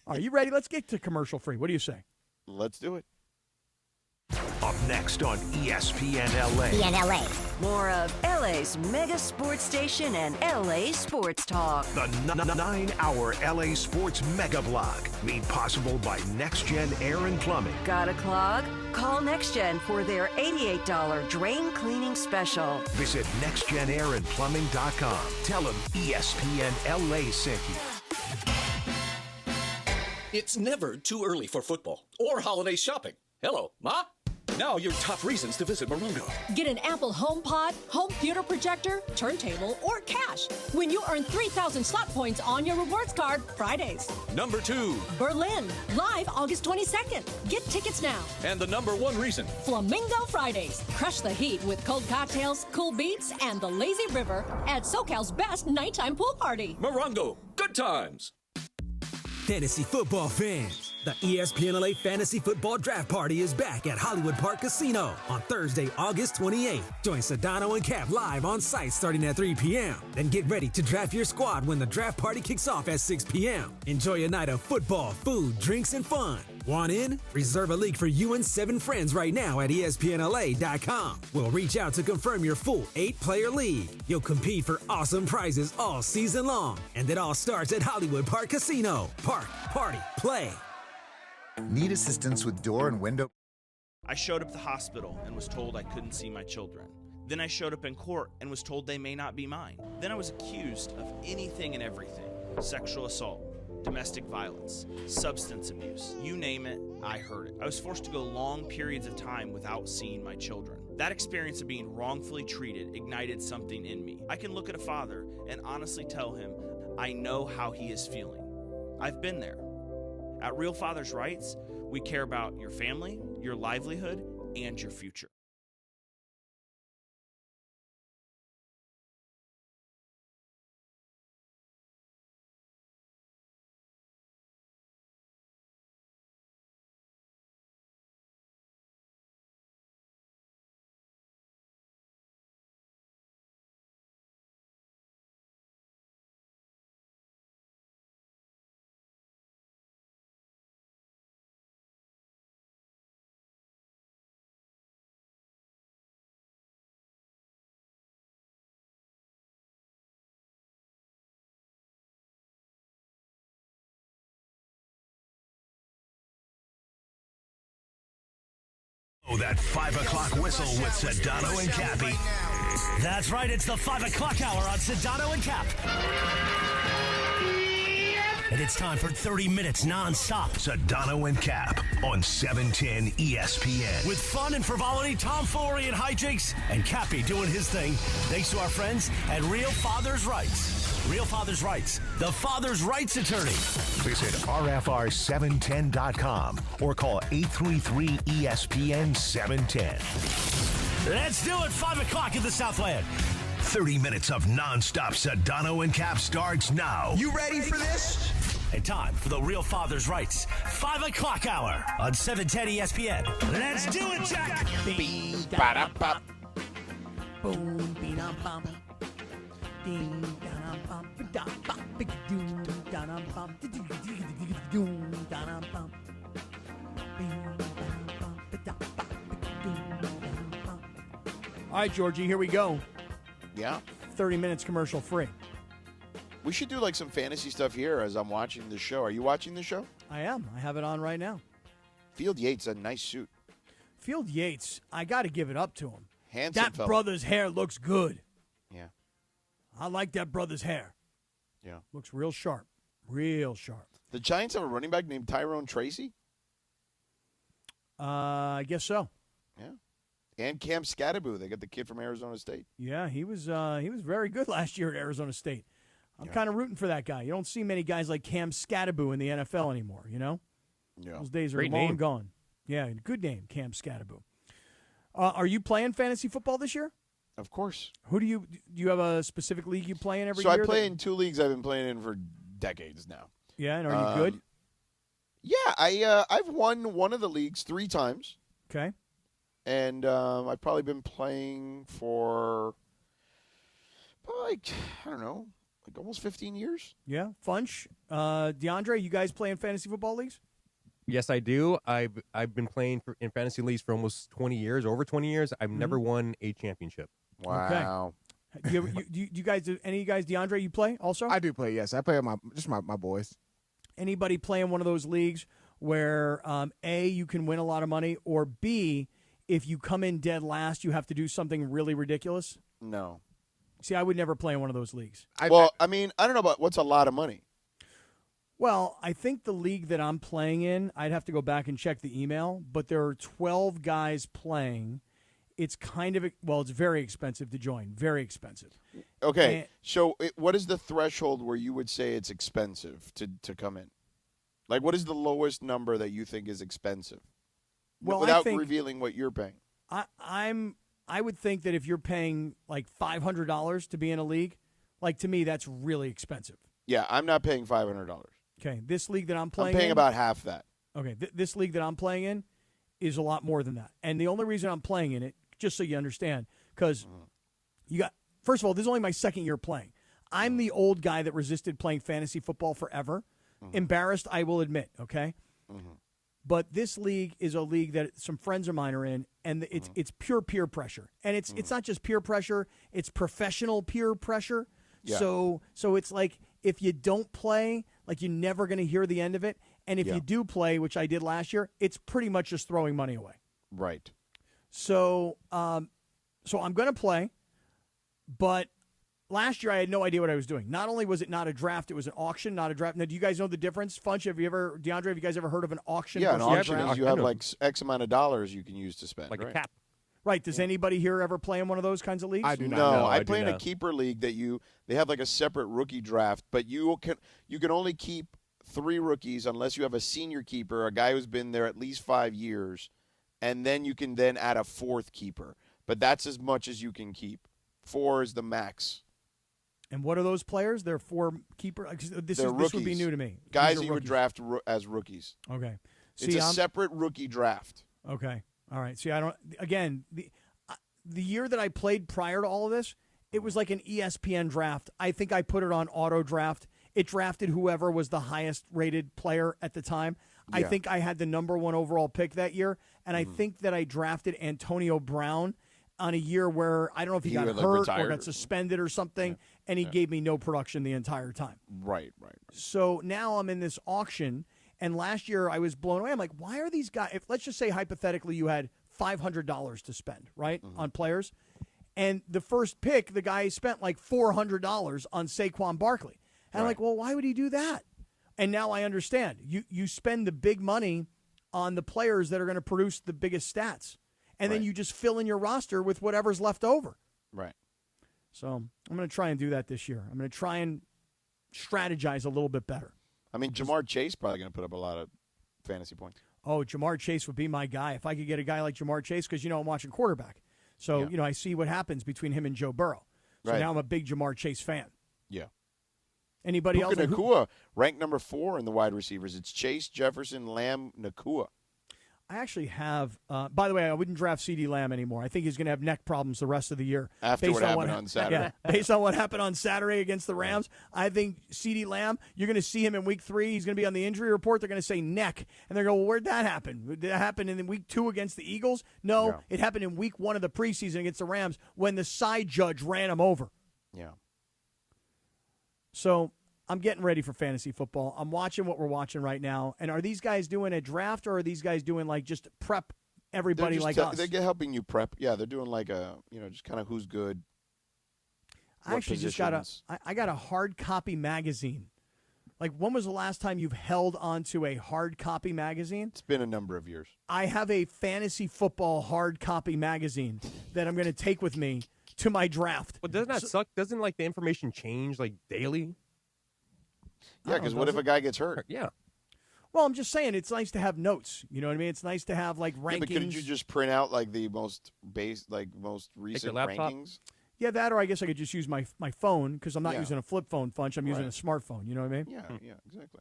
Are you ready? Let's get to commercial free. What do you say? Let's do it. Up next on ESPN LA. More of LA's mega sports station and LA Sports Talk. The 9-hour LA Sports Mega Block, made possible by NextGen Air and Plumbing. Got a clog? Call NextGen for their $88 drain cleaning special. Visit nextgenairandplumbing.com. Tell them ESPN LA sent you. It's never too early for football or holiday shopping. Hello, Ma? Now your top reasons to visit Morongo. Get an Apple HomePod, home theater projector, turntable, or cash when you earn 3,000 slot points on your rewards card Fridays. Number 2. Berlin, live August 22nd. Get tickets now. And the number 1 reason. Flamingo Fridays. Crush the heat with cold cocktails, cool beats, and the lazy river at SoCal's best nighttime pool party. Morongo, good times. Fantasy football fans, the ESPN LA Fantasy Football Draft Party is back at Hollywood Park Casino on Thursday, August 28th. Join Sedano and Kap live on site starting at 3 p.m. Then get ready to draft your squad when the draft party kicks off at 6 p.m. Enjoy a night of football, food, drinks, and fun. Want in? Reserve a league for you and 7 friends right now at ESPNLA.com. We'll reach out to confirm your full 8-player league. You'll compete for awesome prizes all season long. And it all starts at Hollywood Park Casino. Park, party, play. Need assistance with door and window? I showed up at the hospital and was told I couldn't see my children. Then I showed up in court and was told they may not be mine. Then I was accused of anything and everything. Sexual assault, domestic violence, substance abuse. You name it, I heard it. I was forced to go long periods of time without seeing my children. That experience of being wrongfully treated ignited something in me. I can look at a father and honestly tell him I know how he is feeling. I've been there. At Real Fathers' Rights, we care about your family, your livelihood, and your future. Oh, that 5 o'clock whistle with Sedano and Cappy. That's right, it's the 5 o'clock hour on Sedano and Cap. And it's time for 30 minutes non-stop. Sedano and Cap on 710 ESPN. With fun and frivolity, tomfoolery and hijinks, and Cappy doing his thing, thanks to our friends at Real Fathers' Rights. Real Fathers' Rights, the father's rights attorney. Visit RFR710.com or call 833-ESPN-710. Let's do it, 5 o'clock in the Southland. 30 minutes of non-stop Sedano and Cap starts now. You ready for this? And time for the Real Fathers' Rights 5 o'clock hour on 710 ESPN. Let's do it, Jack. Boom, bee-dum-bum. All right, Georgie, here we go. Yeah. 30 minutes commercial free. We should do like some fantasy stuff here as I'm watching the show. Are you watching the show? I am. I have it on right now. Field Yates, a nice suit. Field Yates, I got to give it up to him. Handsome that fella. brother's hair looks good. Yeah. I like that brother's hair. Yeah. Looks real sharp. Real sharp. The Giants have a running back named Tyrone Tracy? I guess so. Yeah. And Cam Scattaboo. They got the kid from Arizona State. Yeah, he was very good last year at Arizona State. I'm kind of rooting for that guy. You don't see many guys like Cam Scattaboo in the NFL anymore, you know? Yeah. Those days are Great long name. gone. Yeah, good name, Cam Scattaboo. Are you playing fantasy football this year? Of course. Who do you have a specific league you play in every So year? I play in two leagues I've been playing in for decades now. Yeah, and are you good? Yeah, I've won one of the leagues 3 times. Okay. And I've probably been playing for, like, I don't know, like almost 15 years. Yeah, Funch. DeAndre, you guys play in fantasy football leagues? Yes, I do. I've been playing in fantasy leagues for almost 20 years, over 20 years. I've never won a championship. Wow. Okay. Do you guys, any of you guys, DeAndre, you play also? I do play, yes. I play with my boys. Anybody play in one of those leagues where, A, you can win a lot of money, or B, if you come in dead last, you have to do something really ridiculous? No. See, I would never play in one of those leagues. I mean, I don't know about what's a lot of money. Well, I think the league that I'm playing in, I'd have to go back and check the email, but there are 12 guys playing. It's it's very expensive to join. Very expensive. Okay, so what is the threshold where you would say it's expensive to come in? Like, what is the lowest number that you think is expensive? Well, without I think revealing what you're paying. I would think that if you're paying like $500 to be in a league, like to me that's really expensive. Yeah, I'm not paying $500. Okay, this league that I'm playing I'm paying in, about half that. Okay, this league that I'm playing in is a lot more than that. And the only reason I'm playing in it, just so you understand, because first of all, this is only my second year playing. I'm the old guy that resisted playing fantasy football forever. Embarrassed, I will admit, okay? But this league is a league that some friends of mine are in, and it's pure peer pressure. And it's not just peer pressure, it's professional peer pressure. Yeah. So it's like if you don't play, like you're never going to hear the end of it. And if you do play, which I did last year, it's pretty much just throwing money away. Right. So So I'm going to play, but last year I had no idea what I was doing. Not only was it not a draft, it was an auction, not a draft. Now, do you guys know the difference? Funch, DeAndre, have you guys ever heard of an auction? Yeah, an versus a auction draft? is you have like X amount of dollars you can use to spend. Like right? a cap. Right. Does anybody here ever play in one of those kinds of leagues? I do not. No, know. I play in a keeper league that they have like a separate rookie draft, but you can only keep 3 rookies unless you have a senior keeper, a guy who's been there at least 5 years, and then you can then add a 4th keeper. But that's as much as you can keep. 4 is the max. And what are those players? They're 4 keeper. This would be new to me. Guys These are that you would rookies. draft as rookies. Okay. It's a separate rookie draft. Okay. All right. See, I don't. Again, the year that I played prior to all of this, it was like an ESPN draft. I think I put it on auto draft. It drafted whoever was the highest rated player at the time. I Yeah. think I had the number 1 overall pick that year, and I think that I drafted Antonio Brown on a year where I don't know if he got had, hurt or retired got suspended or something, and he gave me no production the entire time. Right. So now I'm in this auction, and last year I was blown away. I'm like, why are these guys? If let's just say hypothetically you had $500 to spend, right, on players, and the first pick, the guy spent like $400 on Saquon Barkley. And I'm like, well, why would he do that? And now I understand. You spend the big money on the players that are going to produce the biggest stats, and then you just fill in your roster with whatever's left over. Right. So I'm going to try and do that this year. I'm going to try and strategize a little bit better. I mean, Jamar Chase probably going to put up a lot of fantasy points. Oh, Jamar Chase would be my guy. If I could get a guy like Jamar Chase, because, I'm watching quarterback. So, I see what happens between him and Joe Burrow. So now I'm a big Jamar Chase fan. Yeah. Anybody else? Nakua, ranked number 4 in the wide receivers. It's Chase, Jefferson, Lamb, Nakua. I actually have, by the way, I wouldn't draft CeeDee Lamb anymore. I think he's going to have neck problems the rest of the year. After what happened on Saturday. Yeah, based on what happened on Saturday against the Rams, I think CeeDee Lamb, you're going to see him in week 3. He's going to be on the injury report. They're going to say neck. And they're going, well, where'd that happen? Did that happen in week 2 against the Eagles? No, it happened in week 1 of the preseason against the Rams when the side judge ran him over. Yeah. So I'm getting ready for fantasy football. I'm watching what we're watching right now. And are these guys doing a draft, or are these guys doing like just prep everybody like us? They're helping you prep. Yeah, they're doing like a, just kind of who's good. I actually just got a hard copy magazine. Like, when was the last time you've held onto a hard copy magazine? It's been a number of years. I have a fantasy football hard copy magazine that I'm going to take with me to my draft. Well, doesn't that suck? Doesn't like the information change like daily? Yeah, because what if a guy gets hurt? Yeah. Well, I'm just saying it's nice to have notes. You know what I mean? It's nice to have like rankings. Yeah, but couldn't you just print out like the most recent rankings? Yeah, that, or I guess I could just use my phone, because I'm not using a flip phone, Funch. I'm using a smartphone. You know what I mean? Yeah, exactly.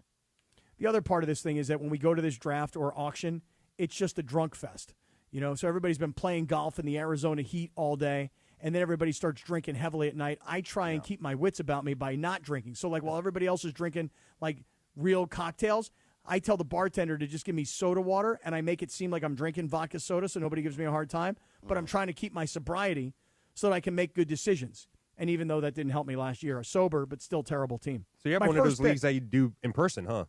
The other part of this thing is that when we go to this draft or auction, it's just a drunk fest. So everybody's been playing golf in the Arizona heat all day, and then everybody starts drinking heavily at night. I try and keep my wits about me by not drinking. So, like, while everybody else is drinking, like, real cocktails, I tell the bartender to just give me soda water, and I make it seem like I'm drinking vodka soda so nobody gives me a hard time. But I'm trying to keep my sobriety so that I can make good decisions. And even though that didn't help me last year, a sober but still terrible team. So you have one of those leagues that you do in person, huh?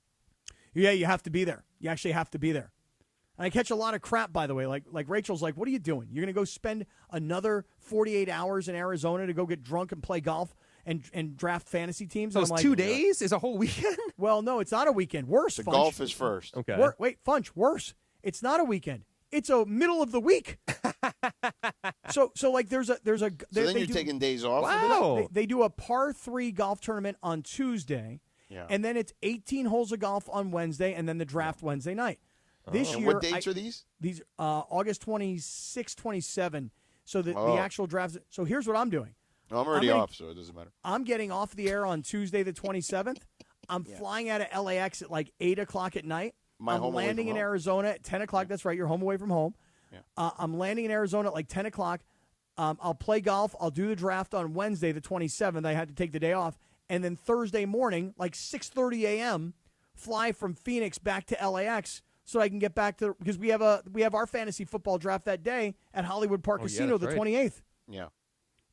Yeah, you have to be there. You actually have to be there. And I catch a lot of crap, by the way. Like Rachel's like, what are you doing? You're going to go spend another 48 hours in Arizona to go get drunk and play golf and draft fantasy teams? So and it's I'm like, 2 days? Is a whole weekend? Well, no, it's not a weekend. Worse, The Funch. golf is first. Okay. Wait, Funch, worse. It's not a weekend. It's a middle of the week. so like there's a. So then you're taking days off? Wow. They do a par 3 golf tournament on Tuesday, and then it's 18 holes of golf on Wednesday, and then the draft Wednesday night. This And year, what dates are these? These August 26, 27. So the actual draft. So here's what I'm doing. No, I'm already off, so it doesn't matter. I'm getting off the air on Tuesday the 27th. I'm flying out of LAX at like 8 o'clock at night. I'm landing in Arizona at 10 o'clock. That's right. You're home away from home. Yeah. I'm landing in Arizona at like 10 o'clock. I'll play golf. I'll do the draft on Wednesday the 27th. I had to take the day off. And then Thursday morning, like 6:30 a.m., fly from Phoenix back to LAX so I can get back to, because we have our fantasy football draft that day at Hollywood Park Casino the 28th. Yeah.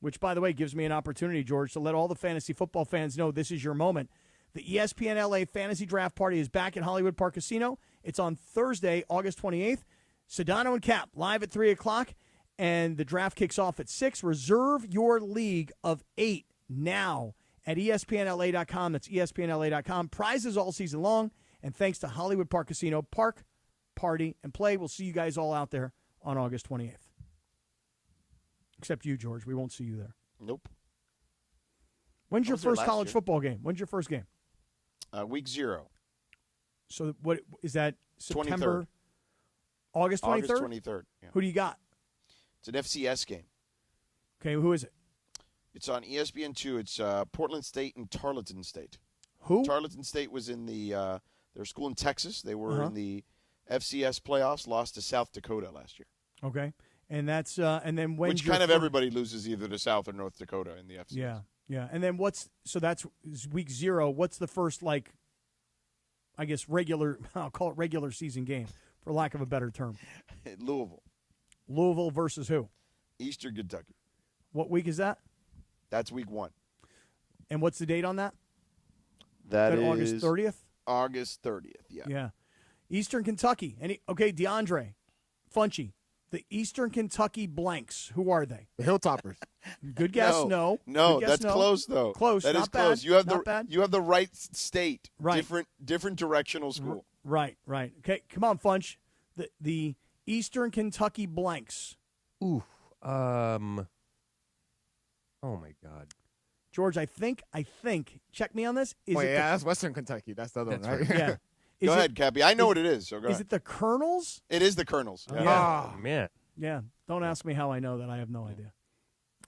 Which, by the way, gives me an opportunity, George, to let all the fantasy football fans know this is your moment. The ESPN LA Fantasy Draft Party is back at Hollywood Park Casino. It's on Thursday, August 28th. Sedano and Kap live at 3 o'clock. and the draft kicks off at 6. Reserve your league of 8 now at ESPNLA.com. That's ESPNLA.com. Prizes all season long, and thanks to Hollywood Park Casino. Park, party, and play. We'll see you guys all out there on August 28th. Except you, George. We won't see you there. Nope. When's your first college football game? When's your first game? Week 0. So what is that? September? 23rd. August 23rd? August 23rd. Yeah. Who do you got? It's an FCS game. Okay, who is it? It's on ESPN2. It's Portland State and Tarleton State. Who? Tarleton State was in the their school in Texas. They were in the FCS playoffs, lost to South Dakota last year. Okay. And that's and then when which kind of everybody loses either to South or North Dakota in the FCS. Yeah. Yeah. And then that's week 0. What's the first I guess I'll call it regular season game for lack of a better term. Louisville. Louisville versus who? Eastern Kentucky. What week is that? That's week 1. And what's the date on that? That is August 30th? August 30th, yeah. Yeah. Eastern Kentucky. Okay, DeAndre, Funchy, the Eastern Kentucky blanks. Who are they? The Hilltoppers. Good guess, no. No, Good guess, that's no. close, though. Close, That not is bad. close. You have not bad. You have the right state. Right. Different directional school. Right. Okay, come on, Funch. The Eastern Kentucky blanks. Ooh. Oh, my God. George, I think, check me on this. That's Western Kentucky. That's the other one, right? Yeah. Go ahead, Cappy. I know what it is, so go Is ahead. it the Colonels? It is the Colonels. Yeah. Yeah. Oh, man. Yeah. Don't ask me how I know that. I have no idea.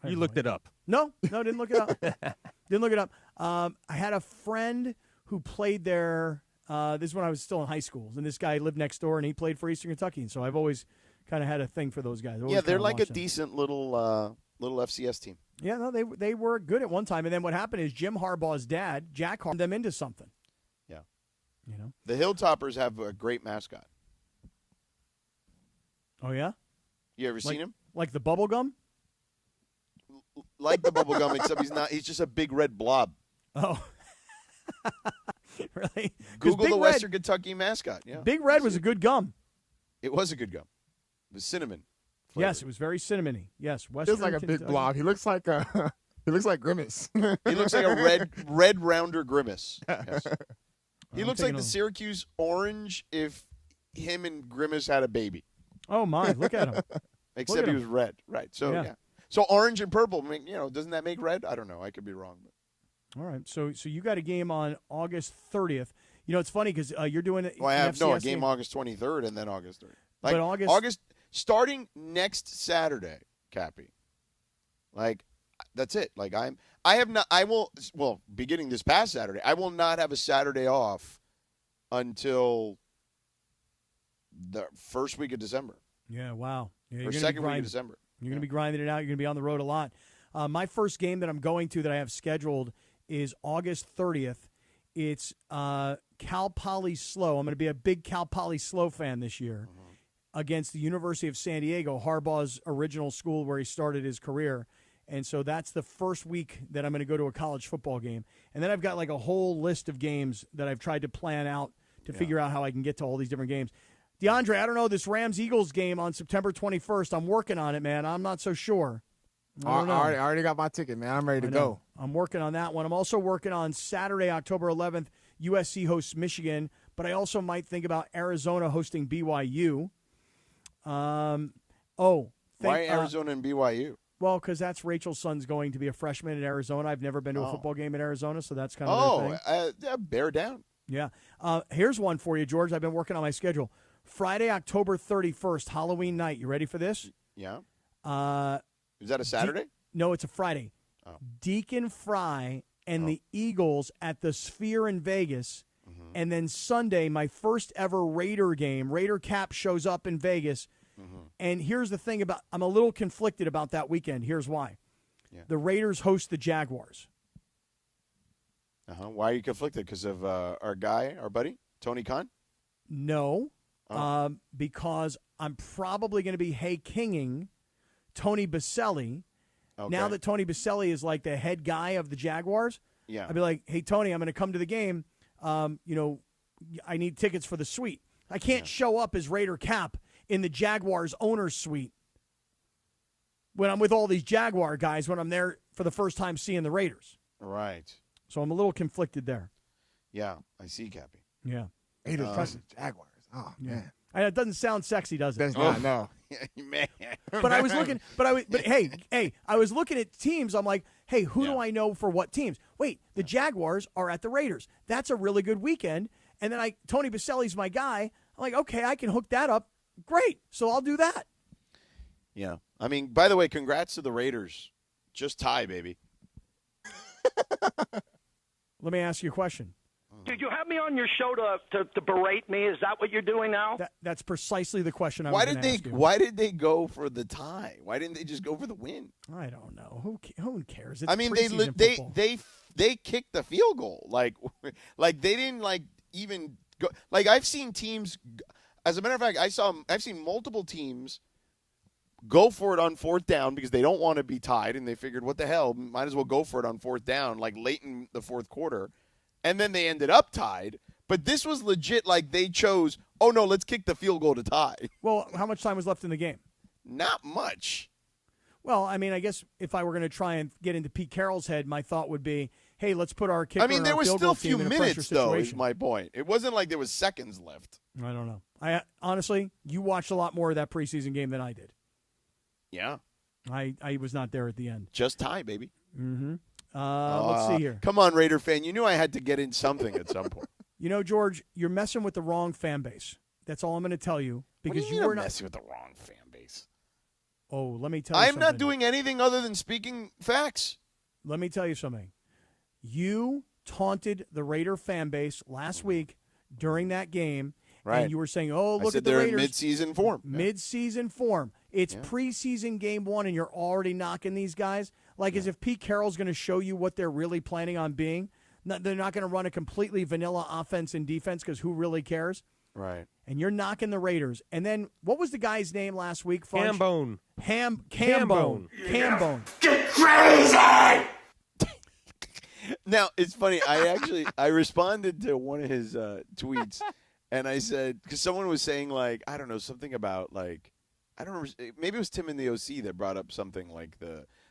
You looked it up. No, didn't look it up. Didn't look it up. I had a friend who played there. This is when I was still in high school, and this guy lived next door, and he played for Eastern Kentucky. And so I've always kind of had a thing for those guys. Yeah, they're like a decent little FCS team. Yeah, no, they were good at one time, and then what happened is Jim Harbaugh's dad, Jack, harmed them into something. Yeah, you know, the Hilltoppers have a great mascot. Oh yeah, you ever seen him? Like the bubble gum? Like the bubble gum, except he's not. He's just a big red blob. Oh, really? Google Big the Red, Western Kentucky mascot. Yeah, Big Red was a good gum. It was a good gum. It was cinnamon. Yes, it was very cinnamony. Yes, He Western looks like a big Kentucky. blob. He looks like Grimace. He looks like a red rounder Grimace. Yes. He I'm looks like taking the a- Syracuse Orange if him and Grimace had a baby. Oh my! Look at him. Except he was red. Right. So Yeah. yeah. So orange and purple, doesn't that make red? I don't know. I could be wrong. But. All right. So you got a game on August 30th. You know, it's funny because you're doing it. Well, I have a FCS game August 23rd and then August 30th. But August starting next Saturday, Cappy. That's it. Beginning this past Saturday, I will not have a Saturday off until the first week of December. Yeah. Wow. Yeah, Or second week of December. You're going to be grinding it out. You're going to be on the road a lot. My first game that I'm going to that I have scheduled is August 30th. It's Cal Poly Slow. I'm going to be a big Cal Poly Slow fan this year against the University of San Diego, Harbaugh's original school where he started his career. And so that's the first week that I'm going to go to a college football game. And then I've got like a whole list of games that I've tried to plan out to figure out how I can get to all these different games. DeAndre, I don't know, this Rams-Eagles game on September 21st, I'm working on it, man. I'm not so sure. I already got my ticket, man. I'm ready to go. I'm working on that one. I'm also working on Saturday, October 11th, USC hosts Michigan, but I also might think about Arizona hosting BYU. Why Arizona and BYU? Well, because that's Rachel's son's going to be a freshman at Arizona. I've never been to a football game in Arizona, so that's kind of their thing. Bear down. Yeah. Here's one for you, George. I've been working on my schedule. Friday, October 31st, Halloween night. You ready for this? Yeah. Is that a Saturday? No, it's a Friday. Oh. Deacon Fry and the Eagles at the Sphere in Vegas. Mm-hmm. And then Sunday, my first ever Raider game. Raider Cap shows up in Vegas. Mm-hmm. And here's the thing I'm a little conflicted about that weekend. Here's why. Yeah. The Raiders host the Jaguars. Why are you conflicted? Because of our buddy, Tony Khan? No, because I'm probably going to be kinging Tony Baselli. Okay. Now that Tony Baselli is like the head guy of the Jaguars, I'd be like, hey, Tony, I'm going to come to the game. I need tickets for the suite. I can't show up as Raider Cap in the Jaguars owner's suite. when I'm with all these Jaguar guys when I'm there for the first time seeing the Raiders. Right. So I'm a little conflicted there. Yeah, I see, Cappy. Yeah. Raiders versus Jaguars. Oh, man. And it doesn't sound sexy, does it? Does not, no. Man. But I was looking. But hey, I was looking at teams. I'm like, hey, who do I know for what teams? Wait, the Jaguars are at the Raiders. That's a really good weekend. And then Tony Baselli's my guy. I'm like, okay, I can hook that up. Great. So I'll do that. Yeah. I mean, by the way, congrats to the Raiders. Just tie, baby. Let me ask you a question. Did you have me on your show to berate me? Is that what you're doing now? That's precisely the question I was Why going did to ask you. Why did they go for the tie? Why didn't they just go for the win? I don't know. Who cares? It's I mean, preseason football. they kicked the field goal. Like they didn't even go. Like I've seen teams. As a matter of fact, I've seen multiple teams go for it on fourth down because they don't want to be tied, and they figured, what the hell, might as well go for it on fourth down, like late in the fourth quarter, and then they ended up tied. But this was legit, like they chose, oh no, let's kick the field goal to tie. Well, how much time was left in the game? Not much. Well, I mean, I guess if I were going to try and get into Pete Carroll's head, my thought would be, hey, let's put our kicker and there our was field still goal a few team in a pressure minutes, though, is situation. my point. It wasn't like there was seconds left. I don't know. I honestly, you watched a lot more of that preseason game than I did. Yeah. I was not there at the end. Just tie, baby. Mm-hmm. Let's see here. Come on, Raider fan. You knew I had to get in something at some point. You know, George, you're messing with the wrong fan base. That's all I'm going to tell you. Because what do you were mean I'm not messing with the wrong fan base. Oh, let me tell you I'm something. not doing anything other than speaking facts. Let me tell you something. You taunted the Raider fan base last week during that game. Right. And you were saying, oh, look at the they're Raiders. in mid-season form. Mid-season form. It's preseason game one, and you're already knocking these guys? Like as if Pete Carroll's going to show you what they're really planning on being. They're not going to run a completely vanilla offense and defense because who really cares? Right. And you're knocking the Raiders. And then what was the guy's name last week? Funch? Hambone. Cambone. Cambone. Get crazy! Now, it's funny. I responded to one of his tweets, and I said, because someone was saying, like, I don't know, something about, like, I don't remember, maybe it was Tim in the OC that brought up something like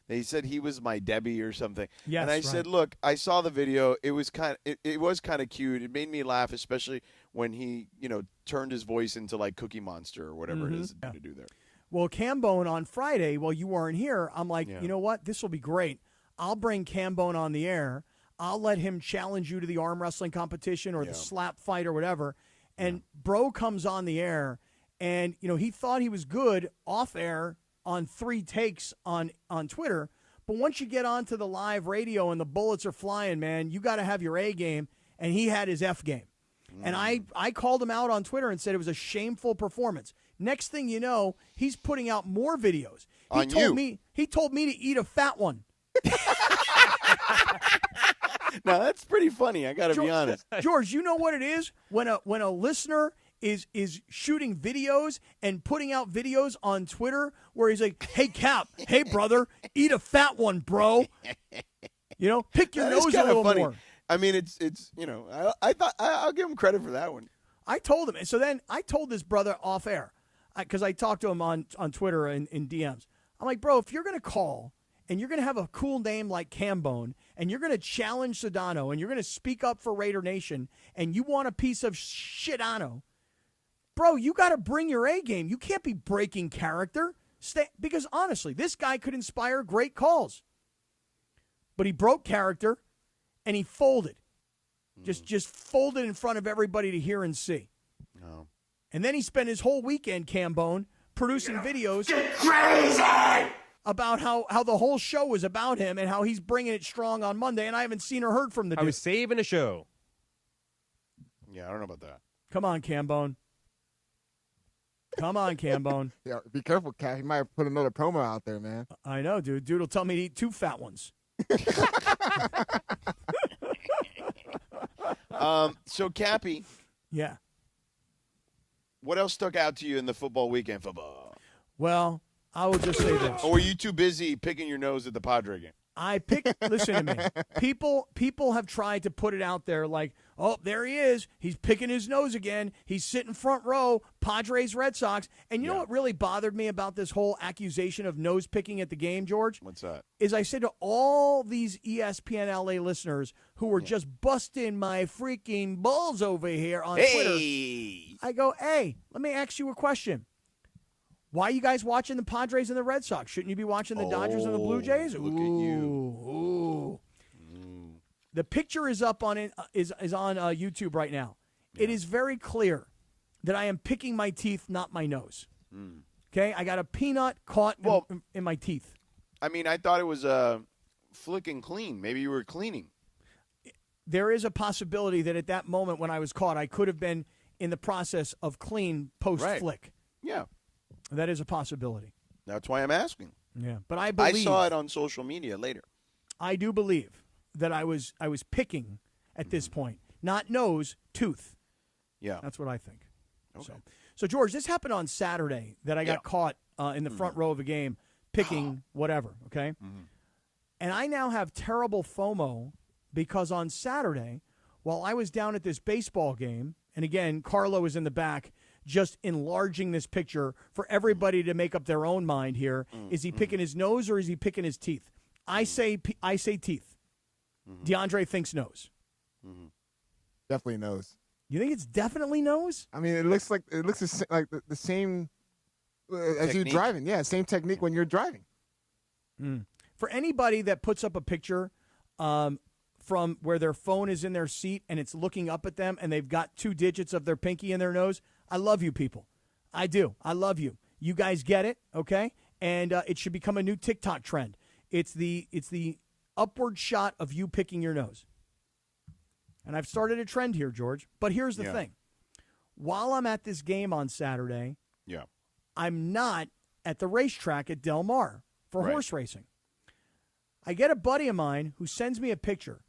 they said he was my Debbie or something. Yes, and I right. said, look, I saw the video. It was kind of cute. It made me laugh, especially when he, turned his voice into like Cookie Monster or whatever it is to do there. Well, Cambone on Friday, while you weren't here, I'm like, Yeah. you know what? This will be great. I'll bring Cambone on the air. I'll let him challenge you to the arm wrestling competition or the slap fight or whatever. And Bro comes on the air, and, he thought he was good off air on 3 takes on Twitter. But once you get onto the live radio and the bullets are flying, man, you got to have your A game. And he had his F game. And I called him out on Twitter and said it was a shameful performance. Next thing you know, he's putting out more videos. He told me to eat a fat one. Now, that's pretty funny. I got to be honest. George, you know what it is? When a listener is shooting videos and putting out videos on Twitter where he's like, hey, Cap, hey, brother, eat a fat one, bro. Pick your That is nose a kinda little funny. more. I mean, it's I thought I'll give him credit for that one. I told him. And so then I told this brother off air because I talked to him on Twitter and in DMs. I'm like, bro, if you're going to call and you're going to have a cool name like Cambone and you're going to challenge Sedano and you're going to speak up for Raider Nation and you want a piece of shitano, bro, you got to bring your A game. You can't be breaking character. Because honestly, this guy could inspire great calls. But he broke character and he folded. Just folded in front of everybody to hear and see. No. And then he spent his whole weekend, Cambone, producing videos about how the whole show was about him and how he's bringing it strong on Monday, and I haven't seen or heard from the dude. I was saving a show. Yeah, I don't know about that. Come on, Cambone. Come on, Cambone. Yeah, be careful, Cat. He might have put another promo out there, man. I know, dude. Dude will tell me to eat 2 fat ones. So, Cappy. Yeah. What else stuck out to you in the football weekend? Football. Well, I will just say this. Or were you too busy picking your nose at the Padre game? Listen to me. People have tried to put it out there like, oh, there he is. He's picking his nose again. He's sitting front row, Padres, Red Sox. And you know what really bothered me about this whole accusation of nose picking at the game, George? What's that? Is I said to all these ESPN LA listeners who were just busting my freaking balls over here on Twitter. I go, hey, let me ask you a question. Why are you guys watching the Padres and the Red Sox? Shouldn't you be watching the Dodgers and the Blue Jays? Look at you. Ooh. The picture is up on is on YouTube right now. Yeah. It is very clear that I am picking my teeth, not my nose. Okay? I got a peanut caught in my teeth. I mean, I thought it was flicking clean. Maybe you were cleaning. There is a possibility that at that moment when I was caught, I could have been in the process of clean post-flick. Right. Yeah. That is a possibility. That's why I'm asking. Yeah, but I believe I saw it on social media later. I do believe that I was picking at this point, not nose, tooth. Yeah, that's what I think. Okay. So George, this happened on Saturday that I got caught in the front row of a game picking whatever. Okay, and I now have terrible FOMO because on Saturday, while I was down at this baseball game, and again, Carlo was in the back, just enlarging this picture for everybody to make up their own mind here. Is he picking his nose or is he picking his teeth? I say teeth. DeAndre thinks nose. Definitely nose. You think it's definitely nose? I mean, it looks like the same as you driving. Yeah, same technique when you're driving. For anybody that puts up a picture from where their phone is in their seat and it's looking up at them and they've got 2 digits of their pinky in their nose, I love you people. I do. I love you. You guys get it, okay? And it should become a new TikTok trend. It's the upward shot of you picking your nose. And I've started a trend here, George. But here's the thing. While I'm at this game on Saturday, I'm not at the racetrack at Del Mar for horse racing. I get a buddy of mine who sends me a picture,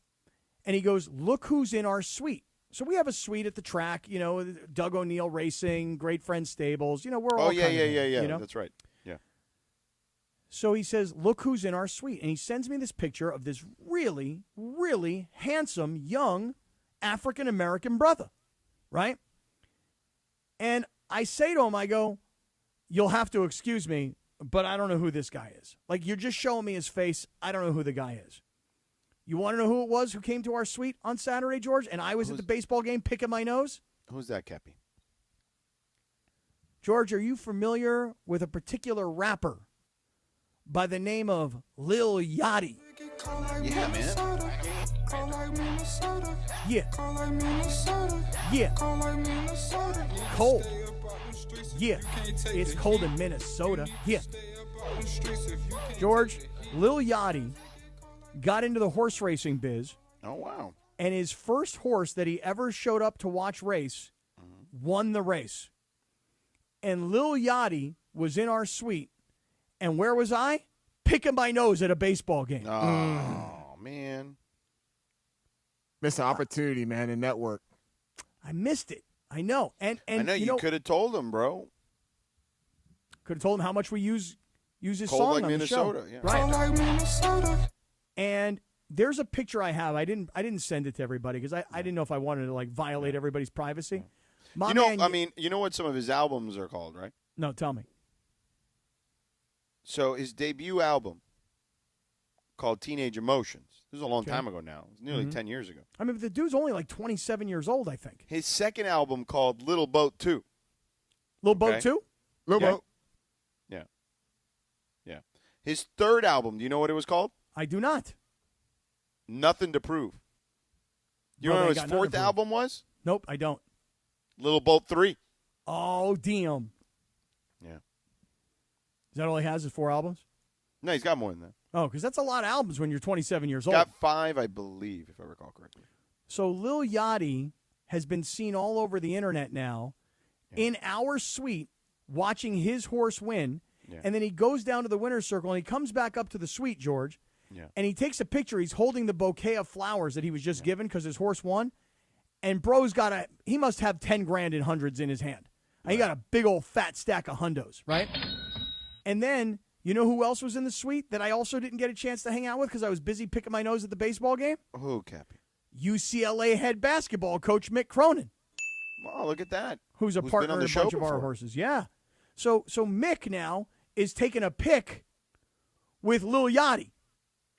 and he goes, look who's in our suite. So we have a suite at the track, you know, Doug O'Neill Racing, Great Friends Stables. You know, we're all yeah. You know? That's right. Yeah. So he says, look who's in our suite. And he sends me this picture of this really, really handsome, young African-American brother, right? And I say to him, I go, you'll have to excuse me, but I don't know who this guy is. Like, you're just showing me his face. I don't know who the guy is. You want to know who it was who came to our suite on Saturday, George? And I was at the baseball game picking my nose? Who's that, Cappy? George, are you familiar with a particular rapper by the name of Lil Yachty? Yeah, man. Yeah. Cold. Yeah. It's cold in Minnesota. Yeah. George, Lil Yachty got into the horse racing biz. Oh, wow. And his first horse that he ever showed up to watch race won the race. And Lil Yachty was in our suite. And where was I? Picking my nose at a baseball game. Oh, man. Missed an opportunity, man, in network. I missed it. I know. And I know you could have told him, bro. Could have told him how much we use his Cold song like on Minnesota, the show. yeah. Right. Cold like Minnesota. And there's a picture I have. I didn't send it to everybody because I didn't know if I wanted to like violate everybody's privacy. You know what some of his albums are called, right? No, tell me. So his debut album called Teenage Emotions. This was a long time ago now. It was nearly 10 years ago. I mean, the dude's only like 27 years old, I think. His second album called Little Boat 2. Little Boat 2? Little Boat. Yeah. Yeah. His third album, do you know what it was called? I do not. Nothing to Prove. You know what his fourth album was? Nope, I don't. Little Boat 3. Oh, damn. Yeah. Is that all he has is 4 albums? No, he's got more than that. Oh, because that's a lot of albums when you're 27 years He's old. got 5, I believe, if I recall correctly. So Lil Yachty has been seen all over the internet now in our suite watching his horse win. Yeah. And then he goes down to the winner's circle and he comes back up to the suite, George. Yeah. And he takes a picture. He's holding the bouquet of flowers that he was just given because his horse won. And bro's he must have 10 grand in hundreds in his hand. Right. He got a big old fat stack of hundos, right? And then You know who else was in the suite that I also didn't get a chance to hang out with because I was busy picking my nose at the baseball game? Who, Cappy? UCLA head basketball coach Mick Cronin. Wow, look at that. Who's a partner in a bunch of our horses. Yeah. So Mick now is taking a pick with Lil Yachty.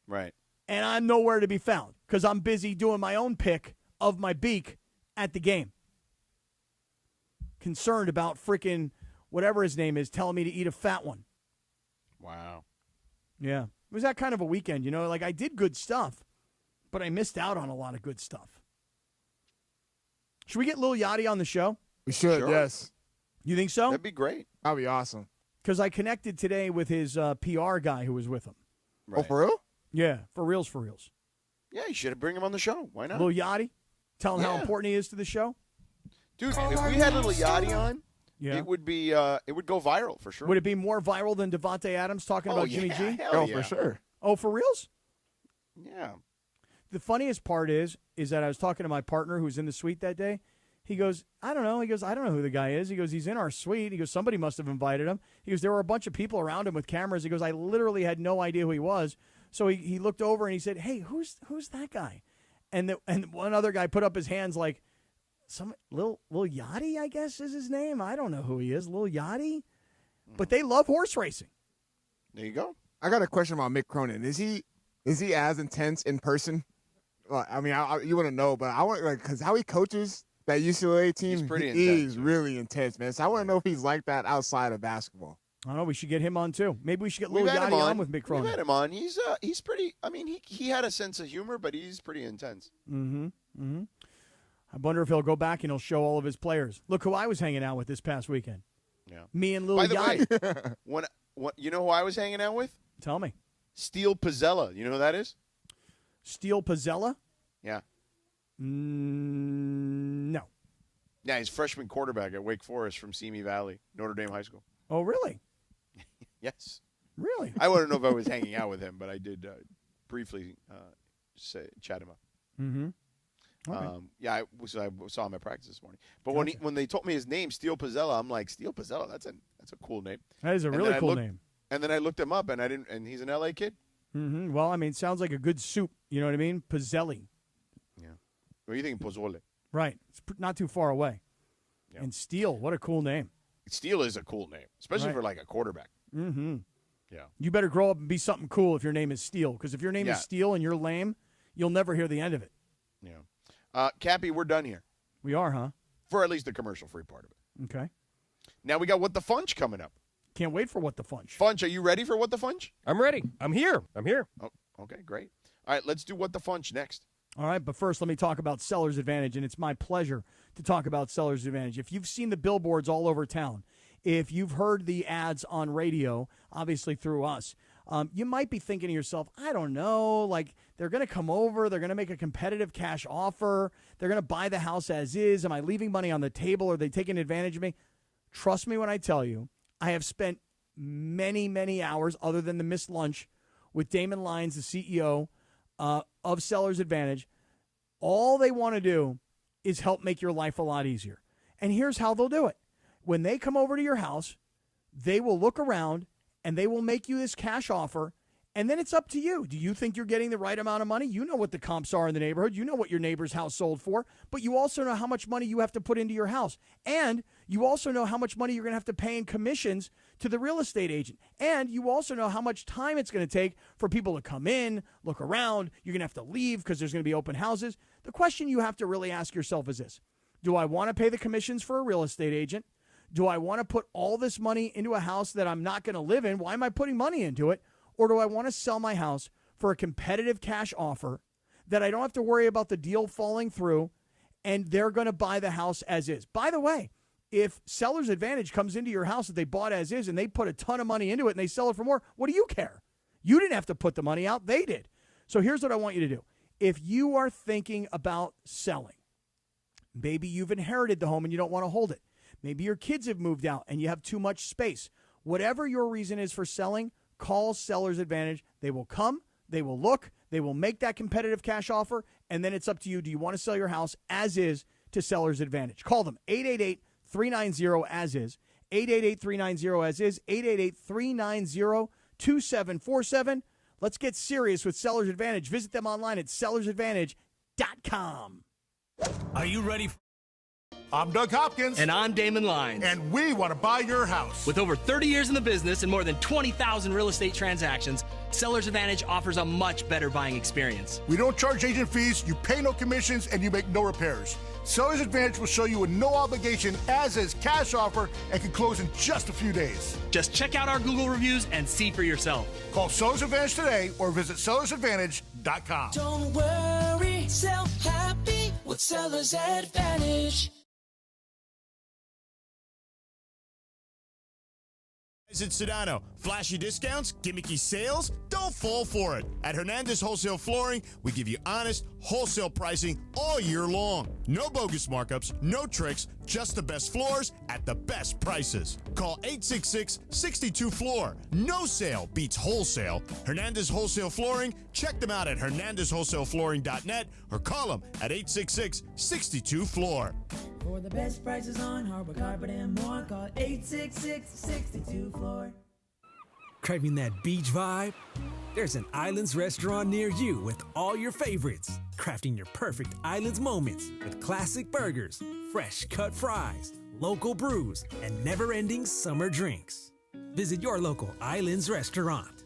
Right. And I'm nowhere to be found because I'm busy doing my own pick of my beak at the game. Concerned about freaking whatever his name is telling me to eat a fat one. Wow. Yeah. It was that kind of a weekend, you know? Like, I did good stuff, but I missed out on a lot of good stuff. Should we get Lil Yachty on the show? We should, Sure. yes. You think so? That'd be great. That'd be awesome. Because I connected today with his PR guy who was with him. Oh, for real? Yeah, for reals, for reals. Yeah, you should bring him on the show. Why not? Lil Yachty, tell him how Yeah. important he is to the show. Dude, if we had Lil Yachty on, Yeah. it would be it would go viral for sure. Would it be more viral than Devontae Adams talking about Jimmy G? Hell yeah. For sure. Oh, for reals? Yeah. The funniest part is that I was talking to my partner who was in the suite that day. He goes, I don't know. He goes, I don't know who the guy is. He goes, he's in our suite. He goes, somebody must have invited him. He goes, there were a bunch of people around him with cameras. He goes, I literally had no idea who he was. So he looked over and he said, hey, who's that guy? And one other guy put up his hands like, some Lil Yachty, I guess is his name. I don't know who he is. Lil Yachty. But they love horse racing. There you go. I got a question about Mick Cronin. Is he as intense in person? Well, I mean, you want to know, but I want because how he coaches that UCLA team, He's pretty he intense, is really intense, man. So I want to know if he's like that outside of basketball. I don't know. We should get him on too. Maybe we should get Lil We've had him Yachty on with Mick Cronin. We've had him on. He's pretty. I mean, he had a sense of humor, but he's pretty intense. Mm-hmm. Mm-hmm. I wonder if he'll go back and he'll show all of his players. Look who I was hanging out with this past weekend. Yeah. Me and Lil By the Yachty. way, what you know who I was hanging out with? Tell me. Steele Pizzella. You know who that is? Steele Pizzella? Yeah. No. Yeah, he's freshman quarterback at Wake Forest from Simi Valley, Notre Dame High School. Oh, really? Yes. Really? I wouldn't know if I was hanging out with him, but I did briefly chat him up. Mm-hmm. Yeah, I saw him at practice this morning. But when they told me his name, Steele Pizzella, I'm like, Steele Pizzella, that's a cool name. That is a really cool name. And then I looked him up, and he's an LA kid. Mm-hmm. Well, I mean, sounds like a good soup. You know what I mean? Pizzelli. Yeah. What do you think, Pozzole? Right. It's not too far away. Yeah. And Steele, what a cool name. Steele is a cool name, especially for like a quarterback. Mm-hmm. Yeah. You better grow up and be something cool if your name is Steele, because if your name is Steele and you're lame, you'll never hear the end of it. Yeah. Cappy, we're done here. We are, huh? For at least the commercial-free part of it. Okay. Now we got What the Funch coming up. Can't wait for What the Funch. Funch, are you ready for What the Funch? I'm ready. I'm here. Oh, okay, great. All right, let's do What the Funch next. All right, but first let me talk about Seller's Advantage, and it's my pleasure to talk about Seller's Advantage. If you've seen the billboards all over town, if you've heard the ads on radio, obviously through us, you might be thinking to yourself, I don't know, like they're going to come over, they're going to make a competitive cash offer, they're going to buy the house as is, am I leaving money on the table, are they taking advantage of me? Trust me when I tell you, I have spent many, many hours, other than the missed lunch, with Damon Lyons, the CEO of Seller's Advantage. All they want to do is help make your life a lot easier. And here's how they'll do it. When they come over to your house, they will look around and they will make you this cash offer, and then it's up to you. Do you think you're getting the right amount of money? You know what the comps are in the neighborhood. You know what your neighbor's house sold for, but you also know how much money you have to put into your house. And you also know how much money you're going to have to pay in commissions to the real estate agent. And you also know how much time it's going to take for people to come in, look around. You're going to have to leave because there's going to be open houses. The question you have to really ask yourself is this: do I want to pay the commissions for a real estate agent? Do I want to put all this money into a house that I'm not going to live in? Why am I putting money into it? Or do I want to sell my house for a competitive cash offer that I don't have to worry about the deal falling through, and they're going to buy the house as is? By the way, if Seller's Advantage comes into your house that they bought as is and they put a ton of money into it and they sell it for more, what do you care? You didn't have to put the money out. They did. So here's what I want you to do. If you are thinking about selling, maybe you've inherited the home and you don't want to hold it. Maybe your kids have moved out and you have too much space. Whatever your reason is for selling, call Seller's Advantage. They will come, they will look, they will make that competitive cash offer, and then it's up to you. Do you want to sell your house as is to Seller's Advantage? Call them, 888-390-AS-IS, 888-390-AS-IS, 2747. Let's get serious with Sellers Advantage. Visit them online at sellersadvantage.com. Are you ready? I'm Doug Hopkins. And I'm Damon Lyons. And we want to buy your house. With over 30 years in the business and more than 20,000 real estate transactions, Sellers Advantage offers a much better buying experience. We don't charge agent fees, you pay no commissions, and you make no repairs. Sellers Advantage will show you a no-obligation, as-is cash offer and can close in just a few days. Just check out our Google reviews and see for yourself. Call Sellers Advantage today or visit sellersadvantage.com. Don't worry, sell happy with Sellers Advantage. It's Sedano. Flashy discounts, gimmicky sales? Don't fall for it. At Hernandez Wholesale Flooring, we give you honest, wholesale pricing all year long. No bogus markups, no tricks, just the best floors at the best prices. Call 866-62-FLOOR. No sale beats wholesale. Hernandez Wholesale Flooring, check them out at hernandezwholesaleflooring.net or call them at 866-62-FLOOR. For the best prices on hardwood carpet and more, call 866-62-FLOOR. Craving that beach vibe? There's an Islands restaurant near you with all your favorites. Crafting your perfect Islands moments with classic burgers, fresh cut fries, local brews, and never-ending summer drinks. Visit your local Islands restaurant.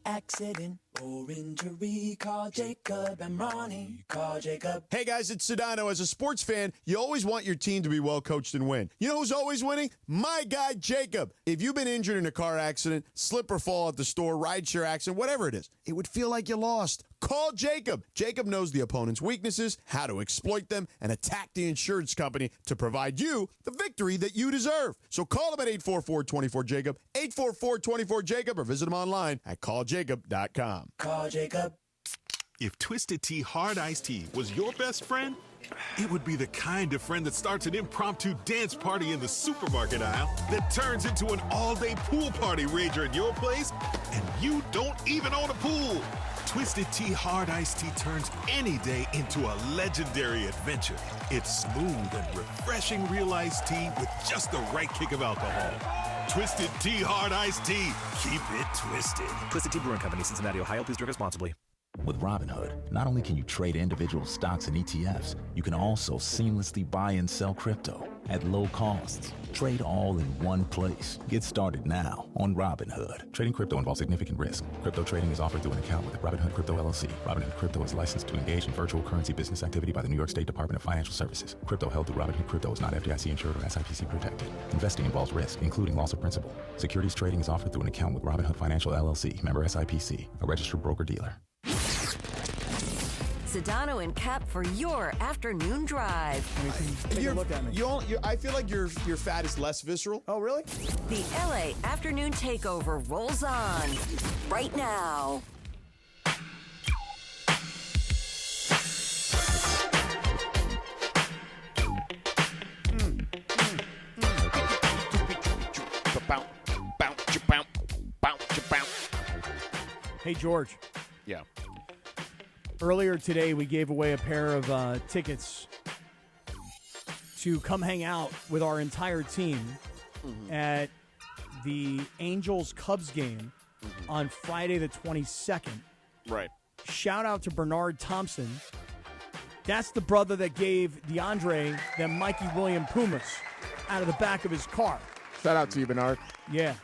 Accident or injury, call Jacob and Ronnie. Call Jacob. Hey guys, it's Sedano. As a sports fan, you always want your team to be well coached and win. You know who's always winning? My guy, Jacob. If you've been injured in a car accident, slip or fall at the store, rideshare accident, whatever it is, it would feel like you lost. Call Jacob. Jacob knows the opponent's weaknesses, how to exploit them, and attack the insurance company to provide you the victory that you deserve. So call him at 844-24-JACOB, 844-24-JACOB, or visit him online at calljacob.com. Call Jacob. If Twisted Tea Hard Iced Tea was your best friend, it would be the kind of friend that starts an impromptu dance party in the supermarket aisle that turns into an all-day pool party rager at your place, and you don't even own a pool. Twisted Tea Hard Iced Tea turns any day into a legendary adventure. It's smooth and refreshing real iced tea with just the right kick of alcohol. Twisted Tea Hard Iced Tea. Keep it twisted. Twisted Tea Brewing Company, Cincinnati, Ohio. Please drink responsibly. With Robinhood, not only can you trade individual stocks and ETFs, you can also seamlessly buy and sell crypto at low costs. Trade all in one place. Get started now on Robinhood. Trading crypto involves significant risk. Crypto trading is offered through an account with Robinhood Crypto LLC. Robinhood Crypto is licensed to engage in virtual currency business activity by the New York State Department of Financial Services. Crypto held through Robinhood Crypto is not FDIC insured or SIPC protected. Investing involves risk, including loss of principal. Securities trading is offered through an account with Robinhood Financial LLC, member SIPC, a registered broker-dealer. Sedano and Kap for your afternoon drive. Take a look at me. I feel like your fat is less visceral. Oh, really? The LA Afternoon Takeover rolls on right now. Hey, George. Yeah. Earlier today, we gave away a pair of tickets to come hang out with our entire team at the Angels-Cubs game on Friday the 22nd. Right. Shout out to Bernard Thompson. That's the brother that gave DeAndre them Mikey William Pumas out of the back of his car. Shout out to you, Bernard. Yeah.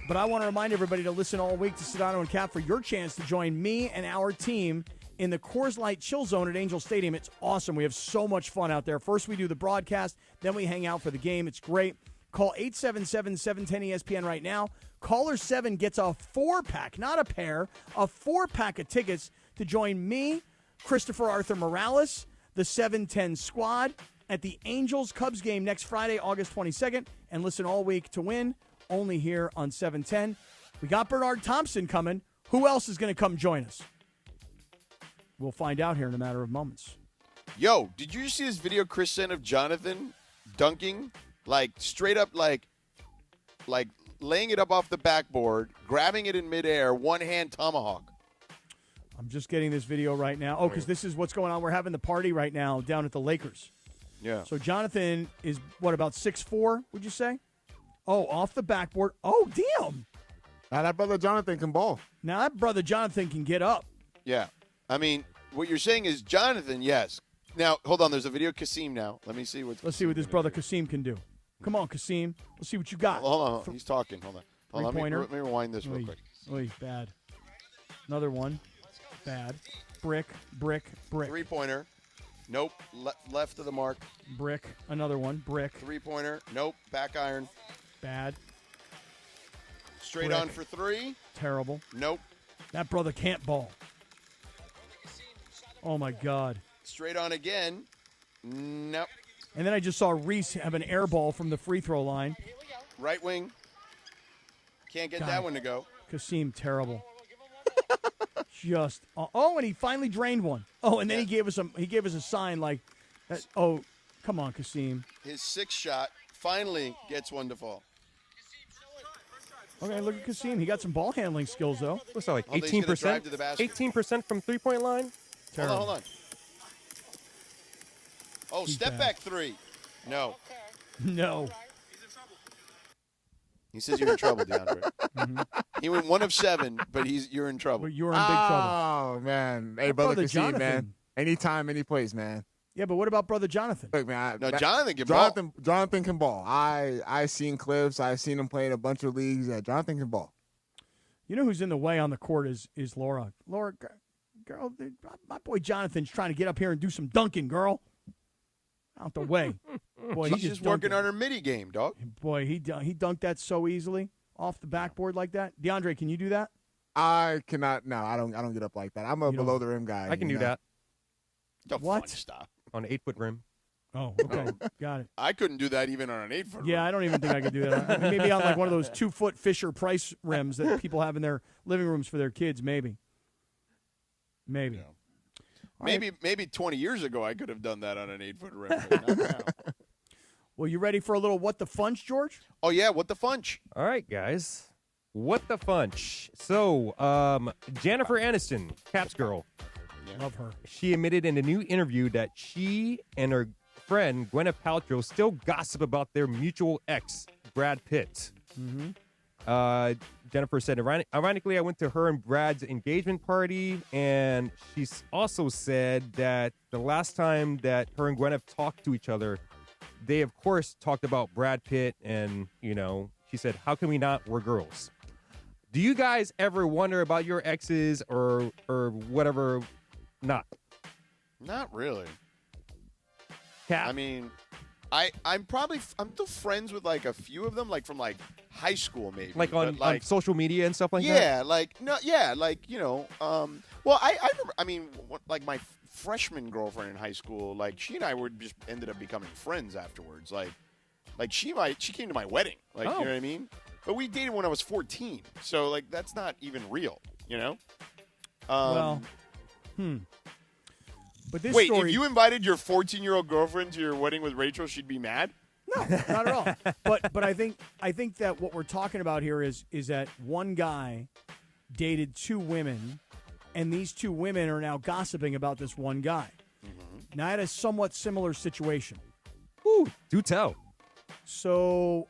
But I want to remind everybody to listen all week to Sedano and Kap for your chance to join me and our team in the Coors Light Chill Zone at Angel Stadium. It's awesome. We have so much fun out there. First, we do the broadcast. Then we hang out for the game. It's great. Call 877-710-ESPN right now. Caller 7 gets a 4-pack, not a pair, a 4-pack of tickets to join me, Christopher Arthur Morales, the 710 squad at the Angels-Cubs game next Friday, August 22nd. And listen all week to win, only here on 710. We got Bernard Thompson coming. Who else is going to come join us? We'll find out here in a matter of moments. Yo, did you see this video Chris sent of Jonathan dunking? Like, straight up, like laying it up off the backboard, grabbing it in midair, one-hand tomahawk. I'm just getting this video right now. Oh, because this is what's going on. We're having the party right now down at the Lakers. Yeah. So Jonathan is, what, about 6'4", would you say? Oh, off the backboard. Oh, damn. Now that brother Jonathan can ball. Now that brother Jonathan can get up. Yeah. I mean, what you're saying is Jonathan, yes. Now, hold on. There's a video of Kasim now. Let's see what his brother Kasim can do. Come on, Kasim. Let's see what you got. Hold on. He's talking. Hold on. Let me rewind this real quick. Oy, bad. Another one. Bad. Brick. 3-pointer. Nope. Left of the mark. Brick. Another one. Brick. 3-pointer. Nope. Back iron. Bad. Straight Brick. on for 3. Terrible. Nope. That brother can't ball. Oh, my God. Straight on again. Nope. And then I just saw Reese have an air ball from the free throw line. Right wing. Can't get that one to go. Kasim, terrible. And he finally drained one. Oh, and then he gave us a sign like that. Oh, come on, Kasim. His 6th shot finally gets one to fall. Okay, look at Kasim. He got some ball handling skills though. What's that, like 18%? 18% from 3-point line? Terrible. Hold on. Oh, He's step bad. back 3. No. No. He says you're in trouble, DeAndre. He went 1 of 7, but you're in trouble. But you're in big trouble. Oh, man. Hey, What brother brother Kasim, Jonathan? man. Anytime, any place, man. Yeah, but what about brother Jonathan? Look, man. Jonathan can ball. Jonathan can ball. I've seen clips. I've seen him play in a bunch of leagues. Yeah, Jonathan can ball. You know who's in the way on the court is Laura. Laura, girl, my boy Jonathan's trying to get up here and do some dunking, girl. Out the way. Boy, He's just working on her midi game, dog. Boy, he dunked that so easily off the backboard like that. DeAndre, can you do that? I cannot. No, I don't get up like that. I'm a below the rim guy. I can do that. What? Stop. On an 8-foot rim. Oh, okay. Got it. I couldn't do that even on an 8-foot rim. Yeah, I don't even think I could do that. I mean, maybe on like one of those 2-foot Fisher Price rims that people have in their living rooms for their kids, maybe. Maybe. Yeah. Maybe 20 years ago I could have done that on an 8-foot rim. But not now. Well, you ready for a little What the Funch, George? Oh, yeah, what the funch? All right, guys. What the funch? So, Jennifer Aniston, Cap's girl. Love her. She admitted in a new interview that she and her friend, Gwyneth Paltrow, still gossip about their mutual ex, Brad Pitt. Mm-hmm. Jennifer said, ironically, I went to her and Brad's engagement party, and she's also said that the last time that her and Gwyneth talked to each other, they, of course, talked about Brad Pitt, and, she said, how can we not? We're girls. Do you guys ever wonder about your exes or whatever? Not. Not really. Cap? I mean, I'm still friends with like a few of them, like from like high school maybe. Like on social media and stuff like that? Yeah, like well, I remember. I mean, like my freshman girlfriend in high school, like she and I were just ended up becoming friends afterwards. Like she came to my wedding. Like you know what I mean? But we dated when I was 14, so like that's not even real, But this wait, story, if you invited your 14-year-old girlfriend to your wedding with Rachel, she'd be mad? No, not at all. But I think that what we're talking about here is that one guy dated 2 women, and these 2 women are now gossiping about this one guy. Mm-hmm. Now I had a somewhat similar situation. Ooh, do tell. So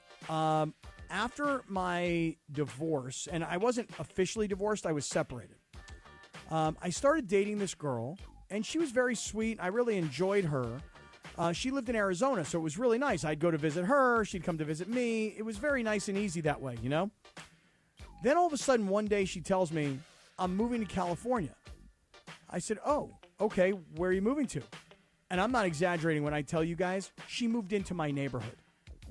after my divorce, and I wasn't officially divorced, I was separated. I started dating this girl, and she was very sweet. I really enjoyed her. She lived in Arizona, so it was really nice. I'd go to visit her. She'd come to visit me. It was very nice and easy that way, Then all of a sudden, one day, she tells me, I'm moving to California. I said, oh, okay, where are you moving to? And I'm not exaggerating when I tell you guys, she moved into my neighborhood.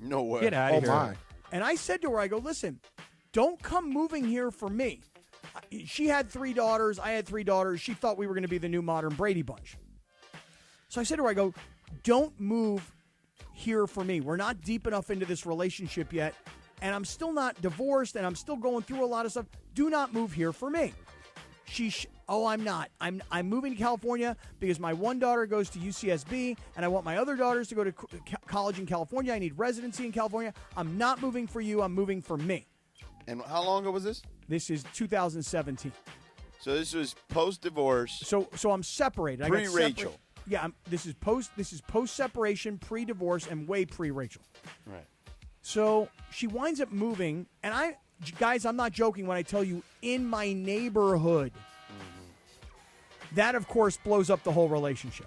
No way. Get out of here. My. And I said to her, I go, listen, don't come moving here for me. She had 3 daughters. I had 3 daughters. She thought we were going to be the new modern Brady Bunch. So I said to her, I go, don't move here for me. We're not deep enough into this relationship yet. And I'm still not divorced, and I'm still going through a lot of stuff. Do not move here for me. I'm not. I'm moving to California because my one daughter goes to UCSB, and I want my other daughters to go to college in California. I need residency in California. I'm not moving for you. I'm moving for me. And how long ago was this? This is 2017. So this was post-divorce. So I'm separated. Pre-Rachel. Yeah, this is post-separation, pre-divorce, and way pre-Rachel. Right. So she winds up moving, and guys, I'm not joking when I tell you in my neighborhood. That, of course, blows up the whole relationship.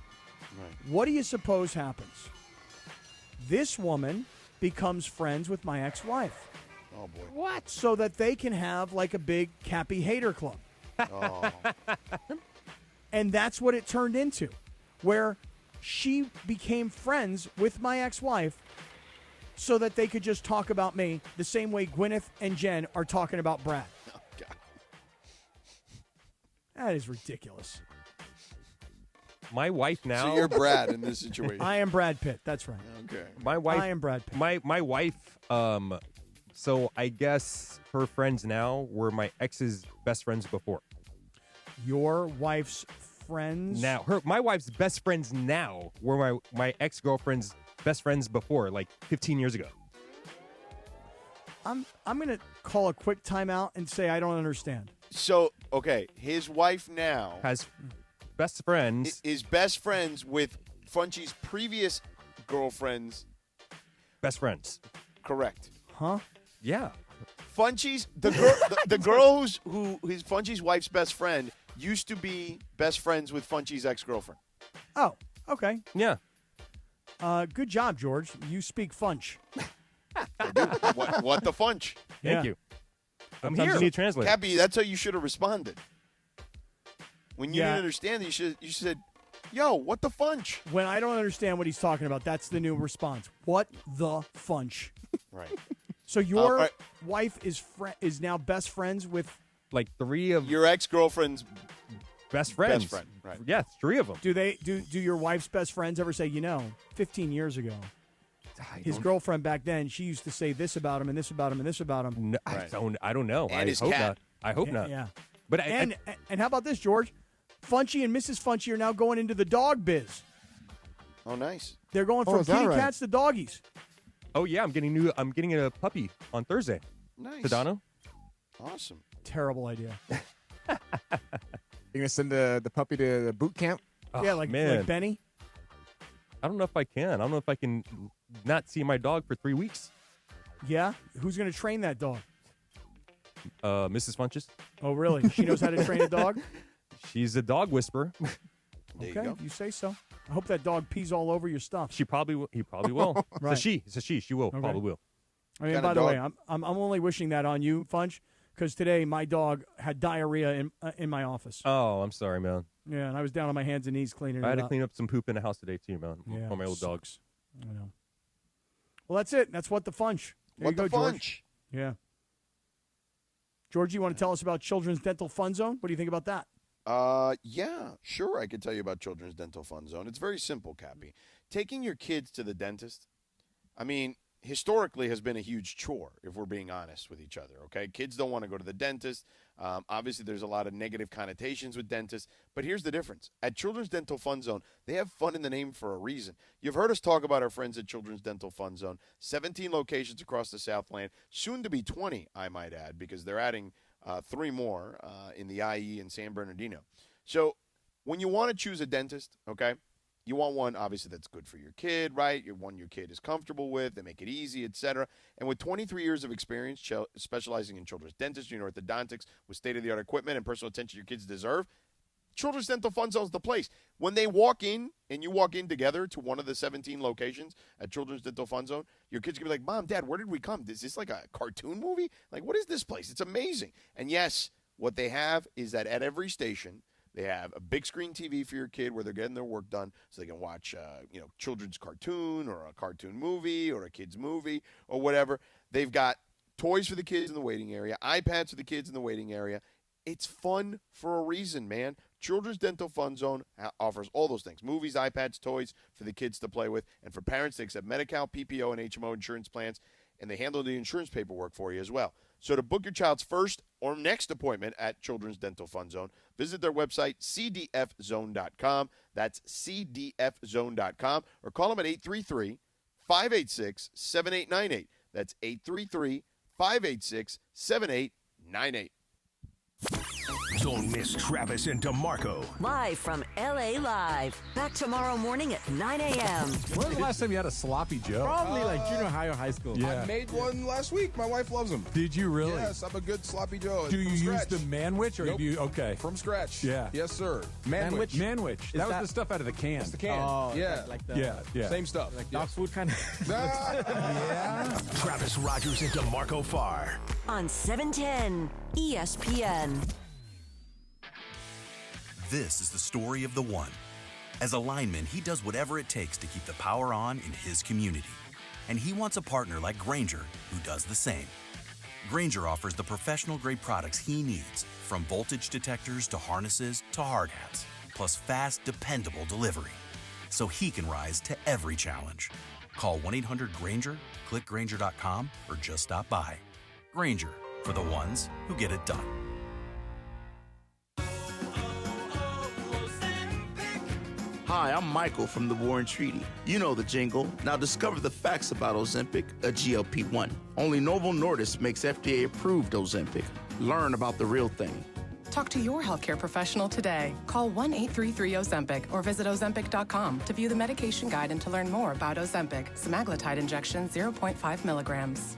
Right. What do you suppose happens? This woman becomes friends with my ex-wife. Oh, boy. What? So that they can have like a big Cappy hater club. Oh. And that's what it turned into, where she became friends with my ex-wife so that they could just talk about me the same way Gwyneth and Jen are talking about Brad. Oh, God. That is ridiculous. My wife now. So you're Brad in this situation. I am Brad Pitt. That's right. Okay. My wife. I am Brad Pitt. My wife. So I guess her friends now were my ex's best friends before. Your wife's friends? Now, my wife's best friends now were my ex-girlfriend's best friends before, like 15 years ago. I'm going to call a quick timeout and say I don't understand. So, okay, his wife now has best friends. Is best friends with Funchie's previous girlfriend's best friends. Correct. Huh? Yeah. Funchie's the girl who is Funchie's wife's best friend used to be best friends with Funchie's ex-girlfriend. Oh, okay. Yeah. Good job, George. You speak Funch. What the Funch? Thank you. I'm Sometimes here. you need a translator. Cappy, that's how you should have responded. When you Yeah. didn't understand, you should said, "Yo, what the Funch?" When I don't understand what he's talking about, that's the new response. What the Funch? Right. So your right. wife is now best friends with like three of your ex-girlfriend's best friends. Best friend, right? Yeah, three of them. Do your wife's best friends ever say, 15 years ago, his girlfriend back then, she used to say this about him and this about him and this about him? No, Right. I don't know. And I his hope cat. not. I hope not. Yeah. But And how about this, George? Funchie and Mrs. Funchie are now going into the dog biz. Oh, nice. They're going from is that kitty right? cats to doggies. oh yeah, I'm getting a puppy on Thursday. Nice. Sedano. Awesome. Terrible idea. You're gonna send the puppy to the boot camp? Yeah, like Benny. I don't know if I can. I don't know if I can not see my dog for 3 weeks. Yeah? Who's going to train that dog? Mrs. Funches. Oh, really? She knows how to train a dog? She's a dog whisperer. There Okay, you go. you say so. I hope that dog pees all over your stuff. He probably will. Right. It's a she. She will. Okay. Probably will. I mean, Kinda by the way, dog? I'm only wishing that on you, Funch, because today my dog had diarrhea in my office. Oh, I'm sorry, man. Yeah, and I was down on my hands and knees cleaning I had it to up. clean up some poop in the house today too, man. Yeah, For my old dog. sucks. I know. Well, that's it. That's what the Funch. There What you go, the George. Funch? Yeah. George, you want to tell us about Children's Dental Fun Zone? What do you think about that? Yeah, sure. I could tell you about Children's Dental Fun Zone. It's very simple, Cappy. Taking your kids to the dentist, I mean, historically has been a huge chore, if we're being honest with each other, okay? Kids don't want to go to the dentist. Obviously, there's a lot of negative connotations with dentists, but here's the difference. At Children's Dental Fun Zone, they have fun in the name for a reason. You've heard us talk about our friends at Children's Dental Fun Zone, 17 locations across the Southland, soon to be 20, I might add, because they're adding 3 more in the IE and San Bernardino. So when you want to choose a dentist, okay, you want one, obviously, that's good for your kid, right? One your kid is comfortable with. They make it easy, etc. And with 23 years of experience specializing in children's dentistry and orthodontics with state-of-the-art equipment and personal attention your kids deserve, Children's Dental Fun Zone is the place. When they walk in and you walk in together to one of the 17 locations at Children's Dental Fun Zone, your kids can be like, Mom, Dad, where did we come? Is this like a cartoon movie? Like, what is this place? It's amazing. And yes, what they have is that at every station, they have a big screen TV for your kid where they're getting their work done so they can watch, children's cartoon or a cartoon movie or a kid's movie or whatever. They've got toys for the kids in the waiting area, iPads for the kids in the waiting area. It's fun for a reason, man. Children's Dental Fun Zone offers all those things. Movies, iPads, toys for the kids to play with. And for parents, they accept Medi-Cal, PPO, and HMO insurance plans. And they handle the insurance paperwork for you as well. So to book your child's first or next appointment at Children's Dental Fun Zone, visit their website, cdfzone.com. That's cdfzone.com. Or call them at 833-586-7898. That's 833-586-7898. Don't miss Travis and DeMarco. Live from LA Live. Back tomorrow morning at 9 a.m. When was the last time you had a sloppy Joe? Probably like junior high or high school. Yeah. I made one last week. My wife loves them. Did you really? Yes, I'm a good sloppy Joe. Do you use the Manwich or Nope. do you? Okay. From scratch. Yeah. Yes, sir. Manwich. Is That was the stuff out of the can. That's the can. Oh, yeah. like the Same stuff. Like dog food kind of. Yeah. Travis Rogers and DeMarco Farr. On 710 ESPN. This is the story of the one. As a lineman, he does whatever it takes to keep the power on in his community. And he wants a partner like Grainger who does the same. Grainger offers the professional-grade products he needs, from voltage detectors to harnesses to hard hats, plus fast, dependable delivery, so he can rise to every challenge. Call 1-800-GRAINGER, click Grainger.com, or just stop by. Grainger, for the ones who get it done. Hi, I'm Michael from the War and Treaty. You know the jingle. Now discover the facts about Ozempic, a GLP-1. Only Novo Nordisk makes FDA-approved Ozempic. Learn about the real thing. Talk to your healthcare professional today. Call 1-833-OZEMPIC or visit Ozempic.com to view the medication guide and to learn more about Ozempic. Semaglutide injection, 0.5 milligrams.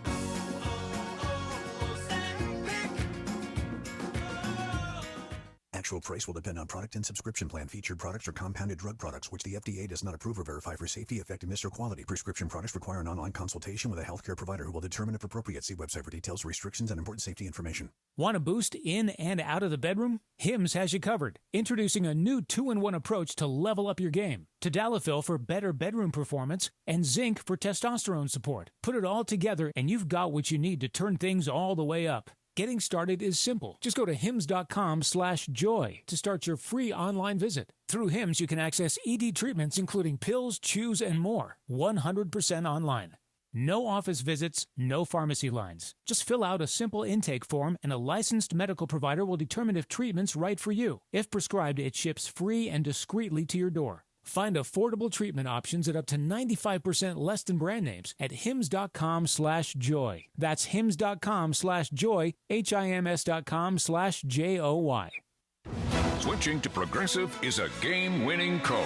Actual price will depend on product and subscription plan. Featured products are compounded drug products, which the FDA does not approve or verify for safety, effectiveness, or quality. Prescription products require an online consultation with a healthcare provider who will determine if appropriate. See website for details, restrictions, and important safety information. Want a boost in and out of the bedroom? Hims has you covered. Introducing a new 2-in-1 approach to level up your game. Tadalafil for better bedroom performance and zinc for testosterone support. Put it all together and you've got what you need to turn things all the way up. Getting started is simple. Just go to hims.com/joy to start your free online visit. Through Hims, you can access ED treatments including pills, chews, and more. 100% online. No office visits, no pharmacy lines. Just fill out a simple intake form and a licensed medical provider will determine if treatment's right for you. If prescribed, it ships free and discreetly to your door. Find affordable treatment options at up to 95% less than brand names at hims.com/joy. That's hims.com/joy, HIMS.com/JOY. Switching to Progressive is a game-winning call.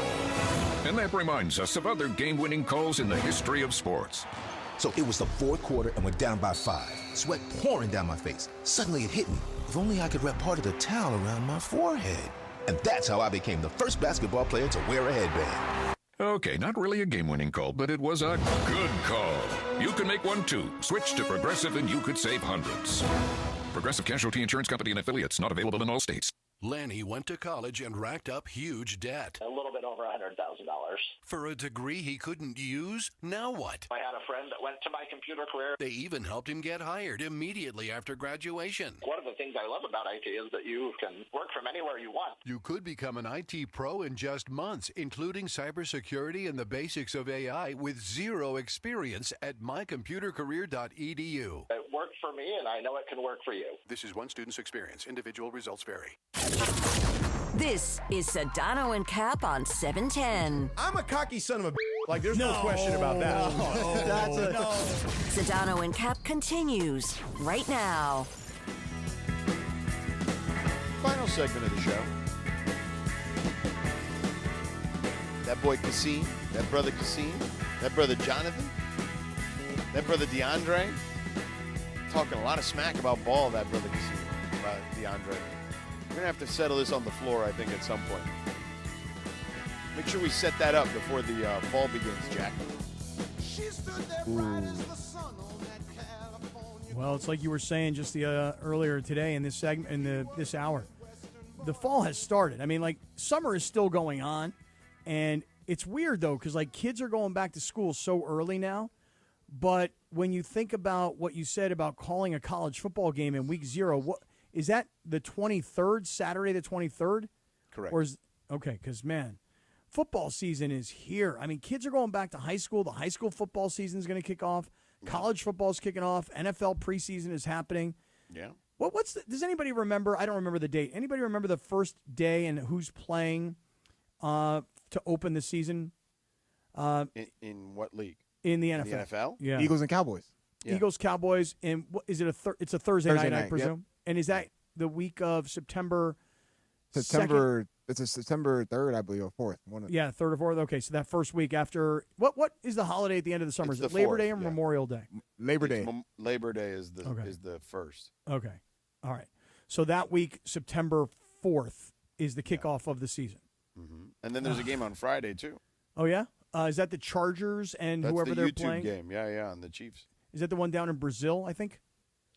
And that reminds us of other game-winning calls in the history of sports. So it was the fourth quarter and we're down by 5. Sweat pouring down my face. Suddenly it hit me. If only I could wrap part of the towel around my forehead. And that's how I became the first basketball player to wear a headband. Okay, not really a game-winning call, but it was a good call. You can make one too. Switch to Progressive and you could save hundreds. Progressive Casualty Insurance Company and affiliates, not available in all states. Lanny went to college and racked up huge debt. A little bit over $100,000. For a degree he couldn't use? Now what? I had a friend that went to my computer career. They even helped him get hired immediately after graduation. One of the things I love about IT is that you can work from anywhere you want. You could become an IT pro in just months, including cybersecurity and the basics of AI with zero experience at mycomputercareer.edu. It worked for me, and I know it can work for you. This is one student's experience. Individual results vary. This is Sedano and Kap on 710. I'm a cocky son of a like, there's no question about that. Sedano and Kap continues right now. Final segment of the show. That boy Kassim, that brother Kassim, that brother Jonathan, that brother DeAndre. Talking a lot of smack about ball, that brother Kassim, about DeAndre. We're going to have to settle this on the floor, I think, at some point. Make sure we set that up before the fall begins, Jack. Ooh. Well, it's like you were saying just earlier today in this segment, in this hour. The fall has started. I mean, like, summer is still going on, and it's weird, though, because, like, kids are going back to school so early now. But when you think about what you said about calling a college football game in week 0, what is that, the 23rd, Saturday the 23rd? Correct. Or okay, because, man, football season is here. I mean, kids are going back to high school. The high school football season is going to kick off. College football is kicking off. NFL preseason is happening. Yeah. Does anybody remember? I don't remember the date. Anybody remember the first day and who's playing to open the season? In what league? In the NFL. In the NFL? Eagles and Cowboys. Yeah. Eagles, Cowboys, and is it it's a Thursday night, I presume? Yep. And is that the week of September. It's a September 3rd, I believe, or 4th. Yeah, 3rd or 4th. Okay, so that first week after what is the holiday at the end of the summer? It's Is it the Labor 4th, Day or yeah. Memorial Day? Labor Day. Labor Day is the first. Okay. All right. So that week, September 4th, is the kickoff of the season. Mm-hmm. And then there's a game on Friday, too. Oh, yeah? Is that the Chargers and That's whoever the they're YouTube playing? game. Yeah, and the Chiefs. Is that the one down in Brazil, I think?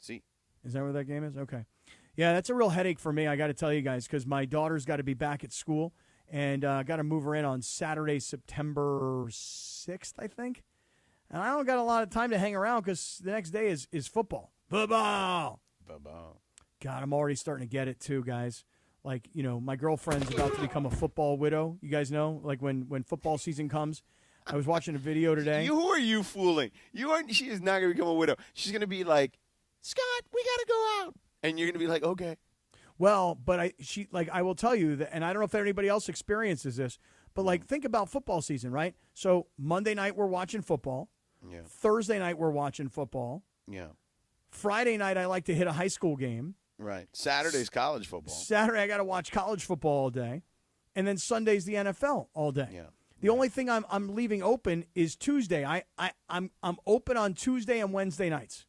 See. Is that where that game is? Okay. Yeah, that's a real headache for me, I got to tell you guys, because my daughter's got to be back at school, and I got to move her in on Saturday, September 6th, I think. And I don't got a lot of time to hang around because the next day is football. Football! God, I'm already starting to get it, too, guys. Like, my girlfriend's about to become a football widow. You guys know, like when football season comes. I was watching a video today. Who are you fooling? She is not going to become a widow. She's going to be like, Scott, we got to go out. And you're going to be like, okay. Well, but I will tell you that, and I don't know if anybody else experiences this, but like think about football season, right? So Monday night we're watching football. Yeah. Thursday night we're watching football. Yeah. Friday night I like to hit a high school game. Right. Saturday's college football. Saturday I got to watch college football all day, and then Sunday's the NFL all day. Yeah. The only thing I'm leaving open is Tuesday. I'm open on Tuesday and Wednesday nights.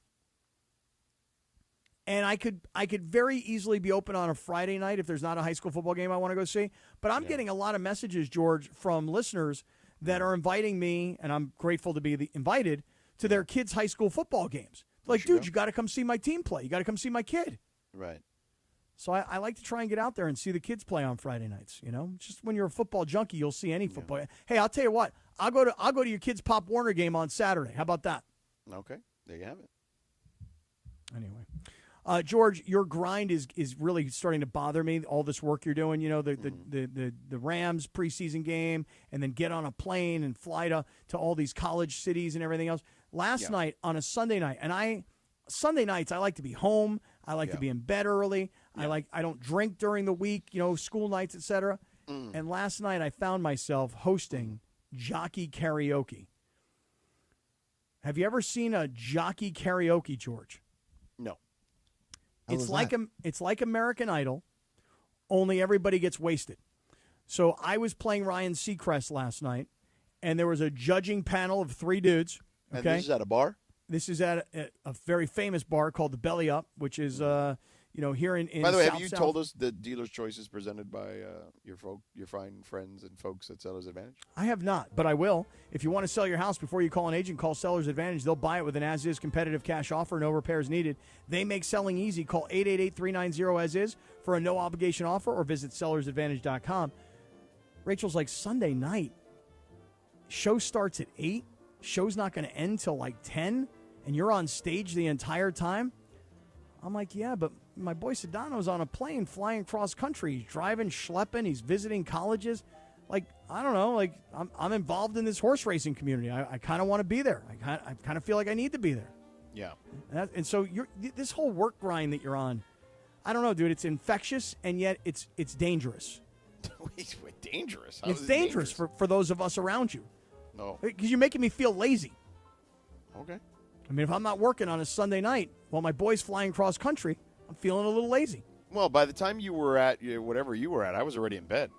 And I could very easily be open on a Friday night if there's not a high school football game I want to go see. But I'm getting a lot of messages, George, from listeners that are inviting me, and I'm grateful to be invited, to their kids' high school football games. Like, dude, you got to come see my team play. You got to come see my kid. Right. So I like to try and get out there and see the kids play on Friday nights. Just when you're a football junkie, you'll see any football. Hey, I'll tell you what. I'll go to your kids' Pop Warner game on Saturday. How about that? Okay, there you have it. Anyway. George, your grind is really starting to bother me. All this work you're doing, the Rams preseason game, and then get on a plane and fly to all these college cities and everything else. Last night on a Sunday night, and Sunday nights I like to be home. I like to be in bed early. I don't drink during the week, school nights, etc. And last night I found myself hosting jockey karaoke. Have you ever seen a jockey karaoke, George? No. It's like American Idol, only everybody gets wasted. So I was playing Ryan Seacrest last night, and there was a judging panel of 3 dudes. Okay? And this is at a bar? This is at a very famous bar called the Belly Up, which is here in By the way, South have you told us the dealer's choice is presented by your fine friends and folks at Seller's Advantage? I have not, but I will. If you want to sell your house before you call an agent, call Seller's Advantage. They'll buy it with an as-is competitive cash offer, no repairs needed. They make selling easy. Call 888-390-AS-IS for a no-obligation offer or visit sellersadvantage.com. Rachel's like, Sunday night, show starts at 8, show's not going to end till like 10, and you're on stage the entire time? I'm like, yeah, but my boy Sedano's on a plane flying cross country. He's driving, schlepping. He's visiting colleges. Like, I don't know. Like, I'm involved in this horse racing community. I kind of want to be there. I kind of feel like I need to be there. Yeah. And so this whole work grind that you're on, I don't know, dude. It's infectious, and yet it's dangerous. Dangerous? It's dangerous for those of us around you. No. Because you're making me feel lazy. Okay. I mean, if I'm not working on a Sunday night while my boy's flying cross country, I'm feeling a little lazy. Well, by the time you were at whatever you were at, I was already in bed.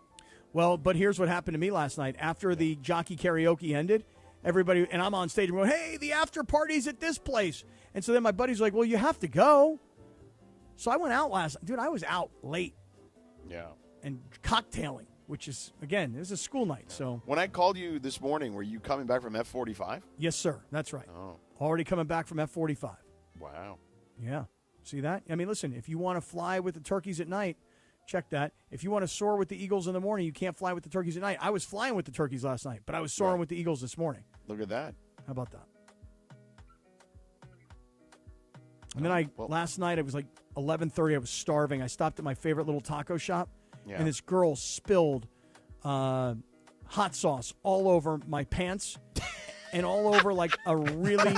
Well, but here's what happened to me last night. After the jockey karaoke ended, everybody, and I'm on stage and going, hey, the after party's at this place. And so then my buddy's like, well, you have to go. So I went out last night. Dude, I was out late. Yeah. And cocktailing, which is, again, it was a school night. So when I called you this morning, were you coming back from F45? Yes, sir. That's right. Oh. Already coming back from F45. Wow. Yeah. See that? I mean, listen, if you want to fly with the turkeys at night, check that. If you want to soar with the eagles in the morning, you can't fly with the turkeys at night. I was flying with the turkeys last night, but I was soaring with the eagles this morning. Look at that. How about that? And then last night, it was like 11:30. I was starving. I stopped at my favorite little taco shop, and this girl spilled hot sauce all over my pants and all over like a really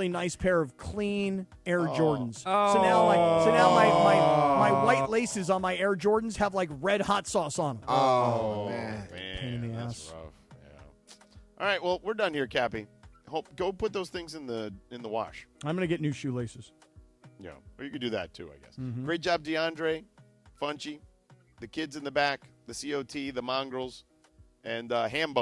nice pair of clean Air Jordans. Oh. So now my white laces on my Air Jordans have like red hot sauce on them. Oh, man. Pain in the that's ass. rough. Yeah. All right, well, we're done here, Cappy. Go put those things in the wash. I'm going to get new shoelaces. Yeah, or you could do that too, I guess. Mhm. Great job, DeAndre, Funchy, the kids in the back, the COT, the Mongrels, and Hambo.